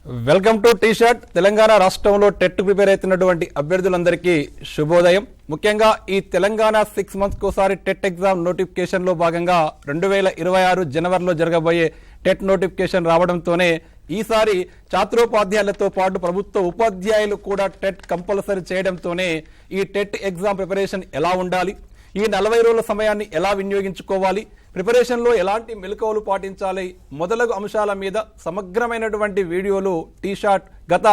Welcome to T SAT. Telangana రాష్ట్రంలో TET prepare అవుతున్నటువంటి అభ్యర్థులందరికీ శుభోదయం. ముఖ్యంగా ఈ తెలంగాణ 6 months కోసారి టెట్ ఎగ్జామ్ నోటిఫికేషన్ లో భాగంగా 2026 జనవరిలో జరగబోయే టెట్ నోటిఫికేషన్ రావడంతోనే ఈసారి ఛాత్రోపాధ్యాయులతో పాటు ప్రభుత్వ ఉపాధ్యాయులు కూడా టెట్ కంపల్సరీ చేయడంతోనే ఈ టెట్ ఎగ్జామ్ ప్రిపరేషన్ ఎలా ఉండాలి, ఈ 40 రోజుల సమయాన్ని ఎలా వినియోగించుకోవాలి, ప్రిపరేషన్లో ఎలాంటి మెలకువలు పాటించాలి మొదలగు అంశాల మీద సమగ్రమైనటువంటి వీడియోలు టీ షార్ట్ గత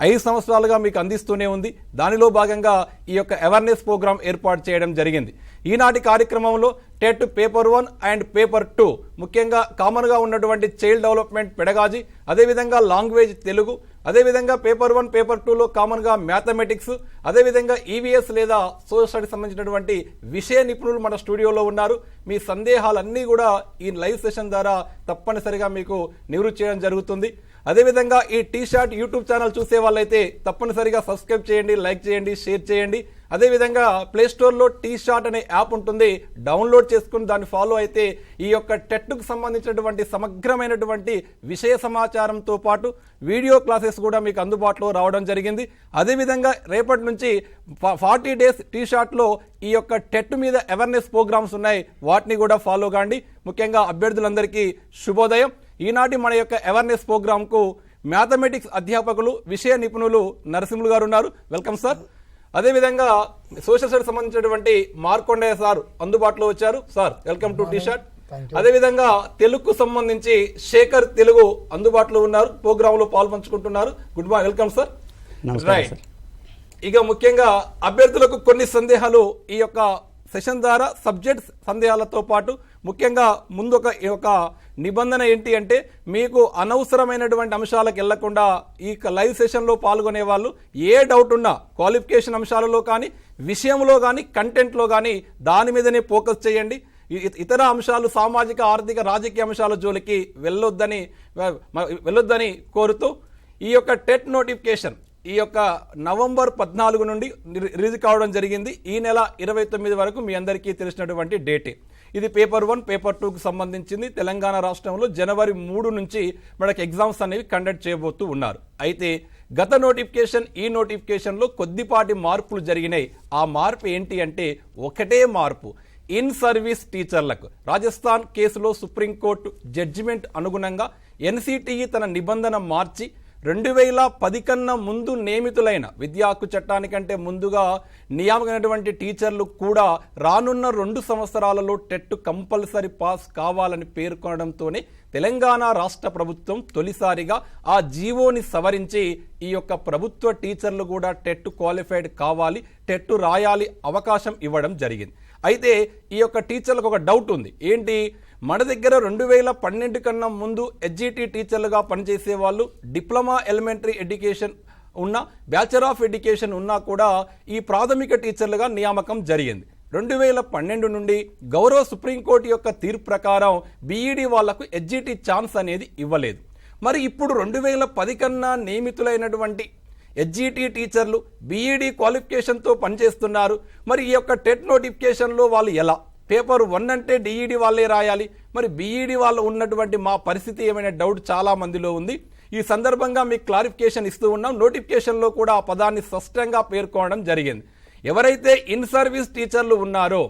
5 సంవత్సరాలుగా మీకు అందిస్తూనే ఉంది. దానిలో భాగంగా ఈ యొక్క అవేర్నెస్ ప్రోగ్రామ్ ఏర్పాటు చేయడం జరిగింది. ఈనాటి కార్యక్రమంలో టెట్ పేపర్ 1 అండ్ పేపర్ 2 ముఖ్యంగా కామన్గా ఉన్నటువంటి చైల్డ్ డెవలప్మెంట్ పెడగాజీ, అదేవిధంగా లాంగ్వేజ్ తెలుగు, అదేవిధంగా పేపర్ 1 పేపర్ 2లో కామన్గా మ్యాథమెటిక్స్, అదేవిధంగా ఈవీఎస్ లేదా సోషల్ స్టడీస్ సంబంధించినటువంటి విషయ నిపుణులు మన స్టూడియోలో ఉన్నారు. మీ సందేహాలన్నీ కూడా ఈ లైవ్ సెషన్ ద్వారా తప్పనిసరిగా మీకు నివృత్తి చేయడం జరుగుతుంది. అదేవిధంగా ఈ టీ షార్ట్ యూట్యూబ్ ఛానల్ చూసే వాళ్ళైతే తప్పనిసరిగా సబ్స్క్రైబ్ చేయండి, లైక్ చేయండి, షేర్ చేయండి. అదేవిధంగా ప్లేస్టోర్లో టీ షార్ట్ అనే యాప్ ఉంటుంది, డౌన్లోడ్ చేసుకుని దాన్ని ఫాలో అయితే ఈ యొక్క టెట్కు సంబంధించినటువంటి సమగ్రమైనటువంటి విషయ సమాచారంతో పాటు వీడియో క్లాసెస్ కూడా మీకు అందుబాటులో రావడం జరిగింది. అదేవిధంగా రేపటి నుంచి 40 days టీ షార్ట్లో ఈ యొక్క టెట్ మీద అవేర్నెస్ ప్రోగ్రామ్స్ ఉన్నాయి, వాటిని కూడా ఫాలో కాండి. ముఖ్యంగా అభ్యర్థులందరికీ శుభోదయం. ఈనాటి మన యొక్క అవేర్నెస్ ప్రోగ్రాంకు మ్యాథమెటిక్స్ అధ్యాపకులు, విషయ నిపుణులు నరసింహులు గారు ఉన్నారు. Welcome sir. అదేవిధంగా సోషల్ స్టడీస్ సంబంధించినటువంటి మార్కొండయ్య సార్ అందుబాటులో వచ్చారు. Sir welcome to T SAT. అదేవిధంగా తెలుగుకు సంబంధించి శేఖర్ తెలుగు అందుబాటులో ఉన్నారు, ప్రోగ్రామ్ లో పాల్పంచుకుంటున్నారు. Good morning, welcome sir. Right, ఇక ముఖ్యంగా అభ్యర్థులకు కొన్ని సందేహాలు ఈ యొక్క సెషన్ ద్వారా సబ్జెక్ట్ సందేహాలతో పాటు ముఖ్యంగా ముందు ఒక నిబంధన ఏంటి అంటే మీకు అనవసరమైనటువంటి అంశాలకు వెళ్లకుండా ఈ లైవ్ సెషన్లో పాల్గొనే వాళ్ళు ఏ డౌట్ ఉన్నా క్వాలిఫికేషన్ అంశాలలో కానీ, విషయంలో కానీ, కంటెంట్లో కానీ దాని మీదనే ఫోకస్ చేయండి. ఇతర అంశాలు సామాజిక, ఆర్థిక, రాజకీయ అంశాల జోలికి వెళ్ళొద్దని కోరుతూ ఈ యొక్క టెట్ నోటిఫికేషన్ ఈ యొక్క నవంబర్ 14 నుండి రిలీజ్ కావడం జరిగింది. ఈ నెల 29 వరకు మీ అందరికీ తెలిసినటువంటి డేటే. ఇది పేపర్ 1 పేపర్ 2కు సంబంధించింది. తెలంగాణ రాష్ట్రంలో జనవరి 3 నుంచి మనకి ఎగ్జామ్స్ అనేవి కండక్ట్ చేయబోతూ ఉన్నారు. అయితే గత నోటిఫికేషన్, ఈ నోటిఫికేషన్లో కొద్దిపాటి మార్పులు జరిగినాయి. ఆ మార్పు ఏంటి అంటే ఒకటే మార్పు, ఇన్ సర్వీస్ టీచర్లకు రాజస్థాన్ కేసులో సుప్రీంకోర్టు జడ్జిమెంట్ అనుగుణంగా ఎన్సిటిఈ తన నిబంధన మార్చి 2010 కన్నా ముందు నియమితులైన విద్యా హక్కు చట్టానికంటే ముందుగా నియామకమైనటువంటి టీచర్లు కూడా రానున్న 2 సంవత్సరాలలో టెట్ కంపల్సరీ పాస్ కావాలని పేర్కొనడంతోనే తెలంగాణ రాష్ట్ర ప్రభుత్వం తొలిసారిగా ఆ జీవోని సవరించి ఈ యొక్క ప్రభుత్వ టీచర్లు కూడా టెట్ క్వాలిఫైడ్ కావాలి, టెట్ రాయాలి అవకాశం ఇవ్వడం జరిగింది. అయితే ఈ యొక్క టీచర్లకు ఒక డౌట్ ఉంది. ఏంటి, మన దగ్గర 2012 కన్నా ముందు హెచ్జిటి టీచర్లుగా పనిచేసే వాళ్ళు డిప్లొమా ఎలిమెంటరీ ఎడ్యుకేషన్ ఉన్న, బ్యాచిలర్ ఆఫ్ ఎడ్యుకేషన్ ఉన్నా కూడా ఈ ప్రాథమిక టీచర్లుగా నియామకం జరిగింది. 2012 నుండి గౌరవ సుప్రీంకోర్టు యొక్క తీర్పు ప్రకారం బీఈడి వాళ్లకు హెచ్జిటి ఛాన్స్ అనేది ఇవ్వలేదు. మరి ఇప్పుడు 2010 కన్నా నియమితులైనటువంటి హెచ్జిటి టీచర్లు బీఈడి క్వాలిఫికేషన్తో పనిచేస్తున్నారు. మరి ఈ యొక్క టెట్ నోటిఫికేషన్లో వాళ్ళు ఎలా, పేపర్ 1 అంటే డిఈడి వాళ్ళే రాయాలి, మరి బీఈడి వాళ్ళు ఉన్నటువంటి మా పరిస్థితి ఏమైనా డౌట్ చాలా మందిలో ఉంది. ఈ సందర్భంగా మీకు క్లారిఫికేషన్ ఇస్తూ ఉన్నాం. నోటిఫికేషన్లో కూడా ఆ పదాన్ని స్పష్టంగా పేర్కొనడం జరిగింది. ఎవరైతే ఇన్ సర్వీస్ టీచర్లు ఉన్నారో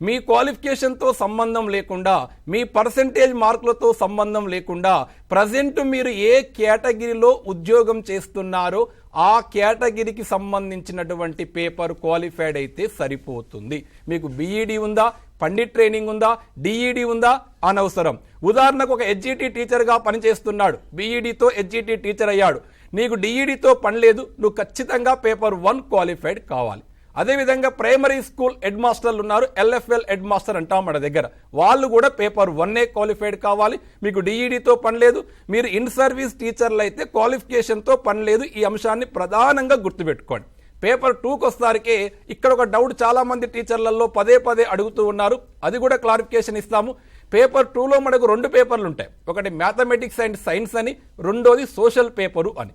మీ క్వాలిఫికేషన్తో సంబంధం లేకుండా, మీ పర్సెంటేజ్ మార్కులతో సంబంధం లేకుండా ప్రజెంట్ మీరు ఏ కేటగిరీలో ఉద్యోగం చేస్తున్నారో ఆ కేటగిరీకి సంబంధించినటువంటి పేపర్ క్వాలిఫైడ్ అయితే సరిపోతుంది. మీకు బీఈడి ఉందా, పండిట్ ట్రైనింగ్ ఉందా, డిఈడి ఉందా అనవసరం. ఉదాహరణకు ఒక హెచ్జిటి టీచర్గా పనిచేస్తున్నాడు, బీఈడితో హెచ్జిటి టీచర్ అయ్యాడు, నీకు డిఈడితో పని లేదు, నువ్వు ఖచ్చితంగా పేపర్ 1 క్వాలిఫైడ్ కావాలి. అదేవిధంగా ప్రైమరీ స్కూల్ హెడ్ మాస్టర్లు ఉన్నారు, ఎల్ఎఫ్ఎల్ హెడ్ మాస్టర్ అంటాం మన దగ్గర, వాళ్ళు కూడా పేపర్ 1 క్వాలిఫైడ్ కావాలి. మీకు డిఈడితో పని లేదు, మీరు ఇన్ సర్వీస్ టీచర్లు అయితే క్వాలిఫికేషన్తో పని లేదు. ఈ అంశాన్ని ప్రధానంగా గుర్తుపెట్టుకోండి. పేపర్ 2కు వస్తారికే ఇక్కడ ఒక డౌట్ చాలా మంది టీచర్లలో పదే అడుగుతూ ఉన్నారు, అది కూడా క్లారిఫికేషన్ ఇస్తాము. పేపర్ 2లో మనకు 2 పేపర్లు ఉంటాయి, ఒకటి మ్యాథమెటిక్స్ అండ్ సైన్స్ అని, రెండోది సోషల్ పేపరు అని.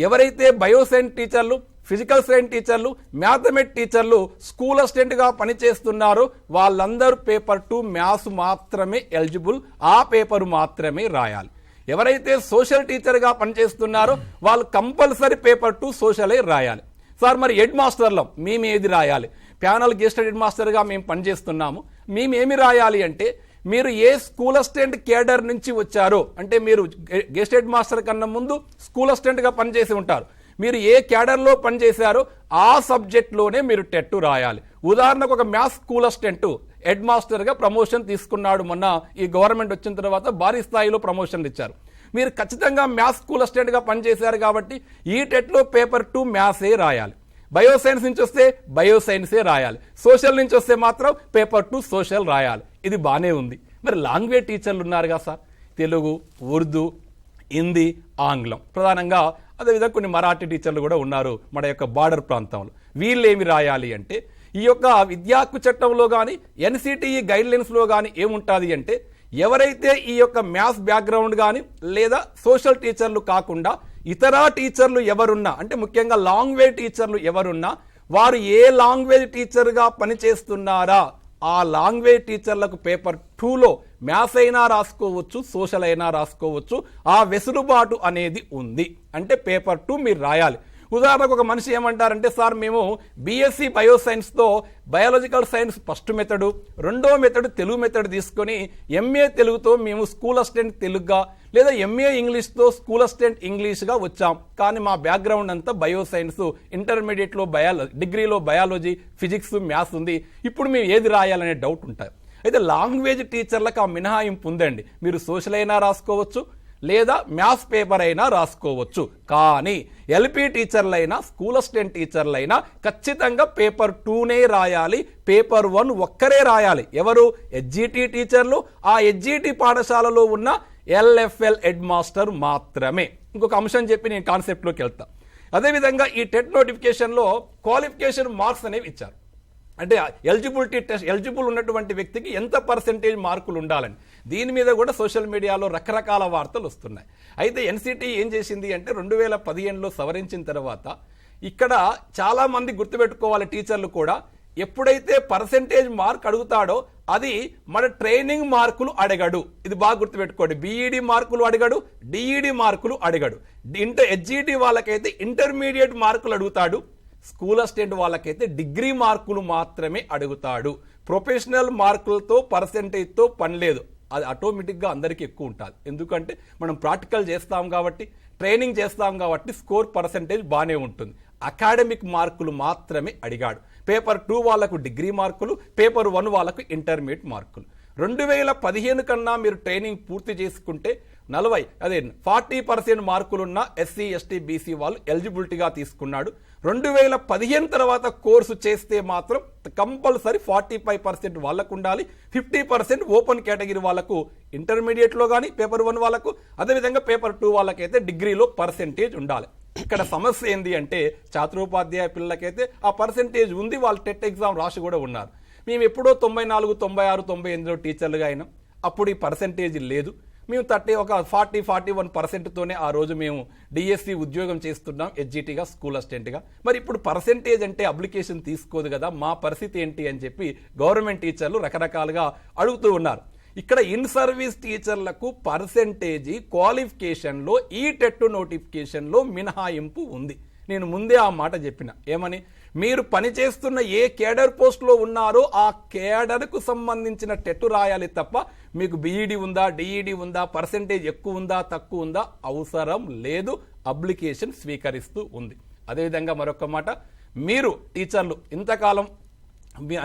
ఎవరైతే బయోసైన్స్ టీచర్లు, ఫిజికల్ సైన్స్ టీచర్లు, మ్యాథమెటిక్స్ టీచర్లు స్కూల్ అసిస్టెంట్గా పనిచేస్తున్నారో వాళ్ళందరూ పేపర్ 2 మ్యాథ్స్ మాత్రమే ఎలిజిబుల్, ఆ పేపర్ మాత్రమే రాయాలి. ఎవరైతే సోషల్ టీచర్గా పనిచేస్తున్నారో వాళ్ళు కంపల్సరీ పేపర్ 2 సోషలే రాయాలి. సార్ మరి హెడ్ మాస్టర్లం మేము ఏది రాయాలి? ప్యానల్ గెస్టెడ్ హెడ్ మాస్టర్గా మేము పనిచేస్తున్నాము, మేము ఏమి రాయాలి అంటే మీరు ఏ స్కూల్ అసిస్టెంట్ కేడర్ నుంచి వచ్చారో, అంటే మీరు గెస్ట్ హెడ్ మాస్టర్ కన్నా ముందు స్కూల్ అసిస్టెంట్గా పనిచేసి ఉంటారు, మీరు ఏ క్యాడర్లో పనిచేశారో ఆ సబ్జెక్ట్లోనే మీరు టెట్ రాయాలి. ఉదాహరణకు ఒక మ్యాథ్స్ స్కూల్ అసిస్టెంట్ హెడ్ మాస్టర్గా ప్రమోషన్ తీసుకున్నాడు, మొన్న ఈ గవర్నమెంట్ వచ్చిన తర్వాత భారీ స్థాయిలో ప్రమోషన్లు ఇచ్చారు. మీరు ఖచ్చితంగా మ్యాథ్స్ స్కూల్ అసిస్టెంట్గా పనిచేశారు కాబట్టి ఈ టెట్లో పేపర్ 2 మ్యాథ్సే రాయాలి. బయోసైన్స్ నుంచి వస్తే బయోసైన్సే రాయాలి. సోషల్ నుంచి వస్తే మాత్రం పేపర్ 2 సోషల్ రాయాలి. ఇది బాగానే ఉంది. మరి లాంగ్వేజ్ టీచర్లు ఉన్నారుగా సార్, తెలుగు, ఉర్దూ, హిందీ, ఆంగ్లం ప్రధానంగా, అదేవిధంగా కొన్ని మరాఠీ టీచర్లు కూడా ఉన్నారు మన యొక్క బార్డర్ ప్రాంతంలో. వీళ్ళు ఏమి రాయాలి అంటే ఈ యొక్క విద్యా హక్కు చట్టంలో కానీ ఎన్సిటిఈ గైడ్లైన్స్లో కానీ ఏముంటుంది అంటే ఎవరైతే ఈ యొక్క మ్యాథ్స్ బ్యాక్గ్రౌండ్ కానీ లేదా సోషల్ టీచర్లు కాకుండా ఇతర టీచర్లు ఎవరున్నా, అంటే ముఖ్యంగా లాంగ్వేజ్ టీచర్లు ఎవరున్నా వారు ఏ లాంగ్వేజ్ టీచర్గా పనిచేస్తున్నారా ఆ లాంగ్వేజ్ టీచర్లకు పేపర్ 2లో మ్యాథ్స్ అయినా రాసుకోవచ్చు, సోషల్ అయినా రాసుకోవచ్చు. ఆ వెసులుబాటు అనేది ఉంది. అంటే పేపర్ 2 మీరు రాయాలి. ఉదాహరణకు ఒక మనిషి ఏమంటారంటే సార్ మేము బీఎస్సీ బయోసైన్స్తో బయాలజికల్ సైన్స్ ఫస్ట్ మెథడు, రెండో మెథడ్ తెలుగు మెథడ్ తీసుకొని ఎంఏ తెలుగుతో మేము స్కూల్ అసిస్టెంట్ తెలుగుగా లేదా ఎంఏ ఇంగ్లీష్తో స్కూల్ అసిస్టెంట్ ఇంగ్లీష్గా వచ్చాం, కానీ మా బ్యాక్గ్రౌండ్ అంతా బయోసైన్స్, ఇంటర్మీడియట్లో డిగ్రీలో బయాలజీ, ఫిజిక్స్, మ్యాథ్స్ ఉంది, ఇప్పుడు మేము ఏది రాయాలనే డౌట్ ఉంటుంది. అయితే లాంగ్వేజ్ టీచర్లకు ఆ మినహాయింపు ఉందండి. మీరు సోషల్ అయినా రాసుకోవచ్చు లేదా మ్యాథ్స్ పేపర్ అయినా రాసుకోవచ్చు. కానీ ఎల్పీ టీచర్లైనా స్కూల్ అసిస్టెంట్ టీచర్లైనా ఖచ్చితంగా పేపర్ 2నే రాయాలి. పేపర్ 1 ఒక్కరే రాయాలి. ఎవరు? హెచ్జిటి టీచర్లు, ఆ హెచ్జిటి పాఠశాలలో ఉన్న ఎల్ఎఫ్ఎల్ హెడ్ మాస్టర్ మాత్రమే. ఇంకొక అంశం చెప్పి నేను కాన్సెప్ట్లోకి వెళ్తా. అదేవిధంగా ఈ టెట్ నోటిఫికేషన్లో క్వాలిఫికేషన్ మార్క్స్ అనేవి ఇచ్చారు. అంటే ఎలిజిబిలిటీ టెస్ట్, ఎలిజిబుల్ ఉన్నటువంటి వ్యక్తికి ఎంత పర్సెంటేజ్ మార్కులు ఉండాలని, దీని మీద కూడా సోషల్ మీడియాలో రకరకాల వార్తలు వస్తున్నాయి. అయితే ఎన్సిటి ఏం చేసింది అంటే 2015లో సవరించిన తర్వాత ఇక్కడ చాలామంది గుర్తుపెట్టుకోవాలి, టీచర్లు కూడా ఎప్పుడైతే పర్సెంటేజ్ మార్క్ అడుగుతాడో అది మన ట్రైనింగ్ మార్కులు అడగడు. ఇది బాగా గుర్తుపెట్టుకోండి. బీఈడి మార్కులు అడగడు, డిఈడి మార్కులు అడగడు. హెచ్జిటి వాళ్ళకైతే ఇంటర్మీడియట్ మార్కులు అడుగుతాడు, స్కూల్ అసిస్టెంట్ వాళ్ళకైతే డిగ్రీ మార్కులు మాత్రమే అడుగుతాడు. ప్రొఫెషనల్ మార్కులతో పర్సెంటేజ్తో పని లేదు. అది ఆటోమేటిక్గా అందరికీ ఎక్కువ ఉంటుంది. ఎందుకంటే మనం ప్రాక్టికల్ చేస్తాం కాబట్టి, ట్రైనింగ్ చేస్తాం కాబట్టి స్కోర్ పర్సెంటేజ్ బాగానే ఉంటుంది. అకాడమిక్ మార్కులు మాత్రమే అడిగాడు. పేపర్ 2 వాళ్ళకు డిగ్రీ మార్కులు, పేపర్ 1 వాళ్ళకు ఇంటర్మీడియట్ మార్కులు. 2015 కన్నా మీరు ట్రైనింగ్ పూర్తి చేసుకుంటే 40% మార్కులున్న ఎస్సీ, ఎస్టీ, బీసీ వాళ్ళు ఎలిజిబిలిటీగా తీసుకున్నాడు. 2015 తర్వాత కోర్సు చేస్తే మాత్రం కంపల్సరీ 45% వాళ్ళకు ఉండాలి, 50% ఓపెన్ కేటగిరీ వాళ్ళకు ఇంటర్మీడియట్లో కానీ పేపర్ 1 వాళ్ళకు, అదేవిధంగా పేపర్ 2 వాళ్ళకైతే డిగ్రీలో పర్సెంటేజ్ ఉండాలి. ఇక్కడ సమస్య ఏంది అంటే ఛాత్రోపాధ్యాయ పిల్లలకైతే ఆ పర్సెంటేజ్ ఉంది, వాళ్ళు టెట్ ఎగ్జామ్ రాసి కూడా ఉన్నారు. మేము ఎప్పుడో 94, 96, 98లో టీచర్లుగా అయినాం, అప్పుడు ఈ పర్సెంటేజ్ లేదు. మేము 40-41%తోనే ఆ రోజు మేము డిఎస్సి ఉద్యోగం చేస్తున్నాం హెచ్జిటిగా, స్కూల్ అసిస్టెంట్గా. మరి ఇప్పుడు పర్సెంటేజ్ అంటే అప్లికేషన్ తీసుకోదు కదా, మా పరిస్థితి ఏంటి అని చెప్పి గవర్నమెంట్ టీచర్లు రకరకాలుగా అడుగుతూ ఉన్నారు. ఇక్కడ ఇన్ సర్వీస్ టీచర్లకు పర్సెంటేజీ క్వాలిఫికేషన్లో ఈ టెట్ నోటిఫికేషన్లో మినహాయింపు ఉంది. నేను ముందే ఆ మాట చెప్పిన, ఏమని, మీరు పనిచేస్తున్న ఏ కేడర్ పోస్ట్లో ఉన్నారో ఆ కేడర్కు సంబంధించిన టెట్ రాయాలి తప్ప మీకు బీఈడి ఉందా, డిఈడి ఉందా, పర్సెంటేజ్ ఎక్కువ ఉందా, తక్కువ ఉందా అవసరం లేదు. అప్లికేషన్ స్వీకరిస్తూ ఉంది. అదేవిధంగా మరొక మాట, మీరు టీచర్లు ఇంతకాలం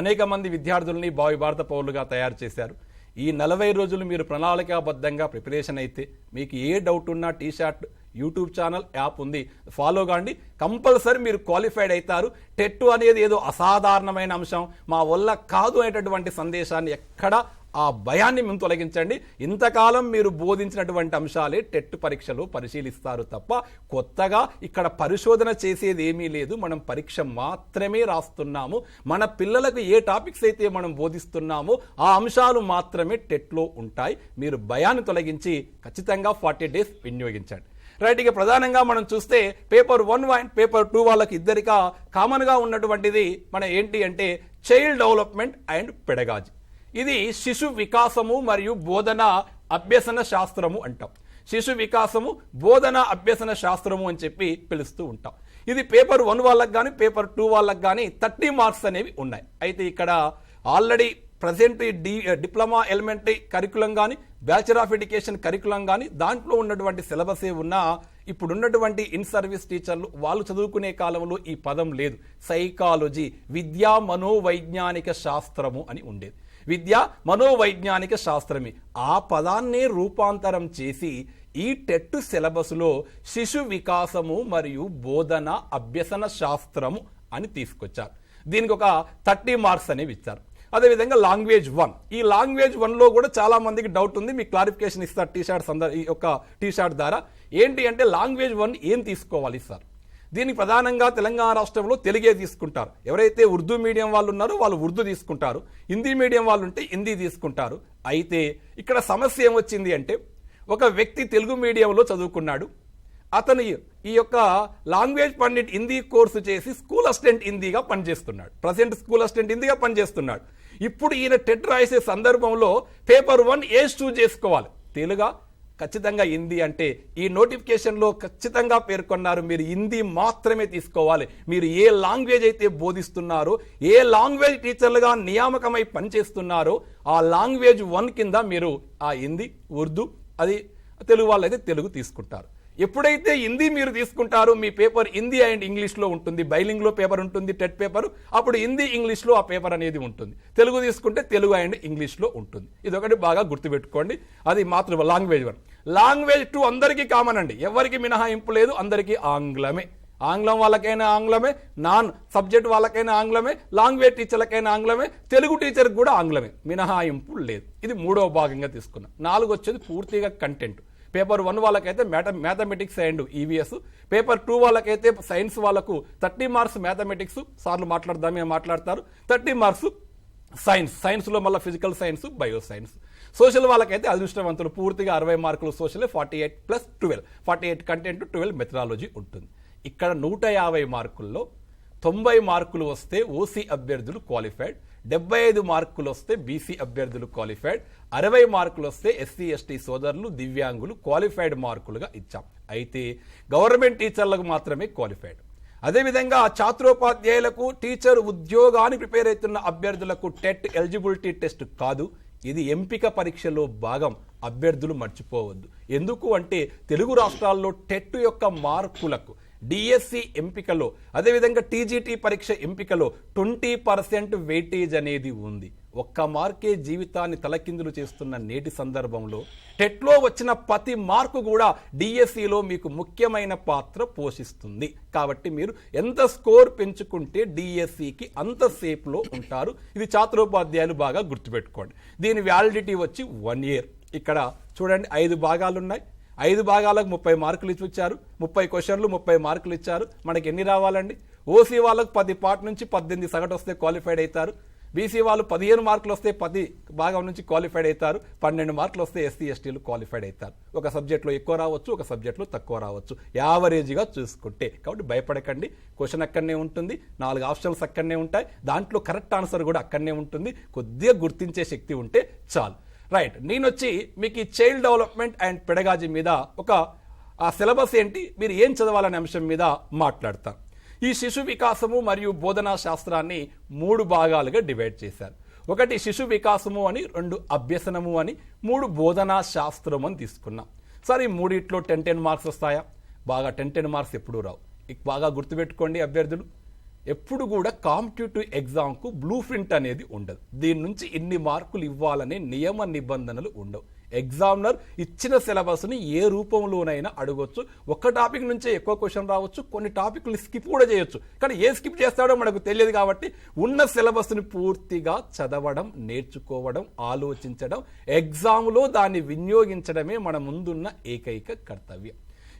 అనేక మంది విద్యార్థుల్ని భారత పౌరులుగా తయారు చేశారు. ఈ 40 రోజులు మీరు ప్రణాళికాబద్ధంగా ప్రిపరేషన్ అయితే మీకు ఏ డౌట్ ఉన్నా టీషార్ట్ యూట్యూబ్ ఛానల్ యాప్ ఉంది, ఫాలో కాండి, కంపల్సరీ మీరు క్వాలిఫైడ్ అవుతారు. టెట్ అనేది ఏదో అసాధారణమైన అంశం, మా వల్ల కాదు అనేటటువంటి సందేశాన్ని ఎక్కడా ఆ భయాన్ని మేము తొలగించండి. ఇంతకాలం మీరు బోధించినటువంటి అంశాలే టెట్ పరీక్షలు పరిశీలిస్తారు తప్ప కొత్తగా ఇక్కడ పరిశోధన చేసేది ఏమీ లేదు. మనం పరీక్ష మాత్రమే రాస్తున్నాము. మన పిల్లలకు ఏ టాపిక్స్ అయితే మనం బోధిస్తున్నామో ఆ అంశాలు మాత్రమే టెట్లో ఉంటాయి. మీరు భయాన్ని తొలగించి ఖచ్చితంగా 40 days వినియోగించండి. రైట్, ఇక ప్రధానంగా మనం చూస్తే పేపర్ 1 అండ్ పేపర్ 2 వాళ్ళకి ఇద్దరిగా కామన్గా ఉన్నటువంటిది మన ఏంటి అంటే చైల్డ్ డెవలప్మెంట్ అండ్ పెడగాజీ. ఇది శిశు వికాసము మరియు బోధన అభ్యసన శాస్త్రము అంటాం. శిశు వికాసము బోధన అభ్యసన శాస్త్రము అని చెప్పి పిలుస్తూ ఉంటాం. ఇది పేపర్ 1 వాళ్ళకి కానీ పేపర్ 2 వాళ్ళకి కానీ 30 మార్క్స్ అనేవి ఉన్నాయి. అయితే ఇక్కడ already present diploma elementary curriculum కానీ బ్యాచిలర్ ఆఫ్ ఎడ్యుకేషన్ కరికులం కానీ దాంట్లో ఉన్నటువంటి సిలబసే ఉన్నా ఇప్పుడున్నటువంటి ఇన్ సర్వీస్ టీచర్లు వాళ్ళు చదువుకునే కాలంలో ఈ పదం లేదు. సైకాలజీ విద్యా మనోవైజ్ఞానిక శాస్త్రము అని ఉండేది. విద్యా మనోవైజ్ఞానిక శాస్త్రమే ఆ పదాన్నే రూపాంతరం చేసి ఈ టెట్ సిలబస్లో శిశు వికాసము మరియు బోధన అభ్యసన శాస్త్రము అని తీసుకొచ్చారు. దీనికి ఒక 30 మార్క్స్ అనేవి ఇచ్చారు. అదేవిధంగా లాంగ్వేజ్ 1, ఈ లాంగ్వేజ్ 1లో కూడా చాలా మందికి డౌట్ ఉంది. మీకు క్లారిఫికేషన్ ఇస్తారు ఈ యొక్క టీషర్ట్ ద్వారా. ఏంటి అంటే లాంగ్వేజ్ 1 ఏం తీసుకోవాలి సార్? దీనికి ప్రధానంగా తెలంగాణ రాష్ట్రంలో తెలుగే తీసుకుంటారు. ఎవరైతే ఉర్దూ మీడియం వాళ్ళు ఉన్నారో వాళ్ళు ఉర్దూ తీసుకుంటారు, హిందీ మీడియం వాళ్ళు ఉంటే హిందీ తీసుకుంటారు. అయితే ఇక్కడ సమస్య ఏమొచ్చింది అంటే ఒక వ్యక్తి తెలుగు మీడియంలో చదువుకున్నాడు, అతను ఈ యొక్క లాంగ్వేజ్ పండిట్ హిందీ కోర్సు చేసి స్కూల్ అసిస్టెంట్ హిందీగా పనిచేస్తున్నాడు. ప్రజెంట్ స్కూల్ అసిస్టెంట్ హిందీగా పనిచేస్తున్నాడు. ఇప్పుడు ఈయన టెట్ రాసే సందర్భంలో పేపర్ 1 ఏజ్ చూజ్ చేసుకోవాలి, తెలుగా ఖచ్చితంగా హిందీ అంటే ఈ నోటిఫికేషన్లో ఖచ్చితంగా పేర్కొన్నారు మీరు హిందీ మాత్రమే తీసుకోవాలి. మీరు ఏ లాంగ్వేజ్ అయితే బోధిస్తున్నారో, ఏ లాంగ్వేజ్ టీచర్లుగా నియామకమై పనిచేస్తున్నారో ఆ లాంగ్వేజ్ 1 కింద మీరు ఆ హిందీ, ఉర్దూ, అది తెలుగు వాళ్ళు అయితే తెలుగు తీసుకుంటారు. ఎప్పుడైతే హిందీ మీరు తీసుకుంటారో మీ పేపర్ హిందీ అండ్ ఇంగ్లీష్లో ఉంటుంది. బైలింగ్లో పేపర్ ఉంటుంది టెట్ పేపర్, అప్పుడు హిందీ ఇంగ్లీష్లో ఆ పేపర్ అనేది ఉంటుంది. తెలుగు తీసుకుంటే తెలుగు అండ్ ఇంగ్లీష్లో ఉంటుంది. ఇది ఒకటి బాగా గుర్తుపెట్టుకోండి. అది మాత్రం లాంగ్వేజ్ 1. లాంగ్వేజ్ 2 అందరికీ కామన్ అండి, ఎవరికి మినహాయింపు లేదు, అందరికీ ఆంగ్లమే. ఆంగ్లం వాళ్ళకైనా ఆంగ్లమే, నాన్ సబ్జెక్ట్ వాళ్ళకైనా ఆంగ్లమే, లాంగ్వేజ్ టీచర్లకైనా ఆంగ్లమే, తెలుగు టీచర్కి కూడా ఆంగ్లమే, మినహాయింపు లేదు. ఇది 3వ భాగంగా తీసుకున్నాం. 4 వచ్చేది పూర్తిగా కంటెంట్. పేపర్ 1 వాళ్ళకైతే మ్యాథమెటిక్స్ అండ్ ఈవీఎస్, పేపర్ 2 వాళ్ళకైతే సైన్స్ వాళ్ళకు 30 మార్క్స్ మ్యాథమెటిక్స్, సార్లు మాట్లాడతారు, 30 మార్క్స్ సైన్స్లో మళ్ళీ physical science, bio science. Social వాళ్ళకైతే అదృష్టవంతులు పూర్తిగా 60 మార్కులు సోషల్, 48 + 12, 48 కంటెంట్, 12 మెథడాలజీ ఉంటుంది. ఇక్కడ 150 మార్కుల్లో 90 మార్కులు వస్తే ఓసీ అభ్యర్థులు క్వాలిఫైడ్, 75 మార్కులు వస్తే బీసీ అభ్యర్థులు క్వాలిఫైడ్, 60 మార్కులు వస్తే ఎస్సీ ఎస్టీ సోదరులు దివ్యాంగులు క్వాలిఫైడ్ మార్కులుగా ఇచ్చాం. అయితే గవర్నమెంట్ టీచర్లకు మాత్రమే క్వాలిఫైడ్. అదేవిధంగా ఛాత్రోపాధ్యాయులకు, టీచర్ ఉద్యోగానికి ప్రిపేర్ అవుతున్న అభ్యర్థులకు టెట్ ఎలిజిబిలిటీ టెస్ట్ కాదు, ఇది ఎంపిక పరీక్షలో భాగం. అభ్యర్థులు మర్చిపోవద్దు. ఎందుకు అంటే తెలుగు రాష్ట్రాల్లో టెట్ యొక్క మార్కులకు డిఎస్సి ఎంపికలో, అదేవిధంగా టీజీటీ పరీక్ష ఎంపికలో 20% వెయిటేజ్ అనేది ఉంది. ఒక్క మార్కే జీవితాన్ని తలకిందులు చేస్తున్న నేటి సందర్భంలో టెట్లో వచ్చిన ప్రతి మార్కు కూడా డిఎస్సిలో మీకు ముఖ్యమైన పాత్ర పోషిస్తుంది. కాబట్టి మీరు ఎంత స్కోర్ పెంచుకుంటే డిఎస్సికి అంత సేఫ్లో ఉంటారు. ఇది ఛాత్రోపాధ్యాయులు బాగా గుర్తుపెట్టుకోండి. దీని వ్యాలిడిటీ వచ్చి 1 year. ఇక్కడ చూడండి 5 భాగాలు ఉన్నాయి. 5 భాగాలకు 30 మార్కులు ఇచ్చారు. 30 క్వశ్చన్లు 30 మార్కులు ఇచ్చారు. మనకి ఎన్ని రావాలండి? ఓసీ వాళ్ళకు 10 పార్ట్ నుంచి 18 సగటు వస్తే క్వాలిఫైడ్ అవుతారు. బీసీ వాళ్ళు 15 మార్కులు వస్తే 10 భాగం నుంచి క్వాలిఫైడ్ అవుతారు. 12 మార్కులు వస్తే ఎస్సీ ఎస్టీలు క్వాలిఫైడ్ అవుతారు. ఒక సబ్జెక్ట్లో ఎక్కువ రావచ్చు, ఒక సబ్జెక్ట్లో తక్కువ రావచ్చు, యావరేజ్గా చూసుకుంటే. కాబట్టి భయపడకండి. క్వశ్చన్ అక్కడనే ఉంటుంది, 4 ఆప్షన్స్ అక్కడనే ఉంటాయి, దాంట్లో కరెక్ట్ ఆన్సర్ కూడా అక్కడనే ఉంటుంది. కొద్దిగా గుర్తించే శక్తి ఉంటే చాలు. రైట్, నేను వచ్చి మీకు ఈ చైల్డ్ డెవలప్మెంట్ అండ్ పెడగాజీ మీద ఒక ఆ సిలబస్ ఏంటి, మీరు ఏం చదవాలనే అంశం మీద మాట్లాడతాను. ఈ శిశు వికాసము మరియు బోధనా శాస్త్రాన్ని 3 భాగాలుగా డివైడ్ చేశారు. ఒకటి శిశు వికాసము అని, 2 అభ్యసనము అని, 3 బోధనా శాస్త్రం అని తీసుకున్నాం. సార్ ఈ 3 10 మార్క్స్ వస్తాయా? బాగా 10 మార్క్స్ ఎప్పుడు రావు. బాగా గుర్తుపెట్టుకోండి అభ్యర్థులు, ఎప్పుడు కూడా కాంపిటేటివ్ ఎగ్జామ్కు బ్లూ ప్రింట్ అనేది ఉండదు. దీని నుంచి ఇన్ని మార్కులు ఇవ్వాలనే నియమ నిబంధనలు ఉండవు. ఎగ్జామినర్ ఇచ్చిన సిలబస్ని ఏ రూపంలోనైనా అడగొచ్చు. ఒక్క టాపిక్ నుంచే ఎక్కువ క్వశ్చన్ రావచ్చు, కొన్ని టాపిక్లు స్కిప్ కూడా చేయొచ్చు. కానీ ఏ స్కిప్ చేస్తాడో మనకు తెలియదు. కాబట్టి ఉన్న సిలబస్ని పూర్తిగా చదవడం, నేర్చుకోవడం, ఆలోచించడం, ఎగ్జామ్లో దాన్ని వినియోగించడమే మన ముందున్న ఏకైక కర్తవ్యం.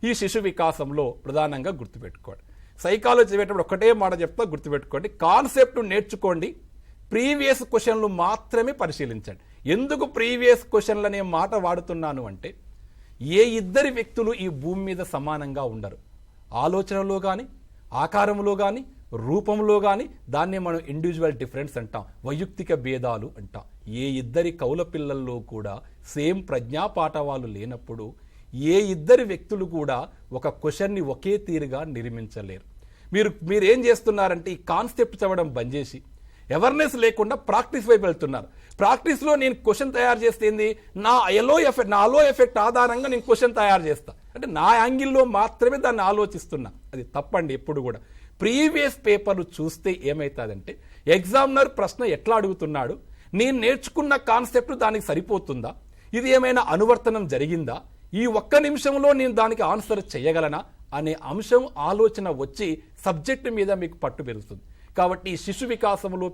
ఈ శిశు వికాసంలో ప్రధానంగా గుర్తుపెట్టుకోండి, సైకాలజీ చదివేటప్పుడు ఒకటే మాట చెప్తా, గుర్తుపెట్టుకోండి. కాన్సెప్ట్ నేర్చుకోండి, ప్రీవియస్ క్వశ్చన్లు మాత్రమే పరిశీలించండి. ఎందుకు ప్రీవియస్ క్వశ్చన్లు అనే మాట వాడుతున్నాను అంటే, ఏ 2 వ్యక్తులు ఈ భూమి మీద సమానంగా ఉండరు. ఆలోచనలో కానీ, ఆకారంలో కానీ, రూపంలో కానీ దాన్ని మనం ఇండివిజువల్ డిఫరెన్స్ అంటాం, వైయక్తిక భేదాలు అంటాం. ఏ 2 కౌల పిల్లల్లో కూడా సేమ్ ప్రజ్ఞాపాఠవాలు లేనప్పుడు ఏ ఇద్దరు వ్యక్తులు కూడా ఒక క్వశ్చన్ని ఒకే తీరుగా నిర్మించలేరు. మీరేం చేస్తున్నారంటే ఈ కాన్సెప్ట్ చదవడం బంద్ చేసి అవేర్నెస్ లేకుండా ప్రాక్టీస్ వైపు వెళ్తున్నారు. ప్రాక్టీస్లో నేను క్వశ్చన్ తయారు చేస్తేంది నా అలో ఎఫెక్ట్ ఆధారంగా నేను క్వశ్చన్ తయారు చేస్తా, అంటే నా యాంగిల్లో మాత్రమే దాన్ని ఆలోచిస్తున్నా. అది తప్పండి. ఎప్పుడు కూడా ప్రీవియస్ పేపర్లు చూస్తే ఏమవుతుందంటే ఎగ్జామినర్ ప్రశ్న ఎట్లా అడుగుతున్నాడు, నేను నేర్చుకున్న కాన్సెప్ట్ దానికి సరిపోతుందా, ఇది ఏమైనా అనువర్తనం జరిగిందా, ఈ ఒక్క నిమిషంలో నేను దానికి ఆన్సర్ చేయగలనా అనే అంశం ఆలోచన వచ్చి సబ్జెక్టు మీద మీకు పట్టు పెరుగుతుంది. కాబట్టి ఈ శిశు వికాసంలో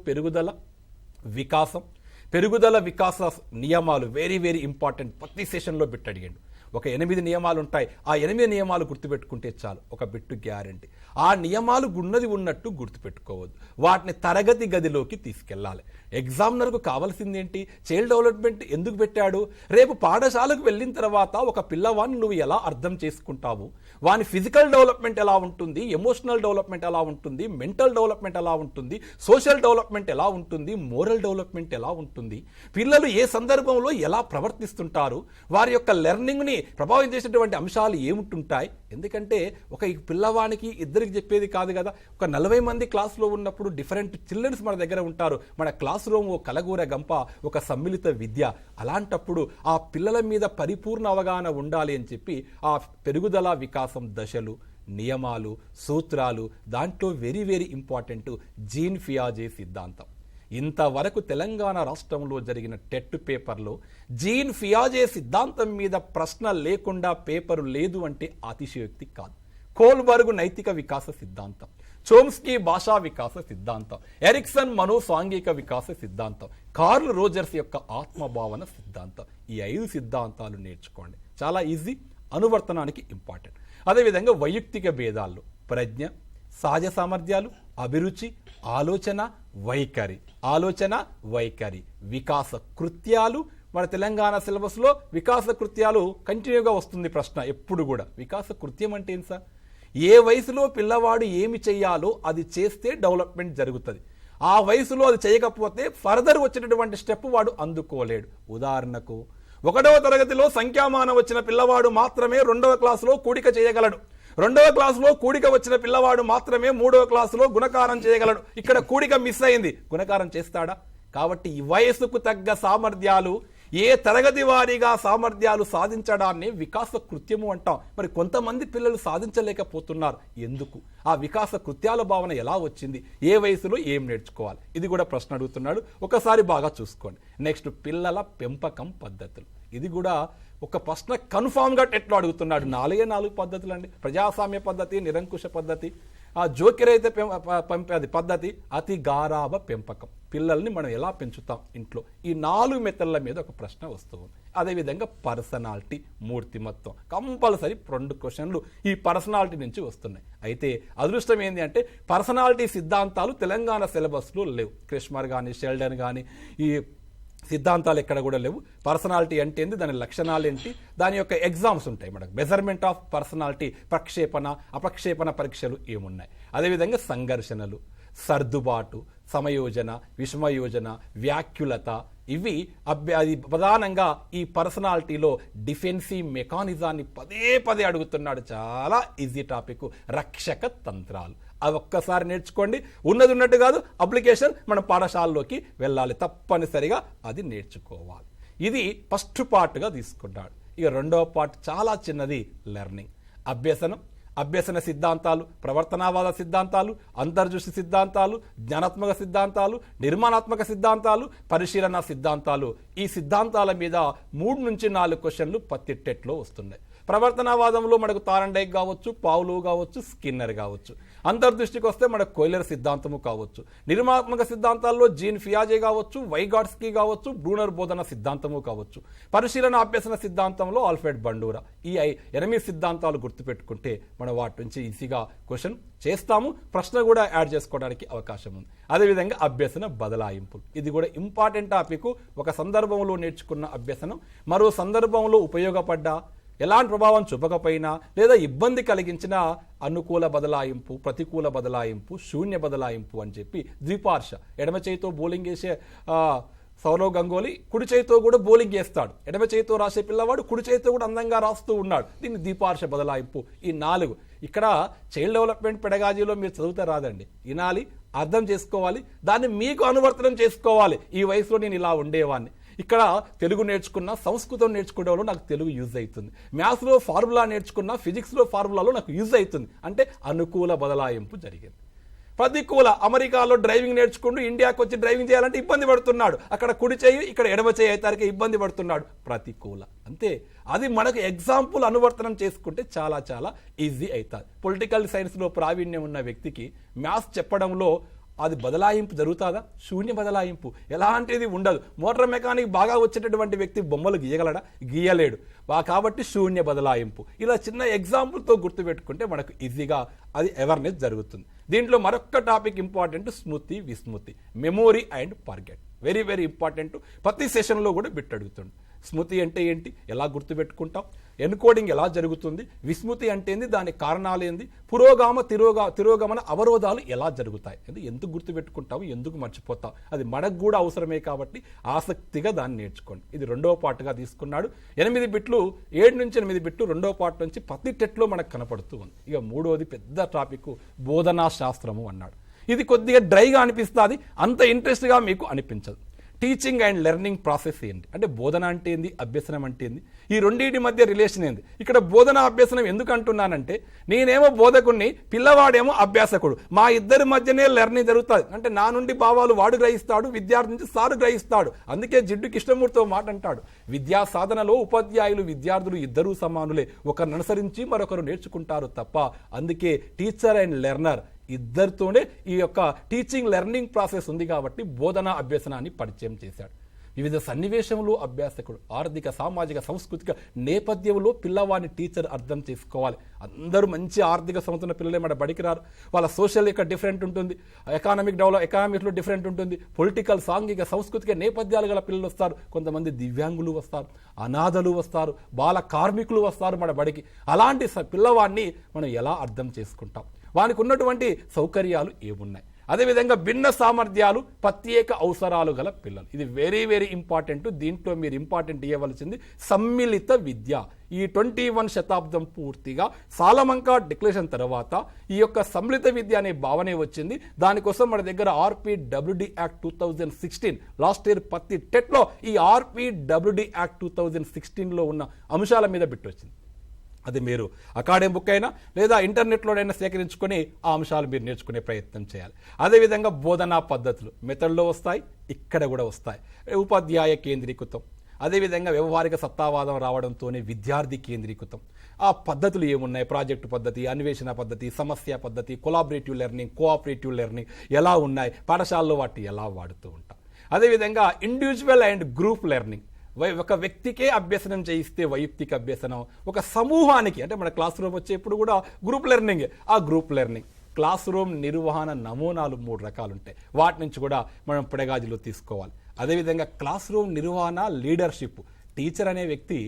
పెరుగుదల వికాస నియమాలు వెరీ వెరీ ఇంపార్టెంట్. ప్రతి సెషన్లో బిట్ అడిగాడు. ఒక 8 నియమాలు ఉంటాయి. ఆ 8 నియమాలు గుర్తుపెట్టుకుంటే చాలు, ఒక బిట్టు గ్యారంటీ. ఆ నియమాలు ఉన్నట్టు గుర్తుపెట్టుకోవద్దు, వాటిని తరగతి గదిలోకి తీసుకెళ్ళాలి. ఎగ్జామినర్కు కావాల్సింది ఏంటి? చైల్డ్ డెవలప్మెంట్ ఎందుకు పెట్టాడు? రేపు పాఠశాలకు వెళ్ళిన తర్వాత ఒక పిల్లవాడిని నువ్వు ఎలా అర్థం చేసుకుంటావు, వాని ఫిజికల్ డెవలప్మెంట్ ఎలా ఉంటుంది, ఎమోషనల్ డెవలప్మెంట్ ఎలా ఉంటుంది, మెంటల్ డెవలప్మెంట్ ఎలా ఉంటుంది, సోషల్ డెవలప్మెంట్ ఎలా ఉంటుంది, మోరల్ డెవలప్మెంట్ ఎలా ఉంటుంది, పిల్లలు ఏ సందర్భంలో ఎలా ప్రవర్తిస్తుంటారు, వారి యొక్క లెర్నింగ్ని ప్రభావితం చేసేటువంటి అంశాలు ఏముంటుంటాయి. ఎందుకంటే ఒక ఈ పిల్లవానికి ఇద్దరికి చెప్పేది కాదు కదా, ఒక 40 మంది క్లాసులో ఉన్నప్పుడు డిఫరెంట్ చిల్డ్రన్స్ మన దగ్గర ఉంటారు. మన క్లాస్ రూమ్ ఓ కలగూర గంప, ఒక సమ్మిళిత విద్య. అలాంటప్పుడు ఆ పిల్లల మీద పరిపూర్ణ అవగాహన ఉండాలి అని చెప్పి ఆ పెరుగుదల వికాసం దశలు, నియమాలు, సూత్రాలు, దాంట్లో వెరీ వెరీ ఇంపార్టెంట్ జీన్ పియాజే సిద్ధాంతం. ఇంతవరకు తెలంగాణ రాష్ట్రంలో జరిగిన టెట్ పేపర్లో జీన్ పియాజే సిద్ధాంతం మీద ప్రశ్న లేకుండా పేపరు లేదు అంటే అతిశయోక్తి కాదు. కోల్బర్గ్ నైతిక వికాస సిద్ధాంతం, చోమ్స్కీ భాషా వికాస సిద్ధాంతం, ఎరిక్సన్ మనోసాంఘిక వికాస సిద్ధాంతం, కార్ల్ రోజర్స్ యొక్క ఆత్మభావన సిద్ధాంతం. ఈ 5 సిద్ధాంతాలు నేర్చుకోండి, చాలా ఈజీ, అనువర్తనానికి ఇంపార్టెంట్. అదేవిధంగా వైయక్తిక భేదాల్లో ప్రజ్ఞ, సహజ సామర్థ్యాలు, అభిరుచి, ఆలోచన వైఖరి, వికాస కృత్యాలు. మన తెలంగాణ సిలబస్లో వికాస కృత్యాలు కంటిన్యూగా వస్తుంది ప్రశ్న ఎప్పుడు కూడా. వికాస కృత్యం అంటే ఏం సార్? ఏ వయసులో పిల్లవాడు ఏమి చెయ్యాలో అది చేస్తే డెవలప్మెంట్ జరుగుతుంది. ఆ వయసులో అది చేయకపోతే ఫర్దర్ వచ్చినటువంటి స్టెప్ వాడు అందుకోలేడు. ఉదాహరణకు 1వ తరగతిలో సంఖ్యామానం వచ్చిన పిల్లవాడు మాత్రమే 2వ క్లాసులో కూడిక చేయగలడు. 2వ క్లాసులో కూడిక వచ్చిన పిల్లవాడు మాత్రమే 3వ క్లాసులో గుణకారం చేయగలడు. ఇక్కడ కూడిక మిస్ అయింది, గుణకారం చేస్తాడా? కాబట్టి ఈ వయసుకు తగ్గ సామర్థ్యాలు, ఏ తరగతి వారీగా సామర్థ్యాలు సాధించడాన్ని వికాస కృత్యము అంటాం. మరి కొంతమంది పిల్లలు సాధించలేకపోతున్నారు, ఎందుకు? ఆ వికాస కృత్యాల భావన ఎలా వచ్చింది? ఏ వయసులో ఏం నేర్చుకోవాలి? ఇది కూడా ప్రశ్న అడుగుతున్నాడు, ఒకసారి బాగా చూసుకోండి. నెక్స్ట్, పిల్లల పెంపకం పద్ధతులు. ఇది కూడా ఒక ప్రశ్న కన్ఫామ్గా టెట్లో అడుగుతున్నాడు. 4 పద్ధతులు అండి. ప్రజాస్వామ్య పద్ధతి, నిరంకుశ పద్ధతి, జోకిరైతే పెంపేది పద్ధతి, అతి గారాబ పెంపకం. పిల్లల్ని మనం ఎలా పెంచుతాం ఇంట్లో? ఈ 4 మెథడ్ల మీద ఒక ప్రశ్న వస్తుంది. అదేవిధంగా పర్సనాలిటీ, మూర్తిమత్వం, కంపల్సరీ 2 క్వశ్చన్లు ఈ పర్సనాలిటీ నుంచి వస్తున్నాయి. అయితే అదృష్టం ఏంటి అంటే పర్సనాలిటీ సిద్ధాంతాలు తెలంగాణ సిలబస్లో లేవు. క్రిష్మర్ కానీ, షెల్డన్ కానీ ఈ సిద్ధాంతాలు ఎక్కడ కూడా లేవు. పర్సనాలిటీ అంటే ఏంటి, దాని లక్షణాలు ఏంటి, దాని యొక్క ఎగ్జామ్స్ ఉంటాయి మనకు. మెజర్మెంట్ ఆఫ్ పర్సనాలిటీ, ప్రక్షేపణ అపక్షేపణ పరీక్షలు ఏమున్నాయి. అదేవిధంగా సంఘర్షణలు, సర్దుబాటు, సమయోజన, విషమయోజన, వ్యాఖ్యులత, ఇవి అది ప్రధానంగా ఈ పర్సనాలిటీలో డిఫెన్సివ్ మెకానిజాన్ని పదే అడుగుతున్నాడు. చాలా ఈజీ టాపిక్, రక్షక తంత్రాలు. అవి ఒక్కసారి నేర్చుకోండి. ఉన్నట్టు కాదు, అప్లికేషన్ మన పాఠశాలలోకి వెళ్ళాలి, తప్పనిసరిగా అది నేర్చుకోవాలి. ఇది ఫస్ట్ పార్ట్గా తీసుకున్నాడు. ఇక 2వ పార్ట్ చాలా చిన్నది, లెర్నింగ్, అభ్యసన సిద్ధాంతాలు, ప్రవర్తనావాద సిద్ధాంతాలు, అంతర్దృష్టి సిద్ధాంతాలు, జ్ఞానాత్మక సిద్ధాంతాలు, నిర్మాణాత్మక సిద్ధాంతాలు, పరిశీలన సిద్ధాంతాలు. ఈ సిద్ధాంతాల మీద 3 నుంచి 4 క్వశ్చన్లు ప్రతి టెట్లో వస్తున్నాయి. ప్రవర్తనవాదంలో మనకు తారండైక్ కావచ్చు, పావులు కావచ్చు, స్కిన్నర్ కావచ్చు. అంతర్దృష్టికి వస్తే మనకు కోయిలర్ సిద్ధాంతము కావచ్చు. నిర్మాణాత్మక సిద్ధాంతాల్లో జీన్ పియాజే కావచ్చు, వైగాట్స్కీ కావచ్చు, బ్రూనర్ బోధన సిద్ధాంతము కావచ్చు. పరిశీలన అభ్యసన సిద్ధాంతంలో ఆల్ఫ్రెడ్ బండూరా. ఈ 8 సిద్ధాంతాలు గుర్తుపెట్టుకుంటే మనం వాటి నుంచి ఈజీగా క్వశ్చన్ చేస్తాము, ప్రశ్న కూడా యాడ్ చేసుకోవడానికి అవకాశం ఉంది. అదేవిధంగా అభ్యసన బదలాయింపులు, ఇది కూడా ఇంపార్టెంట్ టాపిక్. ఒక సందర్భంలో నేర్చుకున్న అభ్యసనం మరో సందర్భంలో ఉపయోగపడ్డా, ఎలాంటి ప్రభావం చూపకపోయినా లేదా ఇబ్బంది కలిగించిన అనుకూల బదలాయింపు, ప్రతికూల బదలాయింపు, శూన్య బదలాయింపు అని చెప్పి ద్విపార్శ, ఎడమ చేయితో బౌలింగ్ వేసే సౌరవ్ గంగోలీ కుడి చేతితో కూడా బౌలింగ్ చేస్తాడు, ఎడమ చేతితో రాసే పిల్లవాడు కుడి చేతితో కూడా అందంగా రాస్తూ ఉన్నాడు. దీన్ని ద్విపార్శ్వ బదలాయింపు. ఈ 4 ఇక్కడ చైల్డ్ డెవలప్మెంట్ పెడగాజీలో మీరు చదివితే రాదండి. వినాలి, అర్థం చేసుకోవాలి, దాన్ని మీకు అనువర్తనం చేసుకోవాలి. ఈ వయసులో నేను ఇలా ఉండేవాడిని, ఇక్కడ తెలుగు నేర్చుకున్నా, సంస్కృతం నేర్చుకోవడంలో నాకు తెలుగు యూజ్ అవుతుంది, మ్యాథ్స్లో ఫార్ములా నేర్చుకున్నా, ఫిజిక్స్లో ఫార్ములాలో నాకు యూజ్ అవుతుంది. అంటే అనుకూల బదలాయింపు జరిగింది. ప్రతికూల, అమెరికాలో డ్రైవింగ్ నేర్చుకుంటూ ఇండియాకి వచ్చి డ్రైవింగ్ చేయాలంటే ఇబ్బంది పడుతున్నాడు, అక్కడ కుడి చేయి ఇక్కడ ఎడమ చేయి అయితే ఇబ్బంది పడుతున్నాడు. ప్రతికూల. అంతే. అది మనకు ఎగ్జాంపుల్ అనువర్తనం చేసుకుంటే చాలా చాలా ఈజీ అవుతుంది. పొలిటికల్ సైన్స్లో ప్రావీణ్యం ఉన్న వ్యక్తికి మ్యాథ్స్ చెప్పడంలో అది బదలాయింపు జరుగుతుందా? శూన్య బదలాయింపు, ఎలాంటిది ఉండదు. మోటార్ మెకానిక్ బాగా వచ్చేటటువంటి వ్యక్తి బొమ్మలు గీయగలడా? గీయలేడు. కాబట్టి శూన్య బదలాయింపు. ఇలా చిన్న ఎగ్జాంపుల్తో గుర్తుపెట్టుకుంటే మనకు ఈజీగా అది అవేర్నెస్ జరుగుతుంది. దీంట్లో మరొక టాపిక్ ఇంపార్టెంట్, స్మృతి విస్మృతి, memory and forget. Very very important. ప్రతి సెషన్లో కూడా బిట్ అడుగుతుంది. స్మృతి అంటే ఏంటి, ఎలా గుర్తుపెట్టుకుంటాం, ఎన్కోడింగ్ ఎలా జరుగుతుంది, విస్మృతి అంటే ఏంది, దాని కారణాలు ఏంది, తిరోగమన అవరోధాలు ఎలా జరుగుతాయి, ఎందుకు గుర్తుపెట్టుకుంటాము, ఎందుకు మర్చిపోతాం, అది మనకు కూడా అవసరమే. కాబట్టి ఆసక్తిగా దాన్ని నేర్చుకోండి. ఇది 2వ పార్ట్గా తీసుకున్నాడు. 8 బిట్లు, 7 నుంచి 8 బిట్లు 2వ పార్ట్ నుంచి ప్రతి టెట్లో మనకు కనపడుతూ ఉంది. ఇక 3వది పెద్ద టాపిక్ బోధనా శాస్త్రము అన్నాడు. ఇది కొద్దిగా డ్రైగా అనిపిస్తుంది, అంత ఇంట్రెస్ట్గా మీకు అనిపించదు. టీచింగ్ అండ్ లెర్నింగ్ ప్రాసెస్ ఏంటి అంటే, బోధన అంటే ఏంది, అభ్యసనం అంటే ఏంది, ఈ రెండింటి మధ్య రిలేషన్ ఏంది. ఇక్కడ బోధన అభ్యసనం ఎందుకు అంటున్నానంటే, నేనేమో బోధకుడిని, పిల్లవాడేమో అభ్యాసకుడు, మా ఇద్దరి మధ్యనే లెర్నింగ్ జరుగుతుంది. అంటే నా నుండి భావాలు వాడు గ్రహిస్తాడు, విద్యార్థి నుంచి సారు గ్రహిస్తాడు. అందుకే జిడ్డు కృష్ణమూర్తితో మాట అంటాడు, విద్యా సాధనలో ఉపాధ్యాయులు విద్యార్థులు ఇద్దరూ సమానులే, ఒకరిని అనుసరించి మరొకరు నేర్చుకుంటారు తప్ప. అందుకే టీచర్ అండ్ లెర్నర్ ఇద్దరితోనే ఈ యొక్క టీచింగ్ లెర్నింగ్ ప్రాసెస్ ఉంది. కాబట్టి బోధనా అభ్యసనాన్ని పరిచయం చేశాడు. వివిధ సన్నివేశంలో అభ్యాసకుడు, ఆర్థిక సామాజిక సాంస్కృతిక నేపథ్యంలో పిల్లవాడిని టీచర్ అర్థం చేసుకోవాలి. అందరూ మంచి ఆర్థిక సంపన్న పిల్లలే మన బడికి రారు. వాళ్ళ సోషల్ యొక్క డిఫరెంట్ ఉంటుంది, ఎకానమిక్లో డిఫరెంట్ ఉంటుంది, పొలిటికల్ సాంఘిక సాంస్కృతిక నేపథ్యాలు గల పిల్లలు వస్తారు, కొంతమంది దివ్యాంగులు వస్తారు, అనాథలు వస్తారు, బాల కార్మికులు వస్తారు మన బడికి. అలాంటి పిల్లవాడిని మనం ఎలా అర్థం చేసుకుంటాం, వానికి ఉన్నటువంటి సౌకర్యాలు ఏమున్నాయి, అదేవిధంగా భిన్న సామర్థ్యాలు, ప్రత్యేక అవసరాలు గల పిల్లలు. ఇది వెరీ వెరీ ఇంపార్టెంట్. దీంట్లో మీరు ఇంపార్టెంట్ ఇవ్వవలసింది సమ్మిళిత విద్య. ఈ 21 శతాబ్దం పూర్తిగా సాలమంకా డిక్లరేషన్ తర్వాత ఈ యొక్క సమ్మిళిత విద్య అనే భావనే వచ్చింది. దానికోసం మన దగ్గర RPWD యాక్ట్ 2016 లాస్ట్ ఇయర్ ప్రతి టెట్లో ఈ RPWD యాక్ట్ 2016లో ఉన్న అంశాల మీద బిట్ వచ్చింది. అది మీరు అకాడమిక్ బుక్ అయినా లేదా ఇంటర్నెట్లోనైనా సేకరించుకొని ఆ అంశాలు మీరు నేర్చుకునే ప్రయత్నం చేయాలి. అదేవిధంగా బోధనా పద్ధతులు మెథడ్లో వస్తాయి, ఇక్కడ కూడా వస్తాయి. ఉపాధ్యాయ కేంద్రీకృతం, అదేవిధంగా వ్యవహారిక సత్తావాదం రావడంతోనే విద్యార్థి కేంద్రీకృతం. ఆ పద్ధతులు ఏమున్నాయి, ప్రాజెక్టు పద్ధతి, అన్వేషణ పద్ధతి, సమస్య పద్ధతి, కొలాబరేటివ్ లెర్నింగ్, కోఆపరేటివ్ లెర్నింగ్ ఎలా ఉన్నాయి, పాఠశాలలో వాటిని ఎలా వాడుతూ ఉంటాం. అదేవిధంగా ఇండివిజువల్ అండ్ గ్రూప్ లెర్నింగ్, ఒక వ్యక్తికే అభ్యసనం చేయిస్తే వైయక్తిక అభ్యసనం, ఒక సమూహానికి అంటే మన క్లాస్ రూమ్ వచ్చేప్పుడు కూడా గ్రూప్ లెర్నింగ్. ఆ గ్రూప్ లెర్నింగ్, క్లాస్ రూమ్ నిర్వహణ నమూనాలు 3 రకాలు ఉంటాయి, వాటి నుంచి కూడా మనం పెడగాజీలో తీసుకోవాలి. అదేవిధంగా క్లాస్ రూమ్ నిర్వహణ, లీడర్షిప్. టీచర్ అనే వ్యక్తి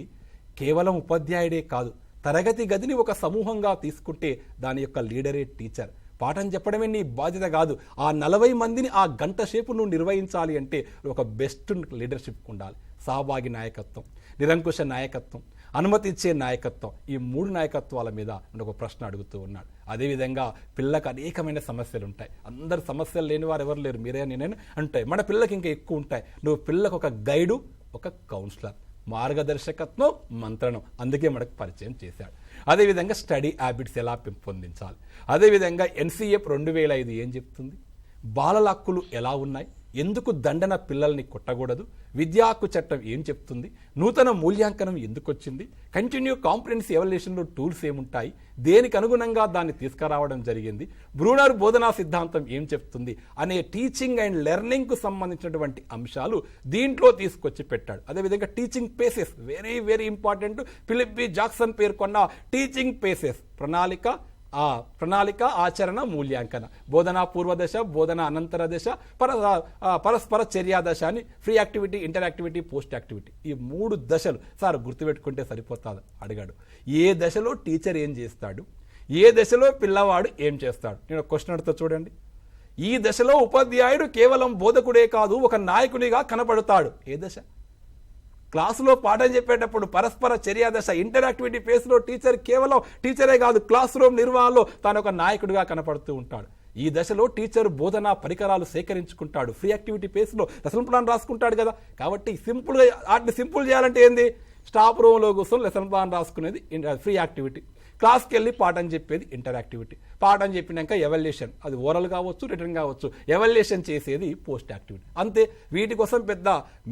కేవలం ఉపాధ్యాయుడే కాదు, తరగతి గదిని ఒక సమూహంగా తీసుకుంటే దాని యొక్క లీడరే టీచర్. పాఠం చెప్పడమే నీ బాధ్యత కాదు, ఆ 40 మందిని ఆ గంట సేపు నువ్వు నిర్వహించాలి అంటే ఒక బెస్ట్ లీడర్షిప్ ఉండాలి. సహభాగి నాయకత్వం, నిరంకుశ నాయకత్వం, అనుమతి ఇచ్చే నాయకత్వం, ఈ 3 నాయకత్వాల మీద ఒక ప్రశ్న అడుగుతూ ఉన్నాడు. అదేవిధంగా పిల్లలకు అనేకమైన సమస్యలు ఉంటాయి. అందరు సమస్యలు లేని వారు ఎవరు లేరు, మీరే నేనే అంటాయి. మన పిల్లలకి ఇంకా ఎక్కువ ఉంటాయి. నువ్వు పిల్లలకు ఒక గైడు, ఒక కౌన్సిలర్, మార్గదర్శకత్వం, మంత్రణం, అందుకే మనకు పరిచయం చేశాడు. అదేవిధంగా స్టడీ హ్యాబిట్స్ ఎలా పెంపొందించాలి. అదేవిధంగా NCF 2005 ఏం చెప్తుంది, బాలల హక్కులు ఎలా ఉన్నాయి, ఎందుకు దండన పిల్లల్ని కొట్టకూడదు, విద్యా హక్కు చట్టం ఏం చెప్తుంది, నూతన మూల్యాంకనం ఎందుకు వచ్చింది, కంటిన్యూ కాంప్రిహెన్సివ్ ఎవాల్యుయేషన్లో టూల్స్ ఏముంటాయి, దేనికి అనుగుణంగా దాన్ని తీసుకురావడం జరిగింది, బ్రూనర్ బోధనా సిద్ధాంతం ఏం చెప్తుంది అనే టీచింగ్ అండ్ లెర్నింగ్కు సంబంధించినటువంటి అంశాలు దీంట్లో తీసుకొచ్చి పెట్టాడు. అదేవిధంగా teaching phases, very very important. Philip B Jackson పేర్కొన్న టీచింగ్ పేసెస్, ప్రణాళిక, ఆచరణ, మూల్యాంకన, బోధనా పూర్వదశ, బోధన అనంతర దశ, పరస్పర చర్యా దశ అని free activity, inter activity, post activity. ఈ 3 దశలు సార్ గుర్తుపెట్టుకుంటే సరిపోతుంది అడిగాడు. ఏ దశలో టీచర్ ఏం చేస్తాడు, ఏ దశలో పిల్లవాడు ఏం చేస్తాడు. నేను క్వశ్చన్ అడుగుతా చూడండి. ఈ దశలో ఉపాధ్యాయుడు కేవలం బోధకుడే కాదు, ఒక నాయకునిగా కనపడతాడు. ఏ దశ? క్లాసులో పాఠం చెప్పేటప్పుడు పరస్పర చర్యా దశ, ఇంటరాక్టివిటీ ఫేస్లో టీచర్ కేవలం టీచరే కాదు, క్లాస్ రూమ్ నిర్వహణలో తాను ఒక నాయకుడిగా కనపడుతూ ఉంటాడు. ఈ దశలో టీచర్ బోధనా పరికరాలు సేకరించుకుంటాడు. ఫ్రీ యాక్టివిటీ ఫేస్లో లెసన్ ప్లాన్ రాసుకుంటాడు కదా. కాబట్టి సింపుల్గా వాటిని సింపుల్ చేయాలంటే ఏంది? స్టాఫ్ రూమ్లో కూర్చొని లెసన్ ప్లాన్ రాసుకునేది ఫ్రీ యాక్టివిటీ. క్లాస్కి వెళ్ళి పాఠం చెప్పేది ఇంటరాక్టివిటీ. పాఠం చెప్పినాక ఎవాల్యుయేషన్, అది ఓరల్ కావచ్చు, రిటర్న్ కావచ్చు, ఎవాల్యుయేషన్ చేసేది పోస్ట్ యాక్టివిటీ. అంతే. వీటి కోసం పెద్ద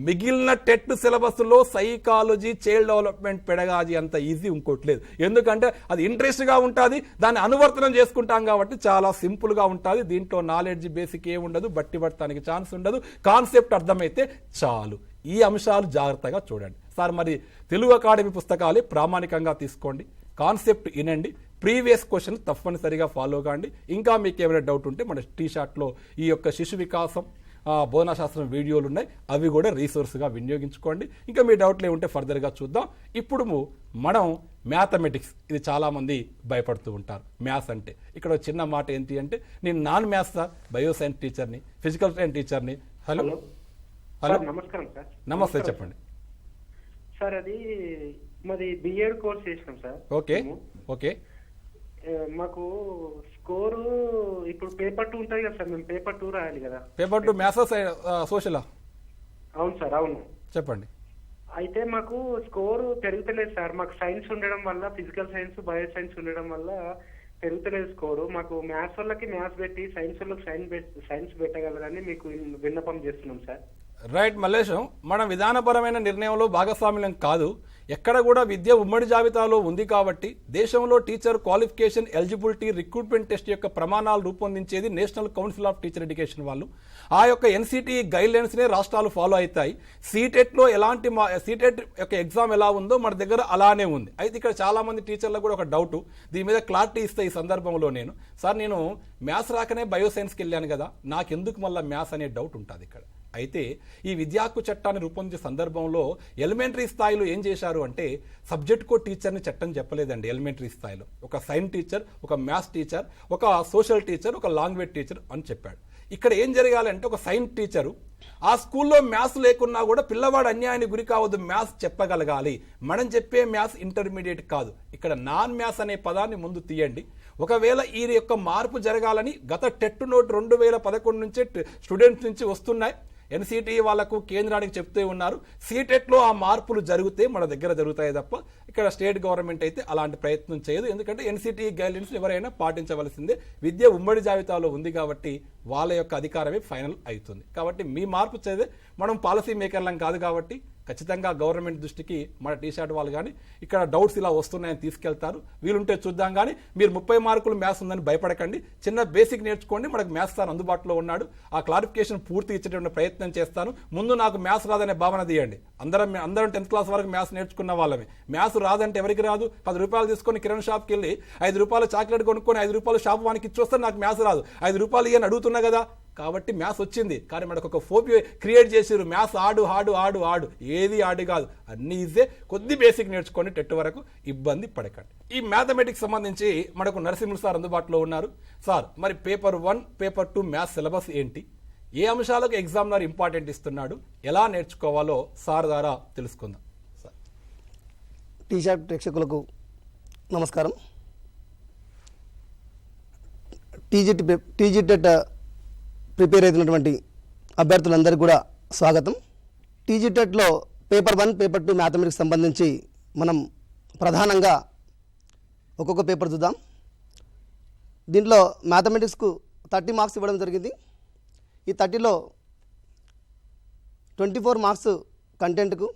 మిగిలిన టెట్ సిలబస్లో సైకాలజీ, చైల్డ్ డెవలప్మెంట్, పెడగాజీ అంత ఈజీ ఇంకోటి లేదు. ఎందుకంటే అది ఇంట్రెస్ట్గా ఉంటుంది, దాన్ని అనువర్తనం చేసుకుంటాం కాబట్టి చాలా సింపుల్గా ఉంటుంది. దీంట్లో నాలెడ్జ్ బేసిక్ ఏమి ఉండదు, బట్టి పడటానికి ఛాన్స్ ఉండదు. కాన్సెప్ట్ అర్థమైతే చాలు. ఈ అంశాలు జాగ్రత్తగా చూడండి. సార్ మరి తెలుగు అకాడమీ పుస్తకాలే ప్రామాణికంగా తీసుకోండి, కాన్సెప్ట్ వినండి, ప్రీవియస్ క్వశ్చన్ తప్పనిసరిగా ఫాలో కాండి. ఇంకా మీకు ఏమైనా డౌట్ ఉంటే మన టీషార్ట్లో ఈ యొక్క శిశు వికాసం బోధనాశాస్త్రం వీడియోలు ఉన్నాయి, అవి కూడా రీసోర్స్గా వినియోగించుకోండి. ఇంకా మీ డౌట్లు ఏముంటే ఫర్దర్గా చూద్దాం. ఇప్పుడు మనం మ్యాథమెటిక్స్, ఇది చాలామంది భయపడుతూ ఉంటారు మ్యాథ్స్ అంటే. ఇక్కడ చిన్న మాట ఏంటి అంటే, నేను నాన్ మ్యాథ్స్ సార్, బయోసైన్స్ టీచర్ని, ఫిజికల్ సైన్స్ టీచర్ని. హలో హలో, నమస్కారం సార్. నమస్తే, చెప్పండి సార్. అది మాది బిఎడ్ కోర్స్ చేసినాం సార్. Okay okay. మాకు స్కోరు ఇప్పుడు పేపర్ 2 ఉంటుంది కదా సార్, మేము పేపర్ 2 రాయాలి కదా. పేపర్ 2 మ్యాథ్స్ సోషలా? అవును సార్, అవును. చెప్పండి. అయితే మాకు స్కోరు పెరుగుతలేదు సార్. మాకు సైన్స్ ఉండడం వల్ల, ఫిజికల్ సైన్స్, బయో సైన్స్ ఉండడం వల్ల పెరుగుతలేదు స్కోరు. మాకు మ్యాథ్స్ వాళ్ళకి మ్యాథ్స్ పెట్టి, సైన్స్ వాళ్ళకి సైన్స్ పెట్టగలరని మీకు విన్నపం చేస్తున్నాం సార్. రైట్ మల్లేశం, మనం విధానపరమైన నిర్ణయంలో భాగస్వామ్యం కాదు. ఎక్కడ కూడా విద్య ఉమ్మడి జాబితాలో ఉంది కాబట్టి దేశంలో teacher qualification, eligibility, recruitment test యొక్క ప్రమాణాలు రూపొందించేది National Council of Teacher Education వాళ్ళు. ఆ యొక్క ఎన్సిటి గైడ్లైన్స్నే రాష్ట్రాలు ఫాలో అవుతాయి. సీటెట్లో ఎలాంటి సీటెట్ యొక్క ఎగ్జామ్ ఎలా ఉందో మన దగ్గర అలానే ఉంది. అయితే ఇక్కడ చాలామంది టీచర్లకు కూడా ఒక డౌట్, దీని మీద క్లారిటీ ఇస్తే ఈ సందర్భంలో నేను మ్యాథ్స్ రాకనే బయోసైన్స్కి వెళ్ళాను కదా, నాకెందుకు మళ్ళీ మ్యాథ్స్ అనే డౌట్ ఉంటుంది ఇక్కడ. అయితే ఈ విద్యా హక్కు చట్టాన్ని రూపొందించే సందర్భంలో ఎలిమెంటరీ స్థాయిలో ఏం చేశారు అంటే, సబ్జెక్ట్ కో టీచర్ని చట్టం చెప్పలేదండి. ఎలిమెంటరీ స్థాయిలో ఒక సైన్స్ టీచర్, ఒక మ్యాథ్స్ టీచర్, ఒక సోషల్ టీచర్, ఒక లాంగ్వేజ్ టీచర్ అని చెప్పాడు. ఇక్కడ ఏం జరగాలంటే, ఒక సైన్స్ టీచరు ఆ స్కూల్లో మ్యాథ్స్ లేకున్నా కూడా పిల్లవాడు అన్యాయానికి గురి కావద్దు, మ్యాథ్స్ చెప్పగలగాలి. మనం చెప్పే మ్యాథ్స్ ఇంటర్మీడియట్ కాదు. ఇక్కడ నాన్ మ్యాథ్స్ అనే పదాన్ని ముందు తీయండి. ఒకవేళ ఈ యొక్క మార్పు జరగాలని గత టెట్ నోట్ 2011 నుంచే స్టూడెంట్స్ నుంచి వస్తున్నాయి. ఎన్సిటి వాళ్ళకు కేంద్రానికి చెప్తూ ఉన్నారు. సీటెట్లో ఆ మార్పులు జరిగితే మన దగ్గర జరుగుతాయి తప్ప ఇక్కడ స్టేట్ గవర్నమెంట్ అయితే అలాంటి ప్రయత్నం చేయదు. ఎందుకంటే ఎన్సిటి గైడ్లైన్స్ ఎవరైనా పాటించవలసిందే. విద్య ఉమ్మడి జాబితాలో ఉంది కాబట్టి వాళ్ళ యొక్క అధికారమే ఫైనల్ అవుతుంది. కాబట్టి మీ మార్పు చేదే, మనం పాలసీ మేకర్లం కాదు కాబట్టి ఖచ్చితంగా గవర్నమెంట్ దృష్టికి మన టీషర్ట్ వాళ్ళు కానీ ఇక్కడ డౌట్స్ ఇలా వస్తున్నాయని తీసుకెళ్తారు. వీలుంటే చూద్దాం. కానీ మీరు 30 మార్కులు మ్యాథ్స్ ఉందని భయపడకండి. చిన్న బేసిక్ నేర్చుకోండి. మనకు మ్యాథ్స్ సార్ అందుబాటులో ఉన్నాడు. ఆ క్లారిఫికేషన్ పూర్తి ఇచ్చేటువంటి ప్రయత్నం చేస్తాను. ముందు నాకు మ్యాథ్స్ రాదనే భావన తీయండి. అందరం 10th క్లాస్ వరకు మ్యాథ్స్ నేర్చుకున్న వాళ్ళమే. మ్యాథ్స్ రాదంటే ఎవరికి రాదు? 10 రూపాయలు తీసుకొని కిరణ్ షాప్కి వెళ్ళి 5 రూపాయలు చాక్లెట్ కొనుక్కొని 5 రూపాయలు షాప్ వానికి ఇచ్చి వస్తే నాకు మ్యాథ్స్ రాదు, 5 రూపాయలు ఇయ్యని అడుగుతున్నా కదా. కాబట్టి మ్యాథ్స్ వచ్చింది, కానీ మనకు ఒక ఫోబియా క్రియేట్ చేసారు. మ్యాథ్స్ ఆడు ఏది ఆడు కాదు, అన్ని ఈజే. కొద్ది బేసిక్ నేర్చుకొని టెట్ వరకు ఇబ్బంది పడకండి. ఈ మ్యాథమెటిక్స్ సంబంధించి మనకు నరసింహులు సార్ అందుబాటులో ఉన్నారు. సార్, మరి పేపర్ 1, పేపర్ 2 మ్యాథ్స్ సిలబస్ ఏంటి, ఏ అంశాలకు ఎగ్జామినర్ ఇంపార్టెంట్ ఇస్తున్నాడు, ఎలా నేర్చుకోవాలో సార్ ద్వారా తెలుసుకుందాం. సార్. టీషర్ట్ ప్రేక్షకులకు నమస్కారం. టీజీటెట్ ప్రిపేర్ అవుతున్నటువంటి అభ్యర్థులందరికీ కూడా స్వాగతం. టీజీటెట్లో పేపర్ 1, పేపర్ 2 మ్యాథమెటిక్స్ సంబంధించి మనం ప్రధానంగా ఒక్కొక్క పేపర్ చూద్దాం. దీంట్లో మ్యాథమెటిక్స్కు 30 మార్క్స్ ఇవ్వడం జరిగింది. ఈ 30లో 24 మార్క్స్ కంటెంట్కు,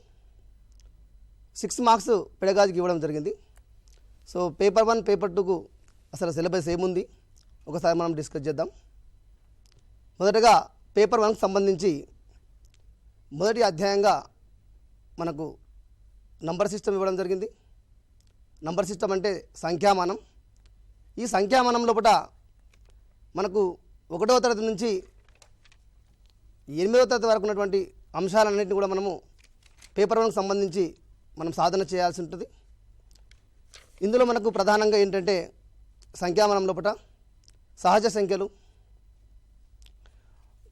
6 మార్క్స్ పెడగాజికి ఇవ్వడం జరిగింది. సో పేపర్ 1, పేపర్ 2కు అసలు సిలబస్ ఏముంది ఒకసారి మనం డిస్కస్ చేద్దాం. మొదటగా పేపర్ 1కు సంబంధించి మొదటి అధ్యాయంగా మనకు నంబర్ సిస్టమ్ ఇవ్వడం జరిగింది. నంబర్ సిస్టమ్ అంటే సంఖ్యామానం. ఈ సంఖ్యామానం లోపల మనకు 1వ తరగతి నుంచి 8వ తరగతి వరకు ఉన్నటువంటి అంశాలన్నింటినీ కూడా మనము పేపర్ 1కు సంబంధించి మనం సాధన చేయాల్సి ఉంటుంది. ఇందులో మనకు ప్రధానంగా ఏంటంటే సంఖ్యామానం లోపల సహజ సంఖ్యలు,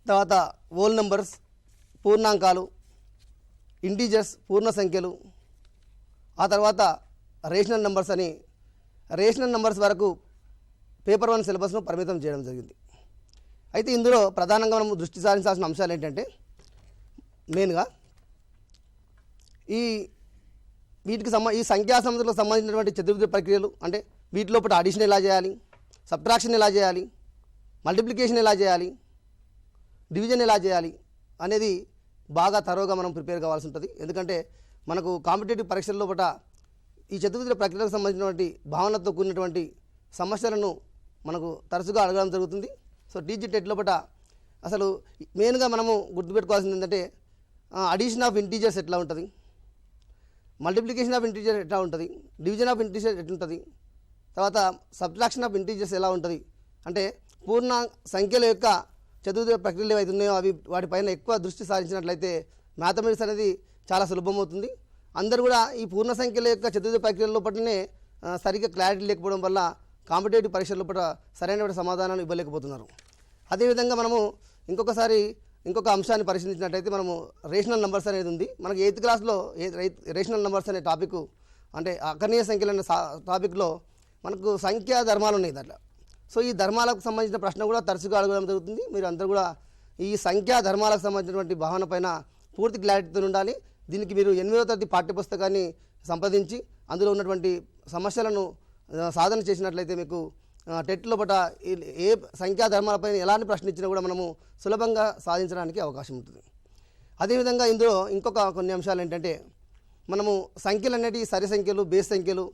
తర్వాత హోల్ నెంబర్స్, పూర్ణాంకాలు, ఇంటీజర్స్ పూర్ణ సంఖ్యలు, ఆ తర్వాత రేషనల్ నెంబర్స్ అని రేషనల్ నెంబర్స్ వరకు పేపర్ 1 సిలబస్ను పరిమితం చేయడం జరిగింది. అయితే ఇందులో ప్రధానంగా మనం దృష్టి సారించాల్సిన అంశాలు ఏంటంటే మెయిన్గా ఈ సంఖ్యా సమితులకు సంబంధించినటువంటి చతుర్థి ప్రక్రియలు, అంటే వీటిలో పాటు అడిషన్ ఎలా చేయాలి, సబ్ట్రాక్షన్ ఎలా చేయాలి, మల్టిప్లికేషన్ ఎలా చేయాలి, డివిజన్ ఎలా చేయాలి అనేది బాగా తరోగా మనం ప్రిపేర్ కావాల్సి ఉంటుంది. ఎందుకంటే మనకు కాంపిటేటివ్ పరీక్షల్లో పట ఈ చతుర్థి ప్రక్రియలకు సంబంధించినటువంటి భావనతో కూడినటువంటి సమస్యలను మనకు తరచుగా అడగడం జరుగుతుంది. సో టీజీ టెట్లో పట అసలు మెయిన్గా మనము గుర్తుపెట్టుకోవాల్సింది ఏంటంటే అడిషన్ ఆఫ్ ఇంటీజర్స్ ఎట్లా ఉంటుంది, మల్టిప్లికేషన్ ఆఫ్ ఇంటీజర్ ఎట్లా ఉంటుంది, డివిజన్ ఆఫ్ ఇంటీజర్ ఎట్లుంటుంది, తర్వాత సబ్ట్రాక్షన్ ఆఫ్ ఇంటీజర్స్ ఎలా ఉంటుంది, అంటే పూర్ణ సంఖ్యల యొక్క చతుర్థి ప్రక్రియలు ఏవైతే ఉన్నాయో అవి వాటిపైన ఎక్కువ దృష్టి సారించినట్లయితే మ్యాథమెటిక్స్ అనేది చాలా సులభమవుతుంది. అందరూ కూడా ఈ పూర్ణ సంఖ్యల యొక్క చతుర్థి ప్రక్రియల లోపలనే సరిగ్గా క్లారిటీ లేకపోవడం వల్ల కాంపిటేటివ్ పరీక్షల లోపల సరైన సమాధానాలు ఇవ్వలేకపోతున్నారు. అదేవిధంగా మనము ఇంకొక అంశాన్ని పరిశీలించినట్టయితే మనము రేషనల్ నెంబర్స్ అనేది ఉంది. మనకి 8th క్లాస్లో రేషనల్ నెంబర్స్ అనే టాపిక్, అంటే అకర్ణీయ సంఖ్యలు అనే టాపిక్లో మనకు సంఖ్యా ధర్మాలు ఉన్నాయి దాంట్లో. సో ఈ ధర్మాలకు సంబంధించిన ప్రశ్న కూడా తరచుగా అడగడం జరుగుతుంది. మీరు అందరూ కూడా ఈ సంఖ్యా ధర్మాలకు సంబంధించినటువంటి భావన పైన పూర్తి క్లారిటీతో ఉండాలి. దీనికి మీరు 8వ తరగతి పాఠ్యపుస్తకాన్ని సంప్రదించి అందులో ఉన్నటువంటి సమస్యలను సాధన చేసినట్లయితే మీకు టెట్లో పట ఏ సంఖ్యా ధర్మాలపైన ఎలాంటి ప్రశ్న ఇచ్చినా కూడా మనము సులభంగా సాధించడానికి అవకాశం ఉంటుంది. అదేవిధంగా ఇందులో కొన్ని అంశాలు ఏంటంటే మనము సంఖ్యలు అనేటివి సరి సంఖ్యలు, బేస్ సంఖ్యలు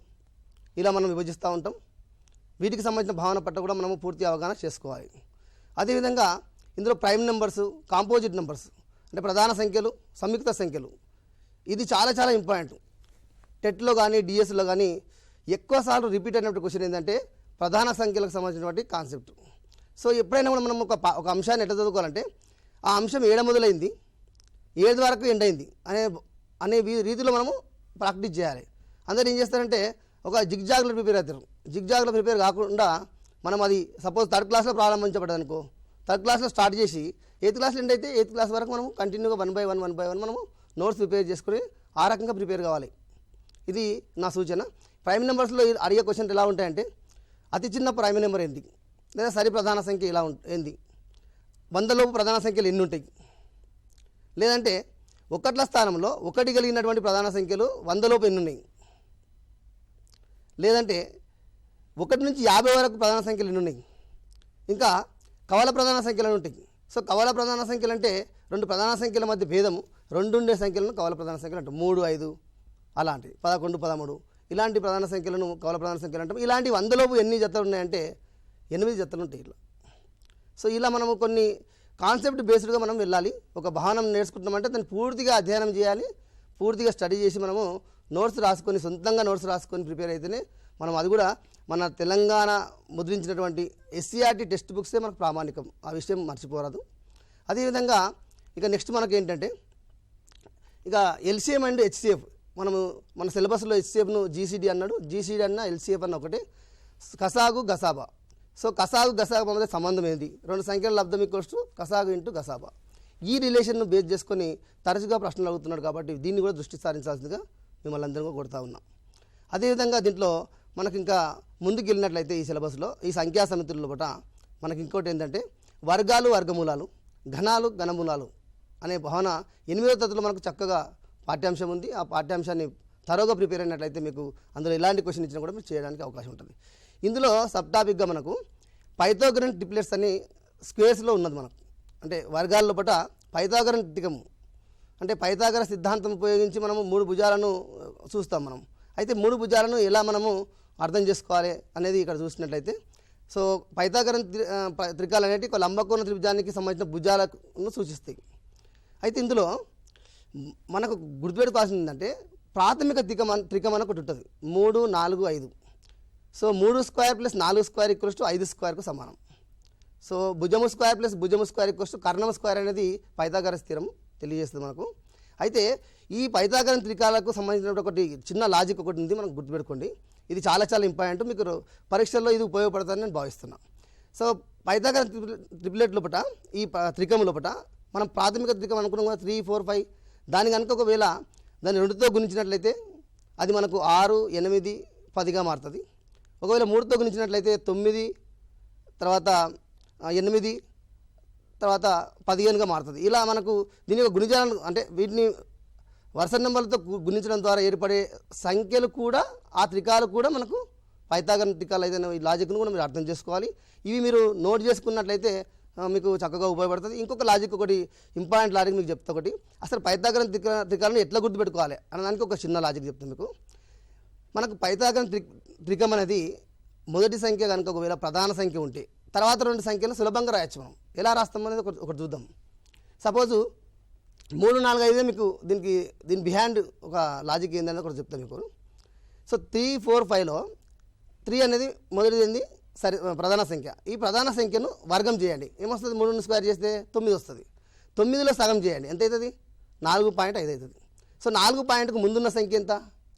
ఇలా మనం విభజిస్తూ ఉంటాం. వీటికి సంబంధించిన భావన పట్ల కూడా మనము పూర్తి అవగాహన చేసుకోవాలి. అదేవిధంగా ఇందులో ప్రైమ్ నెంబర్స్, కాంపోజిట్ నెంబర్స్ అంటే ప్రధాన సంఖ్యలు, సంయుక్త సంఖ్యలు, ఇది చాలా చాలా ఇంపార్టెంట్. టెట్లో కానీ డిఎస్లో కానీ ఎక్కువసార్లు రిపీట్ అయినటువంటి క్వశ్చన్ ఏంటంటే ప్రధాన సంఖ్యలకు సంబంధించినటువంటి కాన్సెప్ట్. సో ఎప్పుడైనా కూడా మనం ఒక అంశాన్ని ఎట్లా చదువుకోవాలంటే ఆ అంశం ఏడ మొదలైంది, ఏడు వరకు ఎండ్ అయింది అనే రీతిలో మనము ప్రాక్టీస్ చేయాలి. అందరూ ఏం చేస్తారంటే ఒక జిగ్జాగ్లో ప్రిపేర్ అవుతారు. జిగ్జాగ్లో ప్రిపేర్ కాకుండా మనం అది సపోజ్ 3rd క్లాస్లో ప్రారంభించబడ్డది అనుకో, 3rd క్లాస్లో స్టార్ట్ చేసి 8th క్లాస్లో ఎండ్ అయితే 8th క్లాస్ వరకు మనము కంటిన్యూగా 1 by 1 మనము నోట్స్ ప్రిపేర్ చేసుకుని ఆ రకంగా ప్రిపేర్ కావాలి. ఇది నా సూచన. ప్రైమ్ నెంబర్స్లో అడిగే క్వశ్చన్ ఎలా ఉంటాయంటే అతి చిన్న ప్రైమ్ నెంబర్ ఏంది, లేదా సరి ప్రధాన సంఖ్య ఇలా ఏంది, 100 లోపు ప్రధాన సంఖ్యలు ఎన్ని ఉంటాయి, లేదంటే 1ల స్థానంలో 1 కలిగినటువంటి ప్రధాన సంఖ్యలు 100 లోపు ఎన్ని ఉన్నాయి, లేదంటే 1 నుంచి 50 వరకు ప్రధాన సంఖ్యలు ఎన్ని ఉన్నాయి, ఇంకా కవల ప్రధాన సంఖ్యలు ఉంటాయి. సో కవల ప్రధాన సంఖ్యలు అంటే 2 ప్రధాన సంఖ్యల మధ్య భేదము, 2 ఉండే సంఖ్యలను కవల ప్రధాన సంఖ్యలు అంటాం. 3, 5 అలాంటివి, 11, 13 ఇలాంటి ప్రధాన సంఖ్యలను కవల ప్రధాన సంఖ్యలు అంటాం. ఇలాంటి 100 లోపు ఎన్ని జతలు ఉన్నాయంటే 8 జతలు ఉంటాయి ఇట్లా. సో ఇలా మనము కొన్ని కాన్సెప్ట్ బేస్డ్గా మనం వెళ్ళాలి. ఒక భావన నేర్చుకుంటున్నామంటే దాన్ని పూర్తిగా అధ్యయనం చేయాలి, పూర్తిగా స్టడీ చేసి మనము నోట్స్ రాసుకొని సొంతంగా నోట్స్ రాసుకొని ప్రిపేర్ అయితేనే మనం అది కూడా మన తెలంగాణ ముద్రించినటువంటి SCERT టెక్స్ట్ బుక్సే మనకు ప్రామాణికం, ఆ విషయం మర్చిపోరాదు. అదేవిధంగా ఇక నెక్స్ట్ మనకి ఏంటంటే ఇక LCM అండ్ HCF, మన సిలబస్లో HCFను GCD అన్నాడు, GCD అన్న LCF అన్న ఒకటే. కసాగు గసాబా, సో కసాగు గసాబా మధ్య సంబంధం ఏంది, 2 సంఖ్యల లబ్ధం ఈక్వల్స్ టు కసాగు ఇంటూ గసాబా. ఈ రిలేషన్ను బేస్ చేసుకొని తరచుగా ప్రశ్నలు అడుగుతున్నాడు కాబట్టి దీన్ని కూడా దృష్టి సారించాల్సిందిగా మిమ్మల్ని అందరికీ కొడతా ఉన్నాం. అదేవిధంగా దీంట్లో మనకి ఇంకా ముందుకు వెళ్ళినట్లయితే ఈ సిలబస్లో ఈ సంఖ్యా సమితుల లోపల మనకి ఇంకోటి ఏంటంటే వర్గాలు, వర్గమూలాలు, ఘనాలు, ఘనమూలాలు అనే భావన 8వ తరగతిలో మనకు చక్కగా పాఠ్యాంశం ఉంది. ఆ పాఠ్యాంశాన్ని తరోగా ప్రిపేర్ అయినట్లయితే మీకు అందులో ఎలాంటి క్వశ్చన్ ఇచ్చినా కూడా మీరు చేయడానికి అవకాశం ఉంటుంది. ఇందులో సబ్ టాపిక్గా మనకు పైథాగరన్ ట్రిప్లెట్స్ అని స్క్వేర్స్లో ఉన్నది. మనకు అంటే వర్గాల లోపల పైథాగరన్ టికము అంటే పైథాగర సిద్ధాంతం ఉపయోగించి మనము 3 భుజాలను చూస్తాం మనం. అయితే 3 భుజాలను ఎలా మనము అర్థం చేసుకోవాలి అనేది ఇక్కడ చూసినట్లయితే, సో పైథాగరన్ త్రికాలు అనేవి ఒక లంబకోణ త్రిభుజానికి సంబంధించిన భుజాలను సూచిస్తాయి. అయితే ఇందులో మనకు గుర్తుపెట్టుకోవాల్సింది ఏంటంటే ప్రాథమిక త్రికం అని ఒకటి ఉంటుంది, 3, 4, 5. So 3 square plus 4 square equals to 5 స్క్వేర్కు సమానం. సో భుజము స్క్వేర్ ప్లస్ భుజము స్క్వేర్ ఈక్వల్స్ టు కర్ణము స్క్వేర్ అనేది పైథాగరస్ స్థిరం తెలియజేస్తుంది మనకు. అయితే ఈ పైథాగరన్ త్రికాలకు సంబంధించిన ఒకటి చిన్న లాజిక్ ఒకటి ఉంది, మనం గుర్తుపెట్టుకోండి. ఇది చాలా చాలా ఇంపార్టెంట్, మీకు పరీక్షల్లో ఇది ఉపయోగపడుతుందని నేను భావిస్తున్నాను. సో పైథాగరస్ ట్రిప్లెట్ లోపల ఈ త్రికం లోపల మనం ప్రాథమిక త్రికం అనుకున్నాం కదా 3, 4, 5 దాని కనుక ఒకవేళ దాన్ని 2తో గుణించినట్లయితే అది మనకు 6, 8, 10గా మారుతుంది. ఒకవేళ 3తో గుణించినట్లయితే 9, తర్వాత 8, తర్వాత 15గా మారుతుంది. ఇలా మనకు దీని యొక్క గుణిజాలను అంటే వీటిని వరుస నెంబర్లతో గుణించడం ద్వారా ఏర్పడే సంఖ్యలు కూడా ఆ త్రికాలు కూడా మనకు పైథాగరస్ త్రికాలు అయితే ఈ లాజిక్ను కూడా మీరు అర్థం చేసుకోవాలి. ఇవి మీరు నోట్ చేసుకున్నట్లయితే మీకు చక్కగా ఉపయోగపడుతుంది. ఇంకొక లాజిక్ ఒకటి ఇంపార్టెంట్ లాజిక్ మీకు చెప్తా. ఒకటి అసలు పైథాగరస్ త్రికాలను ఎట్లా గుర్తుపెట్టుకోవాలి అన్నదానికి ఒక చిన్న లాజిక్ చెప్తాను మీకు. మనకు పైథాగరస్ త్రికం అనేది మొదటి సంఖ్య కనుక ఒకవేళ ప్రధాన సంఖ్య ఉంటే తర్వాత 2 సంఖ్యలు సులభంగా రాయొచ్చు. మనం ఎలా రాస్తాం అనేది ఒకటి చూద్దాం. సపోజు 3, 4, 5 మీకు దీని బిహైండ్ ఒక లాజిక్ ఏంటనేది ఒకటి చెప్తాను మీకు. సో 3, 4, 5లో 3 అనేది మొదటిది ఏంది సరే ప్రధాన సంఖ్య. ఈ ప్రధాన సంఖ్యను వర్గం చేయండి. ఏమొస్తుంది? 3ని స్క్వేర్ చేస్తే 9 వస్తుంది. 9లో సగం చేయండి. ఎంత అవుతుంది? 4.5 అవుతుంది. సో 4 పాయింట్కు ముందున్న సంఖ్య ఎంత?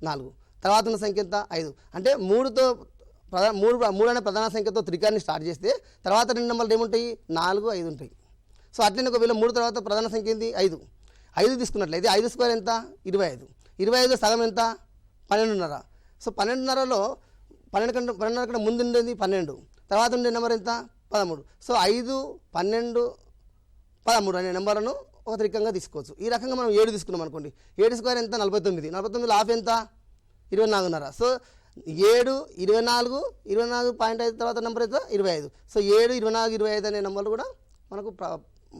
4. తర్వాత ఉన్న సంఖ్య ఎంత? 5. అంటే 3 అనే ప్రధాన సంఖ్యతో త్రికాన్ని స్టార్ట్ చేస్తే తర్వాత 2 నెంబర్లు ఏముంటాయి? 4, 5 ఉంటాయి. సో అట్లనే ఒకవేళ 3 తర్వాత ప్రధాన సంఖ్య ఏంటి? 5 తీసుకున్నట్లయితే 5 స్క్వేర్ ఎంత? 25. 25 సగం ఎంత? 12.5. సో 12.5లో 12 కంటే ముందు ఉండేది 12, తర్వాత ఉండే నెంబర్ ఎంత? 13. సో 5, 12, 13 అనే నెంబర్లను ఒక త్రికంగా తీసుకోవచ్చు. ఈ రకంగా మనం 7 తీసుకున్నాం అనుకోండి. 7 స్క్వేర్ ఎంత? 49. 49లో హాఫ్ ఎంత? 24.5. సో 7, 24, 24.5 తర్వాత నెంబర్ ఎంత? 25. సో 7, 24, 25 అనే నెంబర్లు కూడా మనకు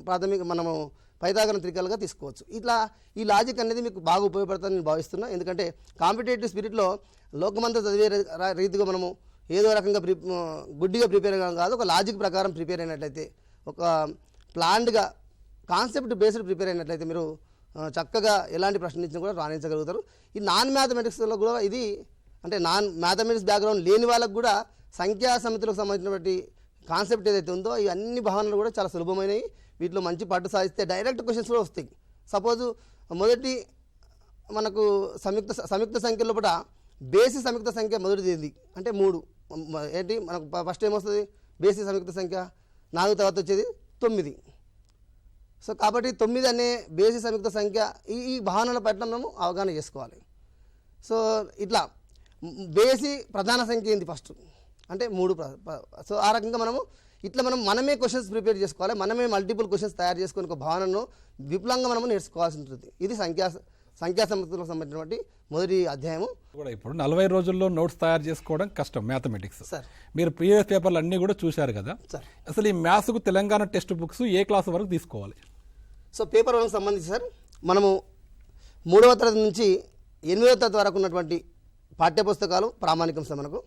ప్రాథమిక మనము పైథాగరస్ త్రికాలుగా తీసుకోవచ్చు. ఇట్లా ఈ లాజిక్ అనేది మీకు బాగా ఉపయోగపడుతుందని నేను భావిస్తున్నాను. ఎందుకంటే కాంపిటేటివ్ స్పిరిట్లో లోకమంతా చదివే రీతిగా మనము ఏదో రకంగా గుడ్డిగా ప్రిపేర్ అవ్వడం కాదు, ఒక లాజిక్ ప్రకారం ప్రిపేర్ అయినట్లయితే, ఒక ప్లాన్డ్గా కాన్సెప్ట్ బేస్డ్ ప్రిపేర్ అయినట్లయితే మీరు చక్కగా ఎలాంటి ప్రశ్న ఇచ్చినా కూడా రాణించగలుగుతారు. ఈ నాన్ మ్యాథమెటిక్స్లో కూడా ఇది అంటే నాన్ మ్యాథమెటిక్స్ బ్యాక్గ్రౌండ్ లేని వాళ్ళకు కూడా సంఖ్యా సమితులకు సంబంధించినటువంటి కాన్సెప్ట్ ఏదైతే ఉందో ఈ అన్ని భావనలు కూడా చాలా సులభమైనవి. వీటిలో మంచి పట్టు సాధిస్తే డైరెక్ట్ క్వశ్చన్స్ కూడా వస్తాయి. సపోజు మొదటి మనకు సంయుక్త సంఖ్య లోపల బేసి సంయుక్త సంఖ్య మొదటిది ఏంది అంటే 3. ఏంటి మనకు ఫస్ట్ ఏమొస్తుంది? బేసి సంయుక్త సంఖ్య 4 తర్వాత వచ్చేది 9. సో కాబట్టి 9 అనే బేసి సంయుక్త సంఖ్య ఈ భావనల పట్ల మేము అవగాహన చేసుకోవాలి. సో ఇట్లా బేసి ప్రధాన సంఖ్య ఏంది ఫస్ట్ అంటే 3. సో ఆ రకంగా మనమే క్వశ్చన్స్ ప్రిపేర్ చేసుకోవాలి. మనమే మల్టిపుల్ క్వశ్చన్స్ తయారు చేసుకుని ఒక భావనను విపులంగా మనము నేర్చుకోవాల్సి ఉంటుంది. ఇది సంఖ్యా సమస్యలకు సంబంధించినటువంటి మొదటి అధ్యాయము. కూడా ఇప్పుడు 40 రోజుల్లో నోట్స్ తయారు చేసుకోవడం కష్టం మ్యాథమెటిక్స్. సార్ మీరు ప్రీవియస్ పేపర్లు అన్నీ కూడా చూశారు కదా సార్. అసలు ఈ మ్యాథ్స్కు తెలంగాణ టెక్స్ట్ బుక్స్ ఏ క్లాస్ వరకు తీసుకోవాలి? సో పేపర్ 1కి సంబంధించి సార్ మనము 3వ తరగతి నుంచి 8వ తరగతి వరకు ఉన్నటువంటి పాఠ్యపుస్తకాలు ప్రామాణికం సార్. మనకు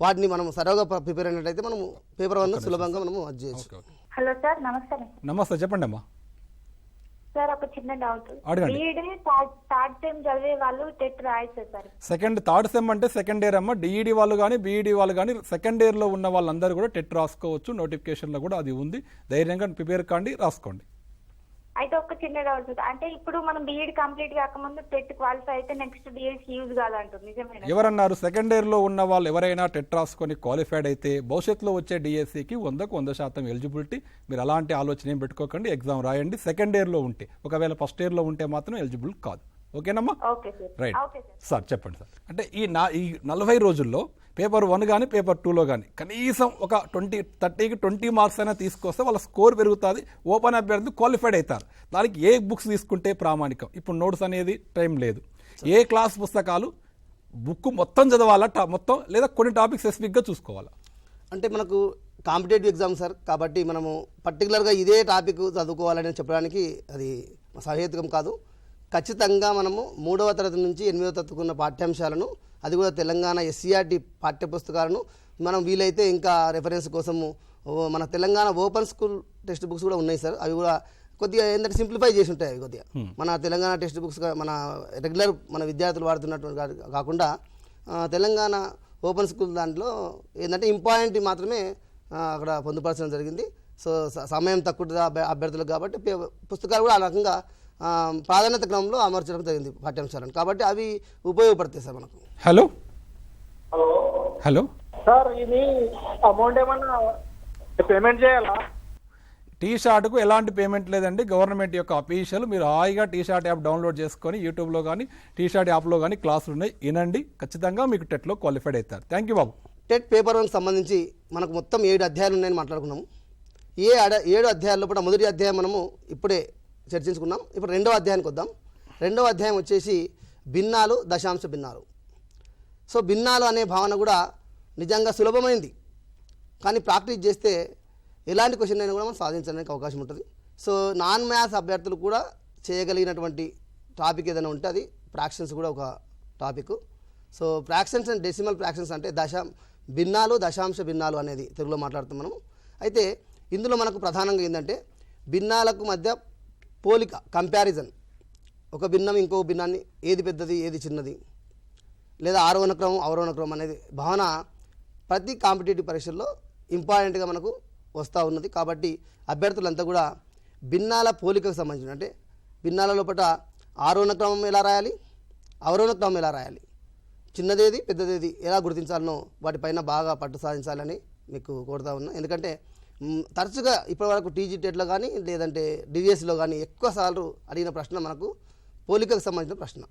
వాటిని మనం సరిగా ప్రిపేర్ అయినట్లయితే మనము పేపర్ 1 సులభంగా మనము అది చేయొచ్చు. హలో సార్, నమస్కారం. నమస్తే, చెప్పండి అమ్మా. సార్ ఒక చిన్న డౌట్. అడగండి. బీఈడీ థర్డ్ సెమ్ చదివే వాళ్ళు టెట్ రాయొచ్చు సార్? థర్డ్ సెమ్ అంటే సెకండ్ ఇయర్ అమ్మా. డిఈడి వాళ్ళు కానీ బీఈడి వాళ్ళు కానీ సెకండ్ ఇయర్లో ఉన్న వాళ్ళందరూ కూడా టెట్ రాసుకోవచ్చు. నోటిఫికేషన్లో కూడా అది ఉంది. ధైర్యంగా ప్రిపేర్ కాండి, రాసుకోండి. అయితే ఒక చిన్న డౌట్, అంటే ఇప్పుడు మనం బీఈడి కంప్లీట్ కాకముందు టెట్ క్వాలిఫై అయితే నెక్స్ట్ డిఎస్సి యూజ్ కాదంటుంది, నిజమేనా? ఎవరన్నారు? సెకండ్ ఇయర్లో ఉన్న వాళ్ళు ఎవరైనా టెట్ రాసుకొని క్వాలిఫైడ్ అయితే భవిష్యత్తులో వచ్చే డిఎస్సికి 100% ఎలిజిబిలిటీ. మీరు అలాంటి ఆలోచన ఏం పెట్టుకోకండి. ఎగ్జామ్ రాయండి. సెకండ్ ఇయర్లో ఉంటే, ఒకవేళ ఫస్ట్ ఇయర్లో ఉంటే మాత్రం ఎలిజిబుల్ కాదు. ఓకేనమ్మా? Okay sir. Right okay sir. Sir చెప్పండి సార్. అంటే ఈ 40 రోజుల్లో పేపర్ 1 కానీ పేపర్ 2లో కానీ కనీసం ఒక 30కి 20 మార్క్స్ అయినా తీసుకొస్తే వాళ్ళ స్కోర్ పెరుగుతుంది. ఓపెన్ అభ్యర్థి క్వాలిఫైడ్ అవుతారు. దానికి ఏ బుక్స్ తీసుకుంటే ప్రామాణికం? ఇప్పుడు నోట్స్ అనేది టైం లేదు. ఏ క్లాస్ పుస్తకాలు బుక్ మొత్తం చదవాలా మొత్తం, లేదా కొన్ని టాపిక్స్ స్పెసిఫిక్గా చూసుకోవాలా? అంటే మనకు కాంపిటేటివ్ ఎగ్జామ్ సార్ కాబట్టి మనము పర్టికులర్గా ఇదే టాపిక్ చదువుకోవాలని చెప్పడానికి అది సహేతుకం కాదు. ఖచ్చితంగా మనము 3వ తరగతి నుంచి 8వ తరగతికి ఉన్న పాఠ్యాంశాలను, అది కూడా తెలంగాణ ఎస్సీఆర్టీ పాఠ్యపుస్తకాలను మనం వీలైతే ఇంకా రెఫరెన్స్ కోసము మన Telangana open school text books కూడా ఉన్నాయి సార్. అవి కూడా కొద్దిగా ఏంటంటే సింప్లిఫై చేసి ఉంటాయి. అవి కొద్దిగా మన తెలంగాణ టెక్స్ట్ బుక్స్ మన రెగ్యులర్ మన విద్యార్థులు వాడుతున్నటువంటి కాకుండా తెలంగాణ ఓపెన్ స్కూల్ దాంట్లో ఏంటంటే ఇంపార్టెంట్ మాత్రమే అక్కడ పొందుపరచడం జరిగింది. సో సమయం తక్కువ అభ్యర్థులకు కాబట్టి పుస్తకాలు కూడా ఆ రకంగా ప్రాధాన్యత క్రమంలో అమర్చడం జరిగింది పాఠ్యాంశాలను. కాబట్టి అవి ఉపయోగపడతాయి సార్ మనకు. హలో హలో హలో సార్, ఇది అమౌంట్ ఏమన్నా పేమెంట్ చేయాలా? టీ షార్ట్కు ఎలాంటి పేమెంట్ లేదండి. గవర్నమెంట్ యొక్క అఫీషియల్. మీరు హాయిగా టీ షార్ట్ యాప్ డౌన్లోడ్ చేసుకొని యూట్యూబ్లో కానీ టీ షార్ట్ యాప్లో కానీ క్లాసులు ఉన్నాయి, వినండి. ఖచ్చితంగా మీకు టెట్లో క్వాలిఫైడ్ అవుతారు. Thank you Babu. TET paper 1 సంబంధించి మనకు మొత్తం 7 అధ్యాయాలు ఉన్నాయని మాట్లాడుకున్నాము. 7 అధ్యాయాల్లో కూడా మొదటి అధ్యాయం మనము ఇప్పుడే చర్చించుకున్నాం. ఇప్పుడు 2వ అధ్యాయానికి వద్దాం. 2వ అధ్యాయం వచ్చేసి భిన్నాలు, దశాంశ భిన్నాలు. సో భిన్నాలు అనే భావన కూడా నిజంగా సులభమైంది, కానీ ప్రాక్టీస్ చేస్తే ఎలాంటి క్వశ్చన్ అయినా కూడా మనం సాధించడానికి అవకాశం ఉంటుంది. సో నాన్ మ్యాథ్స్ అభ్యర్థులు కూడా చేయగలిగినటువంటి టాపిక్ ఏదైనా ఉంటే అది ఫ్రాక్షన్స్ కూడా ఒక topic. So fractions and decimal fractions అంటే భిన్నాలు, దశాంశ భిన్నాలు అనేది తెలుగులో మాట్లాడుతాం మనం. అయితే ఇందులో మనకు ప్రధానంగా ఏంటంటే భిన్నాలకు మధ్య పోలిక, కంపారిజన్. ఒక భిన్నం ఇంకో భిన్నాన్ని ఏది పెద్దది ఏది చిన్నది, లేదా ఆరోహణ క్రమం అవరోహణ క్రమం అనేది భావన ప్రతి కాంపిటేటివ్ పరీక్షల్లో ఇంపార్టెంట్గా మనకు వస్తూ ఉన్నది. కాబట్టి అభ్యర్థులంతా కూడా భిన్నాల పోలికకు సంబంధించిన, అంటే భిన్నాల లోపల ఆరోహణ క్రమం ఎలా రాయాలి, అవరోహణ క్రమం ఎలా రాయాలి, చిన్నదేది పెద్దదేది ఎలా గుర్తించాలనో వాటిపైన బాగా పట్టు సాధించాలని మీకు కోరుతా ఉన్నా. ఎందుకంటే తరచుగా ఇప్పటివరకు టీజీ టెట్లో కానీ లేదంటే డివిఎస్లో కానీ ఎక్కువసార్లు అడిగిన ప్రశ్న మనకు పోలికకు సంబంధించిన ప్రశ్న.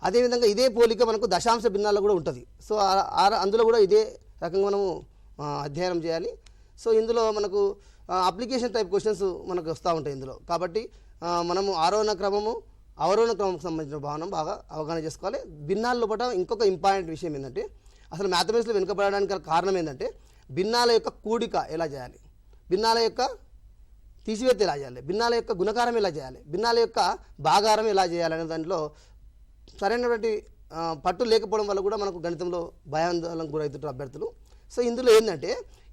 అదేవిధంగా ఇదే పోలిక మనకు దశాంశ భిన్నాల్లో కూడా ఉంటుంది. సో అందులో కూడా ఇదే రకంగా మనము అధ్యయనం చేయాలి. సో ఇందులో మనకు అప్లికేషన్ టైప్ క్వశ్చన్స్ మనకు వస్తూ ఉంటాయి ఇందులో. కాబట్టి మనము ఆరోహణ క్రమము అవరోహణ క్రమంకి సంబంధించిన భావన బాగా అవగాహన చేసుకోవాలి. భిన్నాల లోపల ఇంకొక ఇంపార్టెంట్ విషయం ఏంటంటే అసలు మ్యాథమెటిక్స్లో వెనుకబడడానికి గల కారణం ఏంటంటే భిన్నాల యొక్క కూడిక ఎలా చేయాలి, భిన్నాల యొక్క తీసివేత ఎలా చేయాలి, భిన్నాల యొక్క గుణకారం ఎలా చేయాలి, భిన్నాల యొక్క భాగారం ఎలా చేయాలనే దాంట్లో సరైనటువంటి పట్టు లేకపోవడం వల్ల కూడా మనకు గణితంలో భయాందోళనకు గురవుతుంటారు అభ్యర్థులు. సో ఇందులో ఏంటంటే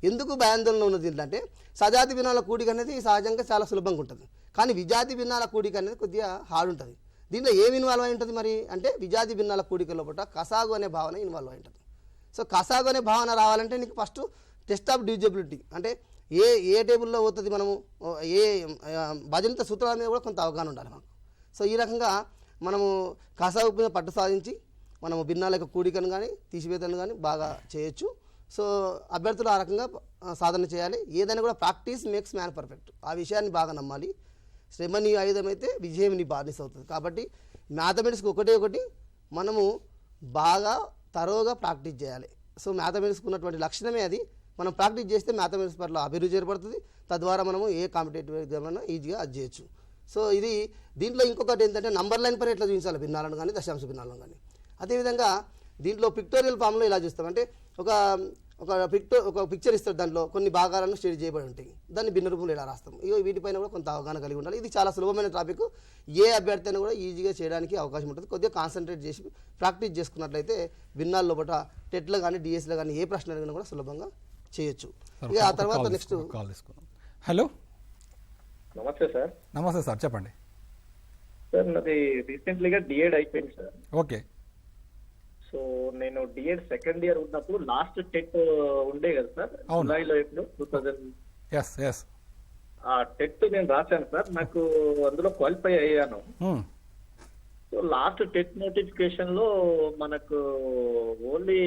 ఎందుకు భయాందోళన ఉన్నది ఏంటంటే సజాతి భిన్నాల కూడిక అనేది సహజంగా చాలా సులభంగా ఉంటుంది, కానీ విజాతి భిన్నాల కూడిక అనేది కొద్దిగా హార్డ్ ఉంటుంది. దీంట్లో ఏమి ఇన్వాల్వ్ అయి ఉంటుంది మరి అంటే విజాతి భిన్నాల కూడిక లోపల కసాగు అనే భావన ఇన్వాల్వ్ అయి ఉంటుంది. సో కసాగు అనే భావన రావాలంటే నీకు ఫస్ట్ టెస్ట్ ఆఫ్ డివిజిబిలిటీ అంటే ఏ టేబుల్లో పోతుంది, మనము ఏ భజనిత సూత్రాల మీద కూడా కొంత అవగాహన ఉండాలి మనకు. సో ఈ రకంగా మనము కసాగు మీద పట్టు సాధించి మనము భిన్నాల యొక్క కూడికను కానీ తీసివేతను కానీ బాగా చేయొచ్చు. సో అభ్యర్థులు ఆ రకంగా సాధన చేయాలి. ఏదైనా కూడా ప్రాక్టీస్ మేక్స్ మ్యాన్ పర్ఫెక్ట్, ఆ విషయాన్ని బాగా నమ్మాలి. శ్రమ నీ ఆయుధమైతే విజయం నీ బానిస అవుతుంది. కాబట్టి మ్యాథమెటిక్స్కి ఒకటి మనము బాగా తరోగా ప్రాక్టీస్ చేయాలి. సో మ్యాథమెటిక్స్కి ఉన్నటువంటి లక్షణమే అది. మనం ప్రాక్టీస్ చేస్తే మ్యాథమెటిక్స్ పట్ల అభిరుచి ఏర్పడుతుంది, తద్వారా మనము ఏ కాంపిటేటివ్ ఎగ్జామ్ అయినా ఈజీగా అది చేయొచ్చు. సో దీంట్లో ఇంకొకటి ఏంటంటే నంబర్ లైన్ పైన ఎట్లా చూపించాలి భిన్నాలను కానీ దశాంశ భిన్నాలను కానీ. అదేవిధంగా దీంట్లో పిక్టోరియల్ ఫామ్లో ఎలా చూస్తామంటే ఒక పిక్చర్ ఇస్తారు, దాంట్లో కొన్ని భాగాలను స్టడీ చేయబడి ఉంటాయి, దాన్ని భిన్న రూపంలో ఎలా రాస్తాం. వీటిపైన కూడా కొంత అవగాహన కలిగి ఉండాలి. ఇది చాలా సులభమైన టాపిక్, ఏ అభ్యర్థి అయినా కూడా ఈజీగా చేయడానికి అవకాశం ఉంటుంది. కొద్దిగా కాన్సన్ట్రేట్ చేసి ప్రాక్టీస్ చేసుకున్నట్లయితే భిన్నాల లోపల టెట్లో కానీ డిఎస్లో కానీ ఏ ప్రశ్న అడిగినా కూడా సులభంగా చేయొచ్చు. ఇక ఆ తర్వాత నెక్స్ట్ హలో నమస్తే సార్. నమస్తే సార్, చెప్పండి సార్. నాది రీసెంట్లీగా డిఎడ్ అయిపోయింది సార్. ఓకే. సో నేను డిఎడ్ సెకండ్ ఇయర్ ఉన్నప్పుడు లాస్ట్ టెట్ ఉండే కదా సార్, జూలైలో ఎప్పుడు 2000 ఆ టెట్ నేను రాశాను సార్. నాకు అందులో క్వాలిఫై అయ్యాను. సో లాస్ట్ టెట్ నోటిఫికేషన్ లో మనకు ఓన్లీ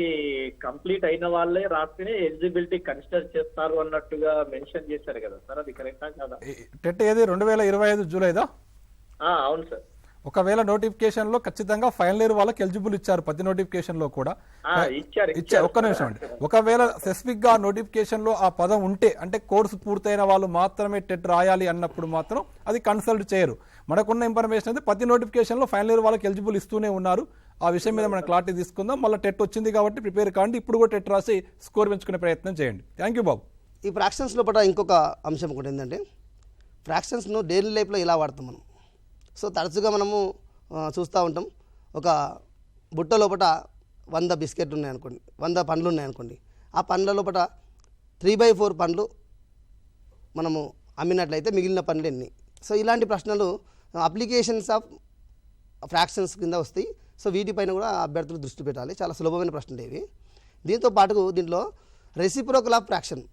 కంప్లీట్ అయిన వాళ్ళే రాస్తేనే ఎలిజిబిలిటీ కన్సిడర్ చేస్తారు అన్నట్టుగా మెన్షన్ చేశారు కదా సార్, అది కరెక్టా కాదా? టెట్ ఏది 2025 జూలైదా? అవును సార్. ఒకవేళ నోటిఫికేషన్ లో ఖచ్చితంగా ఫైనల్ ఇయర్ వాళ్ళకి ఎలిజిబుల్ ఇచ్చారు, ప్రతి నోటిఫికేషన్ లో కూడా ఇచ్చారు. ఒక్క నిమిషం అండి. ఒకవేళ స్పెసిఫిక్ గా నోటిఫికేషన్ లో ఆ పదం ఉంటే, అంటే కోర్సు పూర్తయిన వాళ్ళు మాత్రమే టెట్ రాయాలి అన్నప్పుడు మాత్రం అది కన్సల్ట్ చేయరు. మనకున్న ఇన్ఫర్మేషన్ అయితే ప్రతి నోటిఫికేషన్ లో ఫైనల్ ఇయర్ వాళ్ళకి ఎలిజిబుల్ ఇస్తూనే ఉన్నారు. ఆ విషయం మీద మనం క్లారిటీ తీసుకుందాం. మళ్ళీ టెట్ వచ్చింది కాబట్టి ప్రిపేర్ కాండి, ఇప్పుడు కూడా టెట్ రాసి స్కోర్ పెంచుకునే ప్రయత్నం చేయండి. థ్యాంక్ యూ బాబు. ఈ ఫ్రాక్షన్స్ లోపల ఇంకొక అంశం కూడా ఏంటంటే ఫ్రాక్షన్స్ను డైలీ లైఫ్లో ఇలా వాడతాం మనం. సో తరచుగా మనము చూస్తూ ఉంటాం, ఒక బుట్ట లోపల 100 బిస్కెట్లు ఉన్నాయనుకోండి, 100 పండ్లు ఉన్నాయనుకోండి, ఆ పండ్ల లోపల 3/4 పండ్లు మనము అమ్మినట్లయితే మిగిలిన పండ్లు ఎన్ని? సో ఇలాంటి ప్రశ్నలు అప్లికేషన్స్ ఆఫ్ ఫ్రాక్షన్స్ కింద వస్తాయి. సో వీటిపైన కూడా అభ్యర్థులు దృష్టి పెట్టాలి. చాలా సులభమైన ప్రశ్నలు ఇవి. దీంతో పాటు దీంట్లో రెసిప్రోకల్ ఆఫ్ ఫ్రాక్షన్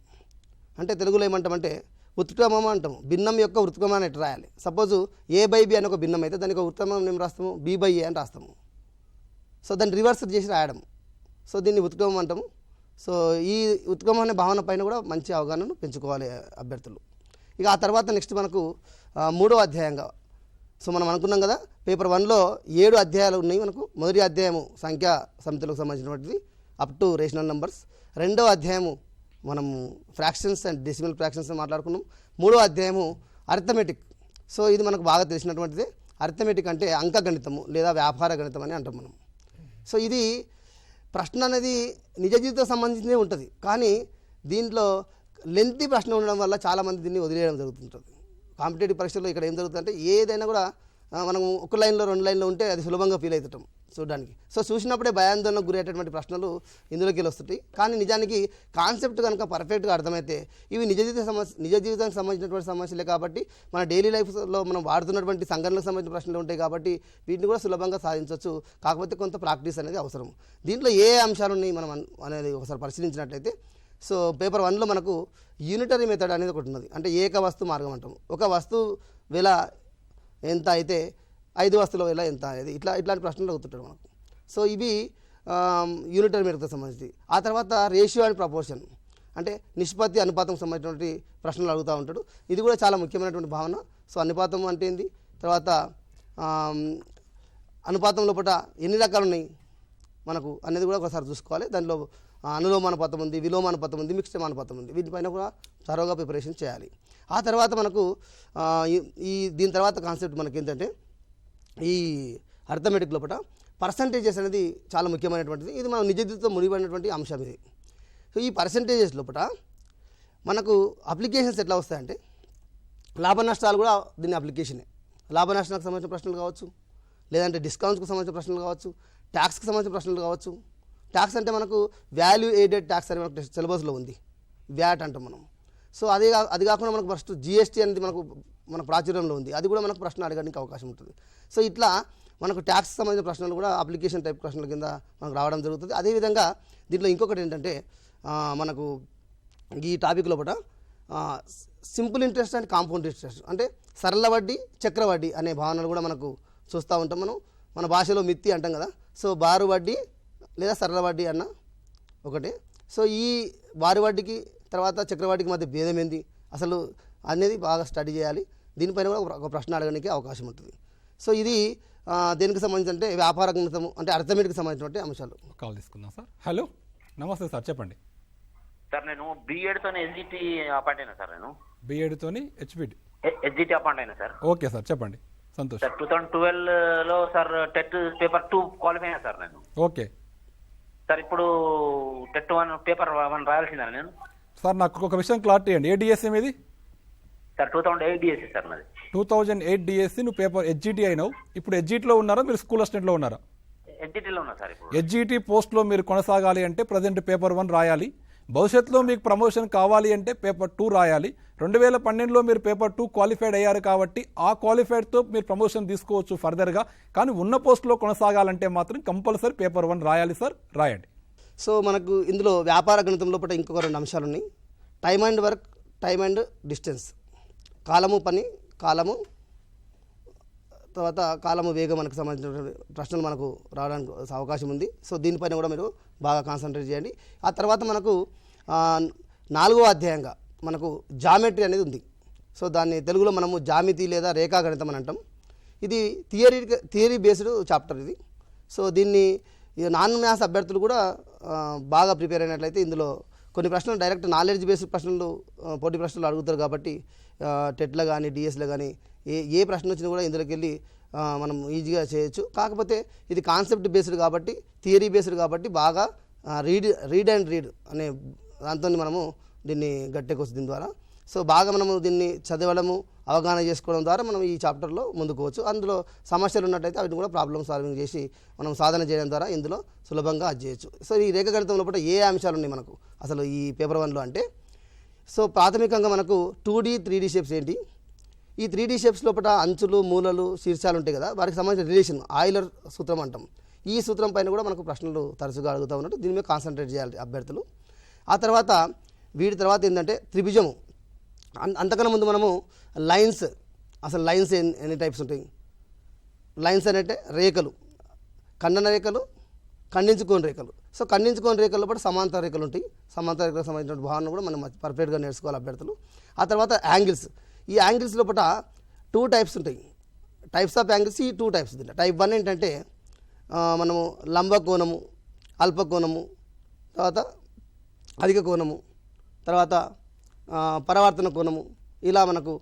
అంటే తెలుగులో ఏమంటామంటే ఉత్క్రమం అంటాము. భిన్నం యొక్క ఉత్క్రమాన్ని ఎట్లా రాయాలి? సపోజు A/B అని ఒక భిన్నం అయితే దానికి ఒక ఉత్క్రమం ఏం రాస్తాము? B/A అని రాస్తాము. సో దాన్ని రివర్స్ చేసి రాయడం. సో దీన్ని ఉత్క్రమం అంటాము. సో ఈ ఉత్కమమైన భావన పైన కూడా మంచి అవగాహనను పెంచుకోవాలి అభ్యర్థులు. ఇక ఆ తర్వాత నెక్స్ట్ మనకు 3వ అధ్యాయంగా, సో మనం అనుకున్నాం కదా పేపర్ 1లో 7 అధ్యాయాలు ఉన్నాయి మనకు. మొదటి అధ్యాయము సంఖ్యా సమితులకు సంబంధించినటువంటిది అప్ టు రేషనల్ నంబర్స్. 2వ అధ్యాయము మనము ఫ్రాక్షన్స్ అండ్ డెసిమల్ ఫ్రాక్షన్స్ మాట్లాడుకున్నాం. 3వ అధ్యాయము అర్థమెటిక్. సో ఇది మనకు బాగా తెలిసినటువంటిదే. అర్థమెటిక్ అంటే అంకగణితము లేదా వ్యాపార గణితం అని అంటాం మనం. సో ఇది ప్రశ్న అనేది నిజ జీవితం సంబంధించినే ఉంటుంది, కానీ దీంట్లో లెంతీ ప్రశ్న ఉండడం వల్ల చాలామంది దీన్ని వదిలేయడం జరుగుతుంటుంది. కాంపిటేటివ్ పరీక్షల్లో ఇక్కడ ఏం జరుగుతుందంటే ఏదైనా కూడా మనం ఒక లైన్లో 2 లైన్లో ఉంటే అది సులభంగా ఫీల్ అవుతుంటాం చూడడానికి. సో చూసినప్పుడే భయాందోళనకు గురయ్యేటటువంటి ప్రశ్నలు ఇందులోకి వస్తుంటాయి. కానీ నిజానికి కాన్సెప్ట్ కనుక పర్ఫెక్ట్గా అర్థమైతే ఇవి నిజ జీవితానికి సంబంధించినటువంటి సమస్యలే కాబట్టి మన డైలీ లైఫ్లో మనం వాడుతున్నటువంటి సంఘటనలకు సంబంధించిన ప్రశ్నలు ఉంటాయి కాబట్టి వీటిని కూడా సులభంగా సాధించవచ్చు. కాకపోతే కొంత ప్రాక్టీస్ అనేది అవసరం. దీంట్లో ఏ అంశాలు ఉన్నాయి మనం అనేది ఒకసారి పరిశీలించినట్లయితే, సో పేపర్ 1లో మనకు యూనిటరీ మెథడ్ అనేది ఒకటి ఉన్నది. అంటే ఏక వస్తు మార్గం అంటాము. ఒక వస్తువు వెల ఎంత అయితే 5 వస్తువుల వెల ఎంత అనేది ఇట్లాంటి ప్రశ్నలు అవుతుంటాడు మనకు. సో ఇవి యూనిటరీ మెథడ్కి సంబంధించి. ఆ తర్వాత రేషియో అండ్ ప్రపోర్షన్ అంటే నిష్పత్తి అనుపాతం సంబంధించినటువంటి ప్రశ్నలు అడుగుతూ ఉంటాడు. ఇది కూడా చాలా ముఖ్యమైనటువంటి భావన. సో అనుపాతం అంటే ఏంది, తర్వాత అనుపాతం లోపల ఎన్ని రకాలు ఉన్నాయి మనకు అనేది కూడా ఒకసారి చూసుకోవాలి. దానిలో అనులోమానుపాతం ఉంది, విలోమానుపాతం ఉంది, మిక్స్డ్ అనుపాతం ఉంది. వీటిపైన కూడా త్వరగా ప్రిపరేషన్ చేయాలి. ఆ తర్వాత మనకు దీని తర్వాత కాన్సెప్ట్ మనకి ఏంటంటే ఈ అర్థమెటిక్ లోపల పర్సంటేజెస్ అనేది చాలా ముఖ్యమైనటువంటిది. ఇది మనం నిజ జీవితంతో ముడిపడినటువంటి అంశం ఇది. సో ఈ పర్సంటేజెస్ లోపల మనకు అప్లికేషన్స్ ఎట్లా వస్తాయంటే లాభ నష్టాలు కూడా దీని అప్లికేషనే. లాభ నష్టాలకు సంబంధించిన ప్రశ్నలు కావచ్చు, లేదంటే డిస్కౌంట్స్కి సంబంధించిన ప్రశ్నలు కావచ్చు, ట్యాక్స్కి సంబంధించిన ప్రశ్నలు కావచ్చు. ట్యాక్స్ అంటే మనకు వాల్యూ ఎయిడెడ్ ట్యాక్స్ అని మనకు సిలబస్లో ఉంది, వ్యాట్ అంటాం మనం. సో అది కాకుండా మనకు ఫస్ట్ జిఎస్టీ అనేది మన ప్రాచుర్యంలో ఉంది. అది కూడా మనకు ప్రశ్న అడగడానికి అవకాశం ఉంటుంది. సో ఇట్లా మనకు ట్యాక్స్ సంబంధించిన ప్రశ్నలు కూడా అప్లికేషన్ టైప్ ప్రశ్నల కింద మనకు రావడం జరుగుతుంది. అదేవిధంగా దీంట్లో ఇంకొకటి ఏంటంటే మనకు ఈ టాపిక్ లోపల simple interest and compound interest అంటే సరళ వడ్డీ చక్రవడ్డీ అనే భావనలు కూడా మనకు చూస్తూ ఉంటాం. మన భాషలో మిత్తి అంటాం కదా. సో బారు వడ్డీ లేదా సరళ వడ్డీ అన్న ఒకటే. సో ఈ బారు వడ్డీకి తర్వాత చక్రవడ్డీకి మధ్య భేదం ఏంది అసలు అనేది బాగా స్టడీ చేయాలి. దీనిపైన కూడా ఒక ప్రశ్న అడగడానికి అవకాశం ఉంటుంది. సో ఇది దేనికి సంబంధించి అంటే వ్యాపార గణితము అంటే అర్థమెటిక్కి సంబంధించినటువంటి అంశాలు. కాల్ తీసుకుందాం సార్. హలో, నమస్తే సార్, చెప్పండి సార్. నేను B.Ed తోని ఎస్జిటి అపాయింట్ అయినా సార్. నేను B.Ed తోని ఎస్జిటి అపాయింట్ అయినా సార్. ఓకే సార్, చెప్పండి. సంతోష్ సార్ 2012లో సార్ టెట్ పేపర్ 2 క్వాలిఫై అయినా సార్ నేను. ఓకే సార్ ఇప్పుడు టెట్ 1 పేపర్ 1 రాయాల్సిందా నేను? సార్ నాకు ఒక విషయం క్లారిటీ అండి. ఏ డిఎస్సి మీది? సార్ 2008 డిఎస్సి సార్ నాది. 2008 డిఎస్సి. నువ్వు పేపర్ హెచ్జిటి అయినావు. ఇప్పుడు హెచ్జిటిలో ఉన్నారా, మీరు స్కూల్ అసిస్టెంట్లో ఉన్నారా? హెచ్జిటిలో ఉన్నా సార్. ఇప్పుడు హెచ్జిటి పోస్ట్లో మీరు కొనసాగాలి అంటే ప్రజెంట్ పేపర్ 1 రాయాలి. భవిష్యత్తులో మీకు ప్రమోషన్ కావాలి అంటే పేపర్ 2 రాయాలి. 2012లో మీరు పేపర్ 2 క్వాలిఫైడ్ అయ్యారు కాబట్టి ఆ క్వాలిఫైడ్తో మీరు ప్రమోషన్ తీసుకోవచ్చు ఫర్దర్గా. కానీ ఉన్న పోస్టులో కొనసాగాలంటే మాత్రం కంపల్సరీ పేపర్ 1 రాయాలి సార్, రాయండి. సో మనకు ఇందులో వ్యాపార గణితం లోపల ఇంకొక 2 అంశాలు ఉన్నాయి. Time and work, time and distance. కాలము పని, కాలము తర్వాత కాలము వేగం మనకు సంబంధించిన ప్రశ్నలు మనకు రావడానికి అవకాశం ఉంది. సో దీనిపైన కూడా మీరు బాగా కాన్సన్ట్రేట్ చేయండి. ఆ తర్వాత మనకు 4వ అధ్యాయంగా మనకు జామెట్రీ అనేది ఉంది. సో దాన్ని తెలుగులో మనము జామితి లేదా రేఖాగణితం అని అంటాం. ఇది థియరీ బేస్డ్ చాప్టర్ ఇది. సో దీన్ని నాన్ మ్యాథ్స్ అభ్యర్థులు కూడా బాగా ప్రిపేర్ అయినట్లయితే ఇందులో కొన్ని ప్రశ్నలు డైరెక్ట్ నాలెడ్జ్ బేస్డ్ ప్రశ్నలు పోటీ ప్రశ్నలు అడుగుతారు కాబట్టి టెట్లో కానీ డిఎస్లో కానీ ఏ ప్రశ్న వచ్చినా కూడా ఇందులోకి వెళ్ళి మనం ఈజీగా చేయొచ్చు. కాకపోతే ఇది కాన్సెప్ట్ బేస్డ్ కాబట్టి, థియరీ బేస్డ్ కాబట్టి బాగా రీడ్ అనే దాంతో మనము దీన్ని గట్టెకొచ్చు దీని ద్వారా. సో బాగా మనము దీన్ని చదవడము, అవగాహన చేసుకోవడం ద్వారా మనం ఈ చాప్టర్లో ముందుకోవచ్చు. అందులో సమస్యలు ఉన్నట్టయితే వాటిని కూడా ప్రాబ్లమ్ సాల్వింగ్ చేసి మనం సాధన చేయడం ద్వారా ఇందులో సులభంగా అది చేయొచ్చు. సో ఈ రేఖాగణితం లోపల ఏ అంశాలు ఉన్నాయి మనకు అసలు ఈ పేపర్ 1లో అంటే, సో ప్రాథమికంగా మనకు 2D 3D షేప్స్ ఏంటి, ఈ 3D షేప్స్ లోపల అంచులు, మూలలు, శీర్షాలు ఉంటాయి కదా, వారికి సంబంధించిన రిలేషన్ ఆయిలర్ సూత్రం అంటాం. ఈ సూత్రం పైన కూడా మనకు ప్రశ్నలు తరచుగా అడుగుతూ ఉన్నట్టు దీని మీద కాన్సన్ట్రేట్ చేయాలి అభ్యర్థులు. ఆ తర్వాత వీటి తర్వాత ఏంటంటే త్రిభుజము. అంతకన్నా ముందు మనము లైన్స్, అసలు లైన్స్ ఎన్ని టైప్స్ ఉంటాయి. లైన్స్ అంటే రేఖలు, ఖండన రేఖలు, ఖండించుకోని రేఖలు. సో ఖండించుకోని రేఖల్లో పాటు సమాంతర రేఖలు ఉంటాయి. సమాంతర రేఖలకు సంబంధించిన భావన కూడా మనం పర్ఫెక్ట్గా నేర్చుకోవాలి అభ్యర్థులు. ఆ తర్వాత యాంగిల్స్. ఈ యాంగిల్స్ లోపల 2 టైప్స్ ఉంటాయి. టైప్స్ ఆఫ్ యాంగిల్స్ ఈ 2 టైప్స్ ఉంటాయి. టైప్ 1 ఏంటంటే మనము లంబ కోణము, అల్ప కోణము, తర్వాత అధిక కోణము, తర్వాత పరావర్తన కోణము, ఇలా మనకు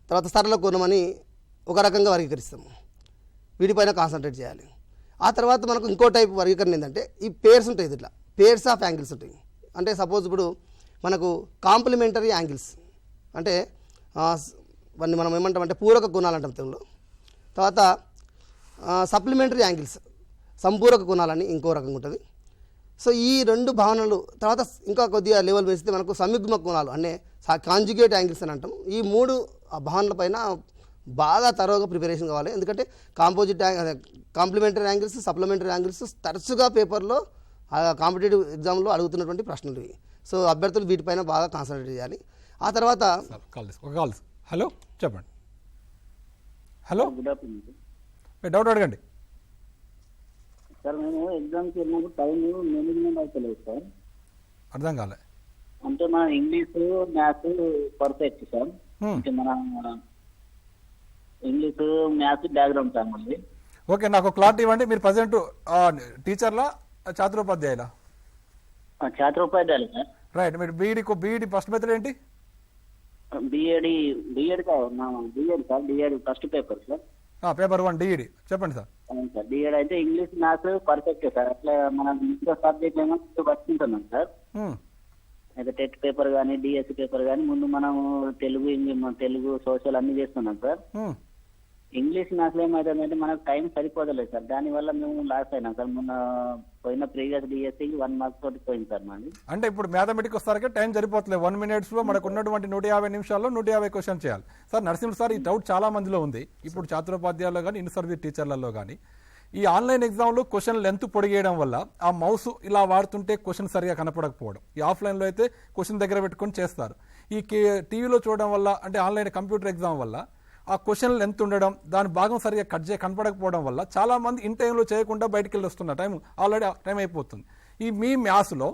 తర్వాత సరళ కోణం అని ఒక రకంగా వర్గీకరిస్తాము. వీటిపైన కాన్సన్ట్రేట్ చేయాలి. ఆ తర్వాత మనకు ఇంకో టైప్ వర్గీకరణ ఏంటంటే ఈ పేర్స్ ఉంటాయి. ఇట్లా పేర్స్ ఆఫ్ యాంగిల్స్ ఉంటాయి. అంటే సపోజ్ ఇప్పుడు మనకు కాంప్లిమెంటరీ యాంగిల్స్ అంటే వాటిని మనం ఏమంటామంటే పూరక కోణాలు అంటాం తెలుగులో. తర్వాత సప్లిమెంటరీ యాంగిల్స్ సంపూరక కోణాలని ఇంకో రకంగా ఉంటుంది. సో ఈ 2 భావనలు తర్వాత ఇంకా కొద్దిగా లెవెల్ వేస్తే మనకు సంయుగ్మ కోణాలు అంటే కాంజుగేట్ యాంగిల్స్ అని అంటాం. ఈ 3 భావనల పైన బాగా తరోగా ప్రిపరేషన్ కావాలి. ఎందుకంటే కాంప్లిమెంటరీ యాంగిల్స్, సప్లిమెంటరీ యాంగిల్స్ తరచుగా పేపర్లో కాంపిటేటివ్ ఎగ్జామ్లో అడుగుతున్నటువంటి ప్రశ్నలు ఇవి. సో అభ్యర్థులు వీటిపైన బాగా కాన్సన్ట్రేట్ చేయాలి. ఆ తర్వాత హలో చెప్పండి. హలో, గుడ్ ఆఫ్టర్నూన్ మీ డౌట్ అడగండి. సార్. మేము ఎగ్జామ్కి వెళ్ళినప్పుడు టైం మేనేజ్మెంట్ అవుతలేదు సార్. అర్థం కాలే. అంటే మన ఇంగ్లీష్ మ్యాథ్స్ పర్ఫెక్ట్ సార్. అంటే మన ఇంగ్లీష్ మ్యాథ్స్ బ్యాక్గ్రౌండ్ సార్ మళ్ళీ. ఓకే, నాకు క్లారిటీ ఇవ్వండి. మీరు ప్రజెంట్ టీచర్లా ఛాత్రోపాధ్యాయులా? ఛాత్రోపాధ్యాయులు సార్. రైట్. మీరు బీఈడి ఫస్ట్ మెథడ్ ఏంటి? BEd sir. BEd first paper sir. Paper 1 DEd చెప్పండి సార్. అవును సార్. బిఎడ్ అయితే ఇంగ్లీష్ మ్యాథ్స్ పర్ఫెక్ట్ సార్. అట్లా మనం ఇంకో సబ్జెక్ట్ ఏమో పట్టుకుంటున్నాం సార్. అయితే టెట్ పేపర్ కానీ డిఎస్సి పేపర్ కానీ ముందు మనం తెలుగు సోషల్ అన్ని చేస్తున్నాం సార్. ఇంగ్లీష్ మ్యాథ్స్ ఏమవుతుందంటే మనకు టైం సరిపోదలేదు సార్. దానివల్ల మేము లాస్ అయినాం సార్. మొన్న పోయిన ప్రీవియస్ డిఎస్సికి 1 మార్క్స్ తోటి పోయింది సార్ మాది. అంటే ఇప్పుడు మ్యాథమెటిక్స్ వస్తారకే టైం సరిపోతలేదు. 1 minutes మనకు ఉన్నటువంటి 150 నిమిషాల్లో 150 క్వశ్చన్ చేయాలి సార్. నరసింహ సార్, ఈ డౌట్ చాలా మందిలో ఉంది. ఇప్పుడు ఛాత్రోపాధ్యాయుల్లో కానీ ఇన్ సర్వీస్ టీచర్లలో కానీ ఈ ఆన్లైన్ ఎగ్జామ్లో క్వశ్చన్ లెంత్ పొడిగేయడం వల్ల ఆ మౌస్ ఇలా వాడుతుంటే క్వశ్చన్ సరిగా కనపడకపోవడం. ఈ ఆఫ్లైన్లో అయితే క్వశ్చన్ దగ్గర పెట్టుకొని చేస్తారు. ఈ టీవీలో చూడడం వల్ల అంటే ఆన్లైన్ కంప్యూటర్ ఎగ్జామ్ వల్ల ఆ క్వశ్చన్ లెంత్ ఉండడం, దాని భాగం సరిగా కనపడకపోవడం వల్ల చాలా మంది ఇన్ టైంలో చేయకుండా బయటికి వెళ్ళి వస్తున్నారు. ఆల్రెడీ టైం అయిపోతుంది. ఈ మీ మ్యాథ్స్లో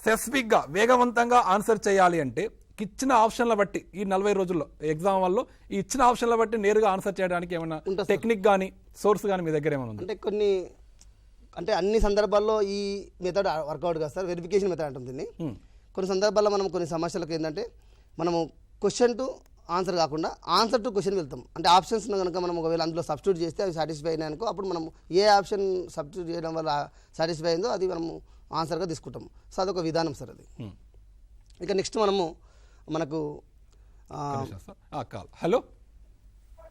స్పెసిఫిక్గా వేగవంతంగా ఆన్సర్ చేయాలి అంటే ఇచ్చిన ఆప్షన్ల బట్టి ఈ 40 రోజుల్లో ఎగ్జామ్ వల్ల ఈ ఇచ్చిన ఆప్షన్ల బట్టి నేరుగా ఆన్సర్ చేయడానికి ఏమైనా టెక్నిక్ కానీ సోర్స్ కానీ మీ దగ్గర ఏమైనా ఉంది? అంటే అన్ని సందర్భాల్లో ఈ మెథడ్ వర్కౌట్ కాదు సార్. వెరిఫికేషన్ మెథడ్ అంటుంది దీన్ని. కొన్ని సందర్భాల్లో మనం కొన్ని సమస్యలకు ఏంటంటే మనము క్వశ్చన్ టు ఆన్సర్ కాకుండా ఆన్సర్ టు క్వశ్చన్ వెళ్తాం. అంటే ఆప్షన్స్ కనుక మనం ఒకవేళ అందులో సబ్స్టిట్యూట్ చేస్తే అవి సాటిస్ఫై అయినాయనుకో అప్పుడు మనం ఏ ఆప్షన్ సబ్స్టిట్యూట్ చేయడం వల్ల సాటిస్ఫై అయిందో అది మనము ఆన్సర్గా తీసుకుంటాం. సో అదొక విధానం సార్ అది. ఇక నెక్స్ట్ మనకు హలో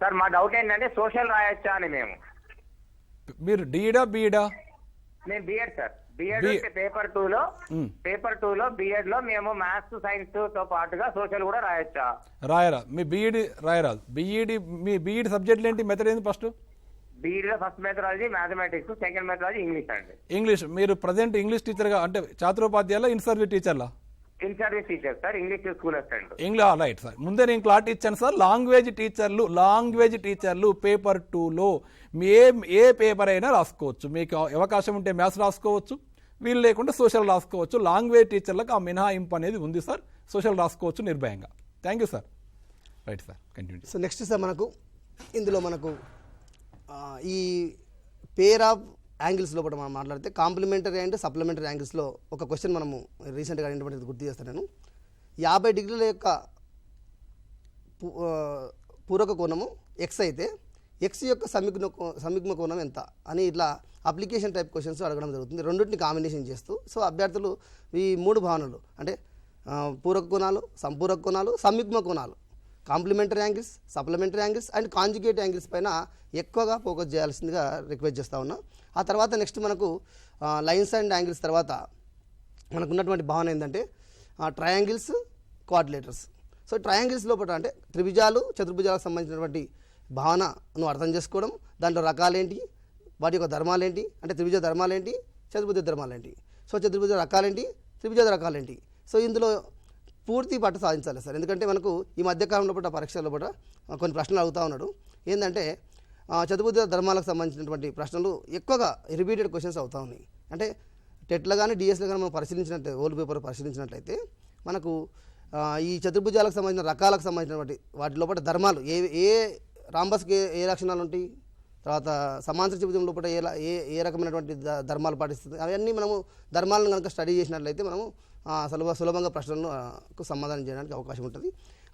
సార్, మా డౌట్ ఏంటంటే సోషల్ రాయొచ్చా అని. మీరు డిఈడా బీఈడా? మేము బిఎడ్ సార్. బిఎడ్ పేపర్ 2లో బిఎడ్ లో మేము మ్యాథ్స్ సైన్స్ తో పాటుగా సోషల్ కూడా రాయొచ్చా? రాయరా? మీ బీఈడి రాయరాదు. మీ బీఈడి సబ్జెక్టులు ఏంటి? మెథడ్ ఏంటి? ఫస్ట్ బిఈడిలో first methodology mathematics, second methodology English అండి. ఇంగ్లీష్. మీరు ప్రజెంట్ ఇంగ్లీష్ టీచర్గా అంటే ఛాత్రోపాధ్యాయుల ఇన్ సర్వీస్ టీచర్లా? In service teacher sir. English school assistant. English right sir. ముందే నేను క్లారిటీ ఇచ్చాను సార్. లాంగ్వేజ్ టీచర్లు పేపర్ 2లో ఏ పేపర్ అయినా రాసుకోవచ్చు. మీకు అవకాశం ఉంటే మ్యాథ్స్ రాసుకోవచ్చు, వీళ్ళు లేకుండా సోషల్ రాసుకోవచ్చు. లాంగ్వేజ్ టీచర్లకు ఆ మినహాయింపు అనేది ఉంది సార్. సోషల్ రాసుకోవచ్చు నిర్భయంగా. Thank you sir. Right sir, continue. So next sir ఇందులో ఈ పేర్ ఆఫ్ యాంగిల్స్ లోపల మనం మాట్లాడితే కాంప్లిమెంటరీ అండ్ సప్లిమెంటరీ యాంగిల్స్లో ఒక క్వశ్చన్ మనము రీసెంట్గా అడిగినటువంటి గుర్తు చేస్తాను నేను. 50 డిగ్రీల యొక్క పూరక కోణము ఎక్స్ అయితే ఎక్స్ యొక్క సంయుగ్మ కోణం ఎంత అని ఇట్లా అప్లికేషన్ టైప్ క్వశ్చన్స్ అడగడం జరుగుతుంది. రెండింటిని కాంబినేషన్ చేస్తూ సో అభ్యర్థులు ఈ 3 భావనలు అంటే పూరక కోణాలు, సంపూరక కోణాలు, సంయుగ్మ కోణాలు, complementary angles, supplementary angles and conjugate angles పైన ఎక్కువగా ఫోకస్ చేయాల్సిందిగా రిక్వెస్ట్ చేస్తూ ఉన్నా. ఆ తర్వాత నెక్స్ట్ మనకు లైన్స్ అండ్ యాంగిల్స్ తర్వాత మనకు ఉన్నటువంటి భావన ఏంటంటే ట్రయాంగిల్స్, క్వాడ్రిలేటర్స్. సో ట్రయాంగిల్స్ లోపల అంటే త్రిభుజాలు, చతుర్భుజాలకు సంబంధించినటువంటి భావనను అర్థం చేసుకోవడం, దాంట్లో రకాలేంటి, వాటి యొక్క ధర్మాలేంటి, అంటే త్రిభుజ ధర్మాలేంటి, చతుర్భుజ ధర్మాలేంటి, సో చతుర్భుజ రకాలేంటి, త్రిభుజ రకాలేంటి. సో ఇందులో పూర్తి పట్టు సాధించాలి సార్. ఎందుకంటే మనకు ఈ మధ్యకాలంలో పట్ల పరీక్షల్లో పట్ల కొన్ని ప్రశ్నలు అడుగుతూ ఉన్నాడు. ఏంటంటే చతుర్భుజ ధర్మాలకు సంబంధించినటువంటి ప్రశ్నలు ఎక్కువగా రిపీటెడ్ క్వశ్చన్స్ అవుతా ఉన్నాయి. అంటే టెట్లో కానీ డిఎస్లో కానీ మనం పరిశీలించినట్లయితే ఓల్డ్ పేపర్ పరిశీలించినట్లయితే మనకు ఈ చతుర్భుజాలకు సంబంధించిన రకాలకు సంబంధించినటువంటి వాటి లోపల ధర్మాలు ఏ రాంబస్కి ఏ లక్షణాలు ఉంటాయి, తర్వాత సమాంతర త్రిభుజం లోపల ఏ రకమైనటువంటి ధర్మాలు పాటిస్తుంది, అవన్నీ మనము ధర్మాలను కనుక స్టడీ చేసినట్లయితే మనము సులభంగా ప్రశ్నలకు సమాధానం చేయడానికి అవకాశం ఉంటుంది.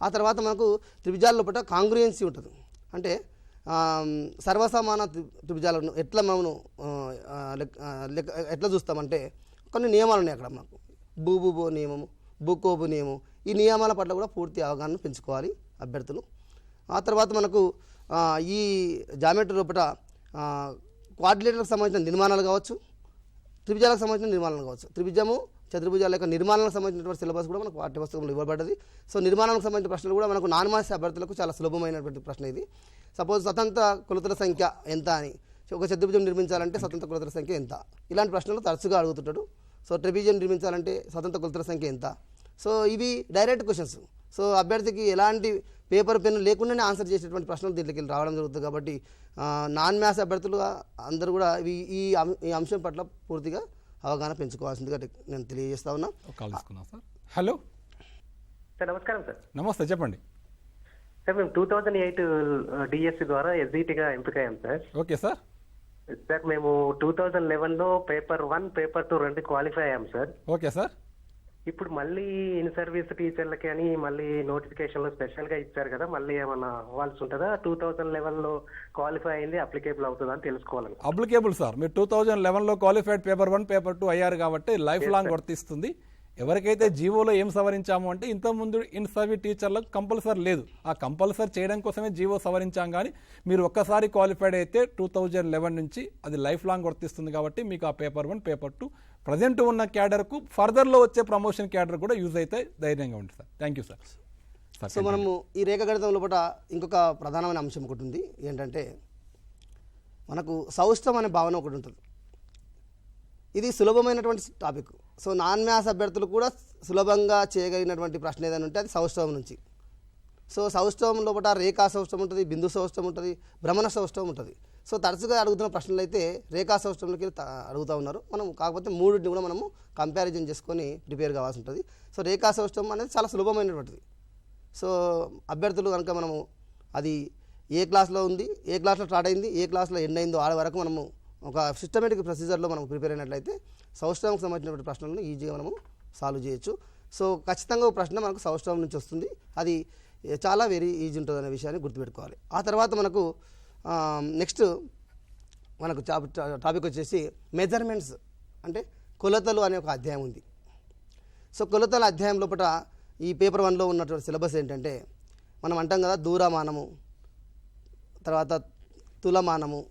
ఆ తర్వాత మనకు త్రిభుజాల లోపల కాంగ్రుయెన్సీ ఉంటుంది. అంటే సర్వసమాన త్రిభుజాలను ఎట్లా మనము ఎట్లా చూస్తామంటే కొన్ని నియమాలు ఉన్నాయి అక్కడ మనకు. బూబో నియమము, బుకోబు నియమం, ఈ నియమాల పట్ల కూడా పూర్తి అవగాహన పెంచుకోవాలి అభ్యర్థులు. ఆ తర్వాత మనకు ఈ జామెట్రీ లోపల క్వాడ్రిలేటర్లకు సంబంధించిన నిర్మాణాలు కావచ్చు, త్రిభుజాలకు సంబంధించిన నిర్మాణాలు కావచ్చు. త్రిభుజము చతుర్భుజాల యొక్క నిర్మాణాలకు సంబంధించినటువంటి సిలబస్ కూడా మనకు పాఠ్యపుస్తకంలో ఇవ్వబడ్డది. సో నిర్మాణాలకు సంబంధించిన ప్రశ్నలు కూడా మనకు నాన్ మ్యాథ్స్ అభ్యర్థులకు చాలా సులభమైనటువంటి ప్రశ్న ఇది. సపోజ్ స్వతంత్ర కొలతల సంఖ్య ఎంత అని, ఒక చతుర్భుజం నిర్మించాలంటే స్వతంత్ర కొలతల సంఖ్య ఎంత, ఇలాంటి ప్రశ్నలు తరచుగా అడుగుతుంటాడు. సో ట్రెపీజియం నిర్మించాలంటే స్వతంత్ర కొలతల సంఖ్య ఎంత. సో ఇవి డైరెక్ట్ క్వశ్చన్స్. సో అభ్యర్థికి ఎలాంటి పేపర్ పెన్ను లేకుండానే ఆన్సర్ చేసేటువంటి ప్రశ్నలు దీంట్లోకి రావడం జరుగుతుంది. కాబట్టి నాన్ మ్యాథ్స్ అభ్యర్థులు అందరూ కూడా ఈ అంశం పట్ల పూర్తిగా అవగాహన పెంచుకోవాల్సిందిగా నేను తెలియజేస్తా ఉన్నా. సార్ హలో సార్, నమస్కారం సార్. నమస్తే, చెప్పండి సార్. మేము 2008 డిఎస్సి ద్వారా ఎస్జిటిగా ఎంపికయ్యాం సార్. Okay sir. సార్ మేము 2011లో పేపర్ 1 పేపర్ 2 రెండు క్వాలిఫై అయ్యాం సార్. Okay sir. ఇప్పుడు మళ్ళీ ఇన్ సర్వీస్ టీచర్లకి అని మళ్ళీ నోటిఫికేషన్లో స్పెషల్గా ఇచ్చారు కదా, మళ్ళీ ఏమన్నా అవ్వాల్సి ఉంటుందా? 2011లో క్వాలిఫై అయింది అప్లికేబుల్ అవుతుందా అని తెలుసుకోవాలని. Applicable sir. మీరు 2011లో క్వాలిఫైడ్ పేపర్ 1 పేపర్ 2 అయ్యారు కాబట్టి లైఫ్ లాంగ్ వర్తిస్తుంది. ఎవరికైతే జీవోలో ఏం సవరించాము అంటే ఇంతకుముందు ఇన్ సర్వీస్ టీచర్లకు కంపల్సరీ లేదు, ఆ కంపల్సరీ చేయడం కోసమే జీవో సవరించాం. కానీ మీరు ఒక్కసారి క్వాలిఫైడ్ అయితే 2011 నుంచి అది లైఫ్ లాంగ్ వర్తిస్తుంది. కాబట్టి మీకు ఆ పేపర్ 1 పేపర్ 2 ప్రజెంట్ ఉన్న క్యాడర్కు ఫర్దర్లో వచ్చే ప్రమోషన్ క్యాడర్ కూడా యూజ్ అయితే ధైర్యంగా ఉంటుంది sir. Thank you sir. So మనము ఈ రేఖాగణితం లోపల ఇంకొక ప్రధానమైన అంశం ఒకటి ఉంది. ఏంటంటే మనకు సౌష్టం అనే భావన ఒకటి ఉంటుంది. ఇది సులభమైనటువంటి టాపిక్. సో నాన్ మ్యాథ్స్ అభ్యర్థులు కూడా సులభంగా చేయగలిగినటువంటి ప్రశ్న ఏదైనా ఉంటే అది సౌష్టవం నుంచి. సో సౌష్టవం లోపల రేఖా సౌష్టం ఉంటుంది, బిందు సౌష్టం ఉంటుంది, భ్రమణ సౌష్టవం ఉంటుంది. సో తరచుగా అడుగుతున్న ప్రశ్నలు అయితే రేఖా సౌష్టంలోకి అడుగుతూ ఉన్నారు. మనం కాకపోతే మూడింటిని కూడా మనము కంపారిజన్ చేసుకొని ప్రిపేర్ కావాల్సి ఉంటుంది. సో రేఖా సౌష్టం అనేది చాలా సులభమైనటువంటిది. సో అభ్యర్థులు కనుక మనము అది ఏ క్లాస్లో ఉంది, ఏ క్లాస్లో స్టార్ట్ అయింది, ఏ క్లాస్లో ఎండ్ అయిందో ఆ వరకు మనము ఒక సిస్టమేటిక్ ప్రొసీజర్లో మనం ప్రిపేర్ అయినట్లయితే సౌష్టవంకి సంబంధించినటువంటి ప్రశ్నలను ఈజీగా మనము సాల్వ్ చేయొచ్చు. సో ఖచ్చితంగా ఒక ప్రశ్న మనకు సౌష్టవం నుంచి వస్తుంది, అది చాలా వెరీ ఈజీ ఉంటుంది అనే విషయాన్ని గుర్తుపెట్టుకోవాలి. ఆ తర్వాత మనకు నెక్స్ట్ మనకు టాపిక్ వచ్చేసి మెజర్మెంట్స్, అంటే కొలతలు అనే ఒక అధ్యాయం ఉంది. సో కొలతల అధ్యాయం లోపల ఈ పేపర్ 1లో ఉన్నటువంటి సిలబస్ ఏంటంటే మనం అంటాం కదా, దూరమానము, తర్వాత తులమానము,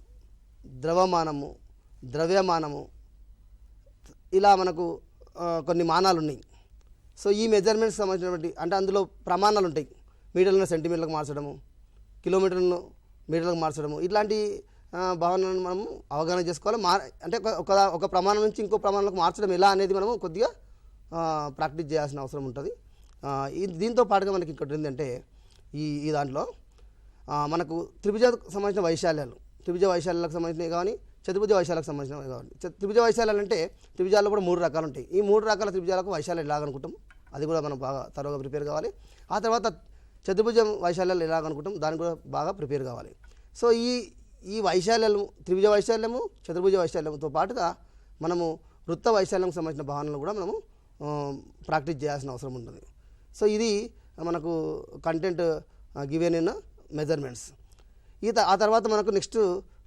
ద్రవమానము, ద్రవ్యమానము, ఇలా మనకు కొన్ని మానాలు ఉన్నాయి. సో ఈ మెజర్మెంట్స్ సంబంధించినటువంటి అంటే అందులో ప్రమాణాలు ఉంటాయి. మీటర్లను సెంటీమీటర్లకు మార్చడము, కిలోమీటర్లను మీటర్లకు మార్చడము, ఇట్లాంటి భావనలను మనము అవగాహన చేసుకోవాలి. అంటే ఒక ప్రమాణం నుంచి ఇంకో ప్రమాణాలకు మార్చడం ఎలా అనేది మనము కొద్దిగా ప్రాక్టీస్ చేయాల్సిన అవసరం ఉంటుంది. దీంతో పాటుగా మనకి ఇంకోటి ఏంటంటే ఈ దాంట్లో మనకు త్రిభుజకు సంబంధించిన వైశాల్యాలు, త్రిభుజ వైశాల్యాలకు సంబంధించినవి కానీ చతుర్భుజ వైశాలకు సంబంధించినవి కావాలి. త్రిభుజ వైశాల్యాలు అంటే త్రిభుజాల్లో కూడా 3 రకాలు ఉంటాయి. ఈ 3 రకాల త్రిభుజాలకు వైశాల్యం ఎలాగనుకుంటాం అది కూడా మనం బాగా తరువుగా ప్రిపేర్ కావాలి. ఆ తర్వాత చతుర్భుజం వైశాల్యాలు ఎలాగనుకుంటాం దానికి కూడా బాగా ప్రిపేర్ కావాలి. సో ఈ వైశాల్యాలు, త్రిభుజ వైశాల్యము, చతుర్భుజ వైశాల్యంతో పాటుగా మనము వృత్త వైశాల్యంకు సంబంధించిన భావనలు కూడా మనము ప్రాక్టీస్ చేయాల్సిన అవసరం ఉంటుంది. సో ఇది మనకు కంటెంట్ గివెన్ ఇన్ మెజర్మెంట్స్. ఆ తర్వాత మనకు నెక్స్ట్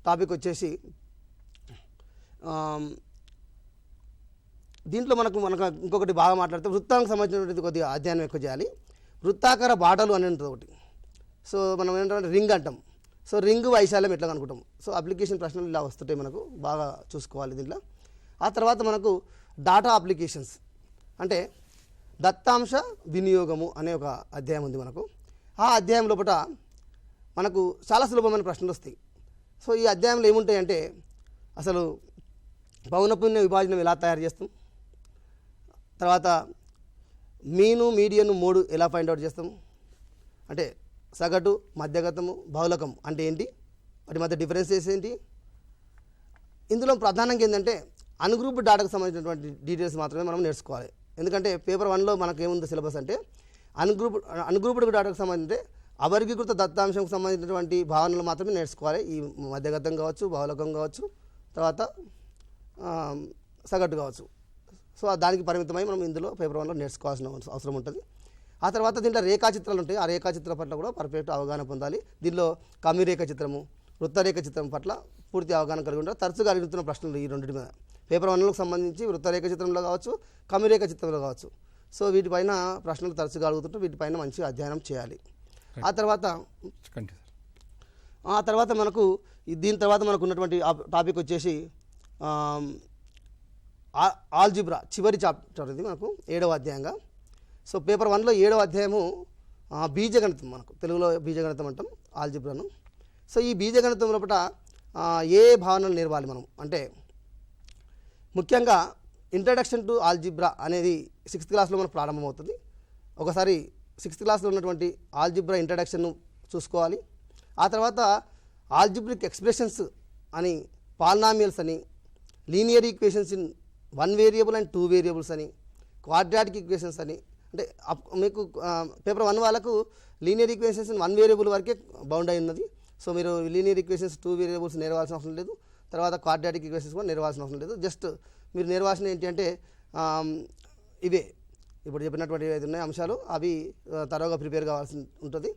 టాపిక్ వచ్చేసి దీంట్లో మనకు ఇంకొకటి బాగా మాట్లాడితే వృత్తానికి సంబంధించినటువంటి కొద్దిగా అధ్యయనం ఎక్కువ చేయాలి. వృత్తాకార బాటలు అని ఉంటుంది ఒకటి. సో మనం ఏంటంటే రింగ్ అంటాం. సో రింగ్ వైశాల్యం ఎట్లా అనుకుంటాం. సో అప్లికేషన్ ప్రశ్నలు ఇలా వస్తుంటాయి, మనకు బాగా చూసుకోవాలి దీంట్లో. ఆ తర్వాత మనకు డాటా అప్లికేషన్స్ అంటే దత్తాంశ వినియోగము అనే ఒక అధ్యాయం ఉంది మనకు. ఆ అధ్యాయం లోపల మనకు చాలా సులభమైన ప్రశ్నలు వస్తాయి. సో ఈ అధ్యాయంలో ఏముంటాయంటే అసలు పౌనపుణ్య విభాజనం ఎలా తయారు చేస్తాం, తర్వాత మీను మీడియన్ 3 ఎలా ఫైండ్ అవుట్ చేస్తాము, అంటే సగటు, మధ్యగతము, బహుళకం అంటే ఏంటి, వాటి మధ్య డిఫరెన్సెస్ ఏంటి, ఇందులో ప్రధానంగా ఏంటంటే అన్గ్రూప్డ్ డాటాకు సంబంధించినటువంటి డీటెయిల్స్ మాత్రమే మనం నేర్చుకోవాలి. ఎందుకంటే పేపర్ 1లో మనకు ఏముంది సిలబస్ అంటే అన్గ్రూప్డ్ డాటాకు సంబంధించి అవర్గీకృత దత్తాంశంకు సంబంధించినటువంటి భావనలు మాత్రమే నేర్చుకోవాలి. ఈ మధ్యగతం కావచ్చు, బహుళకం కావచ్చు, తర్వాత సగటు కావచ్చు. సో దానికి పరిమితమై మనం ఇందులో పేపర్ 1లో నేర్చుకోవాల్సిన అవసరం ఉంటుంది. ఆ తర్వాత దీంట్లో రేఖాచిత్రాలు ఉంటాయి. ఆ రేఖాచిత్రం పట్ల కూడా పర్ఫెక్ట్ అవగాహన పొందాలి. దీనిలో కమ్మిరేఖ చిత్రము, వృత్తరేఖ చిత్రం పట్ల పూర్తి అవగాహన కలిగి ఉంటారు. తరచుగా అడుగుతున్న ప్రశ్నలు ఈ రెండింటి మీద పేపర్ 1లకు సంబంధించి వృత్తరేఖ చిత్రంలో కావచ్చు, కమ్మిరేఖ చిత్రంలో కావచ్చు. సో వీటిపైన ప్రశ్నలు తరచుగా అడుగుతుంటే వీటిపైన మంచిగా అధ్యయనం చేయాలి. ఆ తర్వాత మనకు దీని తర్వాత మనకు ఉన్నటువంటి టాపిక్ వచ్చేసి ఆల్జిబ్రా చివరి చాప్టర్. ఇది మనకు 7వ అధ్యాయంగా. సో పేపర్ 1లో 7వ అధ్యాయము బీజగణితం, మనకు తెలుగులో బీజగణితం అంటాం ఆల్జిబ్రాను. సో ఈ బీజగణితం లోపల ఏ భావనలు నేర్వాలి మనం అంటే ముఖ్యంగా ఇంట్రడక్షన్ టు ఆల్జిబ్రా అనేది 6th క్లాస్లో మనకు ప్రారంభమవుతుంది. ఒకసారి 6th క్లాస్లో ఉన్నటువంటి ఆల్జిబ్రా ఇంట్రడక్షన్ను చూసుకోవాలి. ఆ తర్వాత ఆల్జిబ్రిక్ ఎక్స్ప్రెషన్స్ అని, పాలినామియల్స్ అని, linear equations in 1 variable and 2 variables అని, క్వాడ్రాటిక్ ఈక్వేషన్స్ అని. అంటే మీకు పేపర్ 1 వాళ్ళకు లీనియర్ ఈక్వేషన్స్ ఇన్ 1 వేరియబుల్ వరకే బౌండ్ అయి ఉన్నది. సో మీరు లీనియర్ ఈక్వేషన్స్ 2 వేరియబుల్స్ నేర్వాల్సిన అవసరం లేదు. తర్వాత క్వాడ్రాటిక్ ఈక్వేషన్స్ కూడా నేర్వాల్సిన అవసరం లేదు. జస్ట్ మీరు నేర్వాల్సిన ఏంటి అంటే ఇవే ఇప్పుడు చెప్పినటువంటి ఏదైతే ఉన్నాయి అంశాలు అవి తరోగా ప్రిపేర్ కావాల్సి ఉంటుంది.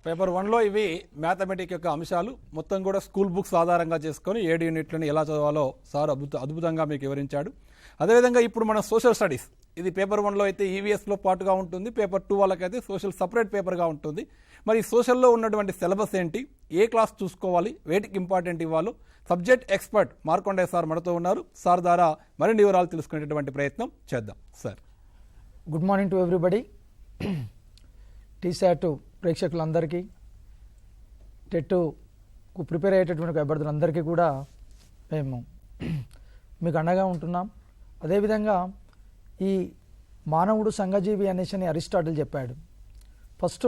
పేపర్ 1లో ఇవి మ్యాథమెటిక్ యొక్క అంశాలు మొత్తం కూడా స్కూల్ బుక్స్ ఆధారంగా చేసుకొని 7 యూనిట్లను ఎలా చదవాలో సార్ అద్భుతంగా మీకు వివరించాడు. అదేవిధంగా ఇప్పుడు మన సోషల్ స్టడీస్ ఇది పేపర్ 1లో అయితే ఈవీఎస్లో పాటుగా ఉంటుంది, పేపర్ 2 వాళ్ళకైతే సోషల్ సపరేట్ పేపర్గా ఉంటుంది. మరి సోషల్లో ఉన్నటువంటి సిలబస్ ఏంటి, ఏ క్లాస్ చూసుకోవాలి, వేటికి ఇంపార్టెంట్ ఇవ్వాలో సబ్జెక్ట్ ఎక్స్పర్ట్ మార్కొండయ్య సార్ మనతో ఉన్నారు. సార్ ద్వారా మరిన్ని వివరాలు తెలుసుకునేటువంటి ప్రయత్నం చేద్దాం. Sir good morning to everybody. T-SAT ప్రేక్షకులందరికీ, టెట్కు ప్రిపేర్ అయ్యేటటువంటి అభ్యర్థులందరికీ కూడా మేము మీకు అండగా ఉంటున్నాం. అదేవిధంగా ఈ మానవుడు సంఘజీవి అనేసి అరిస్టాటిల్ చెప్పాడు. ఫస్ట్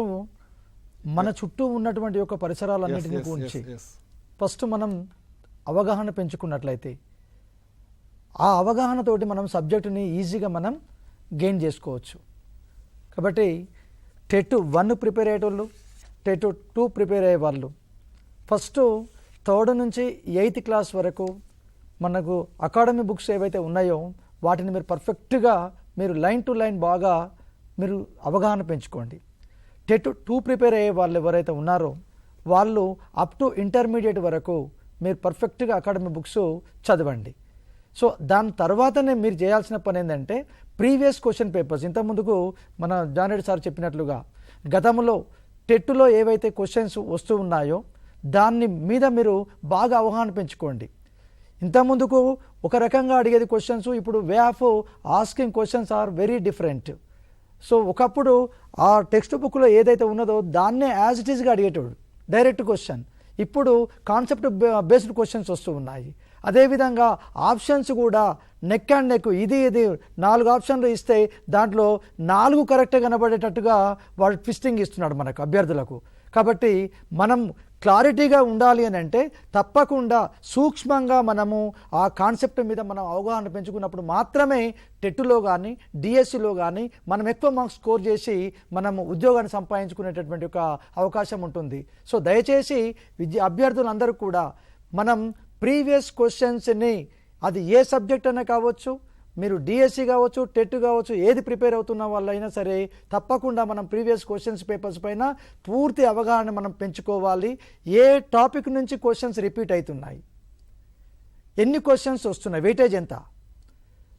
మన చుట్టూ ఉన్నటువంటి యొక్క పరిసరాలన్నింటినీ గురించి ఫస్ట్ మనం అవగాహన పెంచుకున్నట్లయితే ఆ అవగాహనతోటి మనం సబ్జెక్టుని ఈజీగా మనం గెయిన్ చేసుకోవచ్చు. కాబట్టి టెట్ 1 ప్రిపేర్ అయ్యేటోళ్ళు, టెట్ 2 ప్రిపేర్ అయ్యే వాళ్ళు ఫస్ట్ 3rd నుంచి 8th క్లాస్ వరకు మనకు అకాడమీ బుక్స్ ఏవైతే ఉన్నాయో వాటిని మీరు పర్ఫెక్ట్గా మీరు లైన్ టు లైన్ బాగా మీరు అవగాహన పెంచుకోండి. టెట్ 2 ప్రిపేర్ అయ్యే వాళ్ళు ఎవరైతే ఉన్నారో వాళ్ళు అప్ టు ఇంటర్మీడియట్ వరకు మీరు పర్ఫెక్ట్గా అకాడమీ బుక్స్ చదవండి. సో దాని తర్వాతనే మీరు చేయాల్సిన పని ఏంటంటే ప్రీవియస్ క్వశ్చన్ పేపర్స్, ఇంతకుముందుకు మన జానరెడ్డి సార్ చెప్పినట్లుగా గతంలో టెట్లో ఏవైతే క్వశ్చన్స్ వస్తూ ఉన్నాయో దాన్ని మీద మీరు బాగా అవగాహన పెంచుకోండి. ఇంతకుముందుకు ఒక రకంగా అడిగేది క్వశ్చన్స్, ఇప్పుడు way of asking questions are very different. So ఒకప్పుడు ఆ టెక్స్ట్ బుక్లో ఏదైతే ఉన్నదో దాన్నే యాజ్ ఇట్ ఈస్గా అడిగేటోడు డైరెక్ట్ క్వశ్చన్. ఇప్పుడు కాన్సెప్ట్ బేస్డ్ క్వశ్చన్స్ వస్తూ ఉన్నాయి. అదేవిధంగా ఆప్షన్స్ కూడా నెక్ అండ్ నెక్, ఇది 4 ఆప్షన్లు ఇస్తే దాంట్లో 4 కరెక్ట్గా కనబడేటట్టుగా వాడు ట్విస్టింగ్ ఇస్తున్నాడు మనకు అభ్యర్థులకు. కాబట్టి మనం క్లారిటీగా ఉండాలి అని అంటే తప్పకుండా సూక్ష్మంగా మనము ఆ కాన్సెప్ట్ మీద మనం అవగాహన పెంచుకున్నప్పుడు మాత్రమే టెట్లో కానీ డిఎస్సిలో కానీ మనం ఎక్కువ మార్క్స్ స్కోర్ చేసి మనము ఉద్యోగాన్ని సంపాదించుకునేటటువంటి ఒక అవకాశం ఉంటుంది. సో దయచేసి అభ్యర్థులందరూ కూడా మనం ప్రీవియస్ క్వశ్చన్స్ని, అది ఏ సబ్జెక్ట్ అయినా కావచ్చు, మీరు డిఎస్సి కావచ్చు, టెట్ కావచ్చు, ఏది ప్రిపేర్ అవుతున్న వాళ్ళైనా సరే తప్పకుండా మనం ప్రీవియస్ క్వశ్చన్స్ పేపర్స్ పైన పూర్తి అవగాహన మనం పెంచుకోవాలి. ఏ టాపిక్ నుంచి క్వశ్చన్స్ రిపీట్ అవుతున్నాయి, ఎన్ని క్వశ్చన్స్ వస్తున్నాయి, వెయిటేజ్ ఎంత,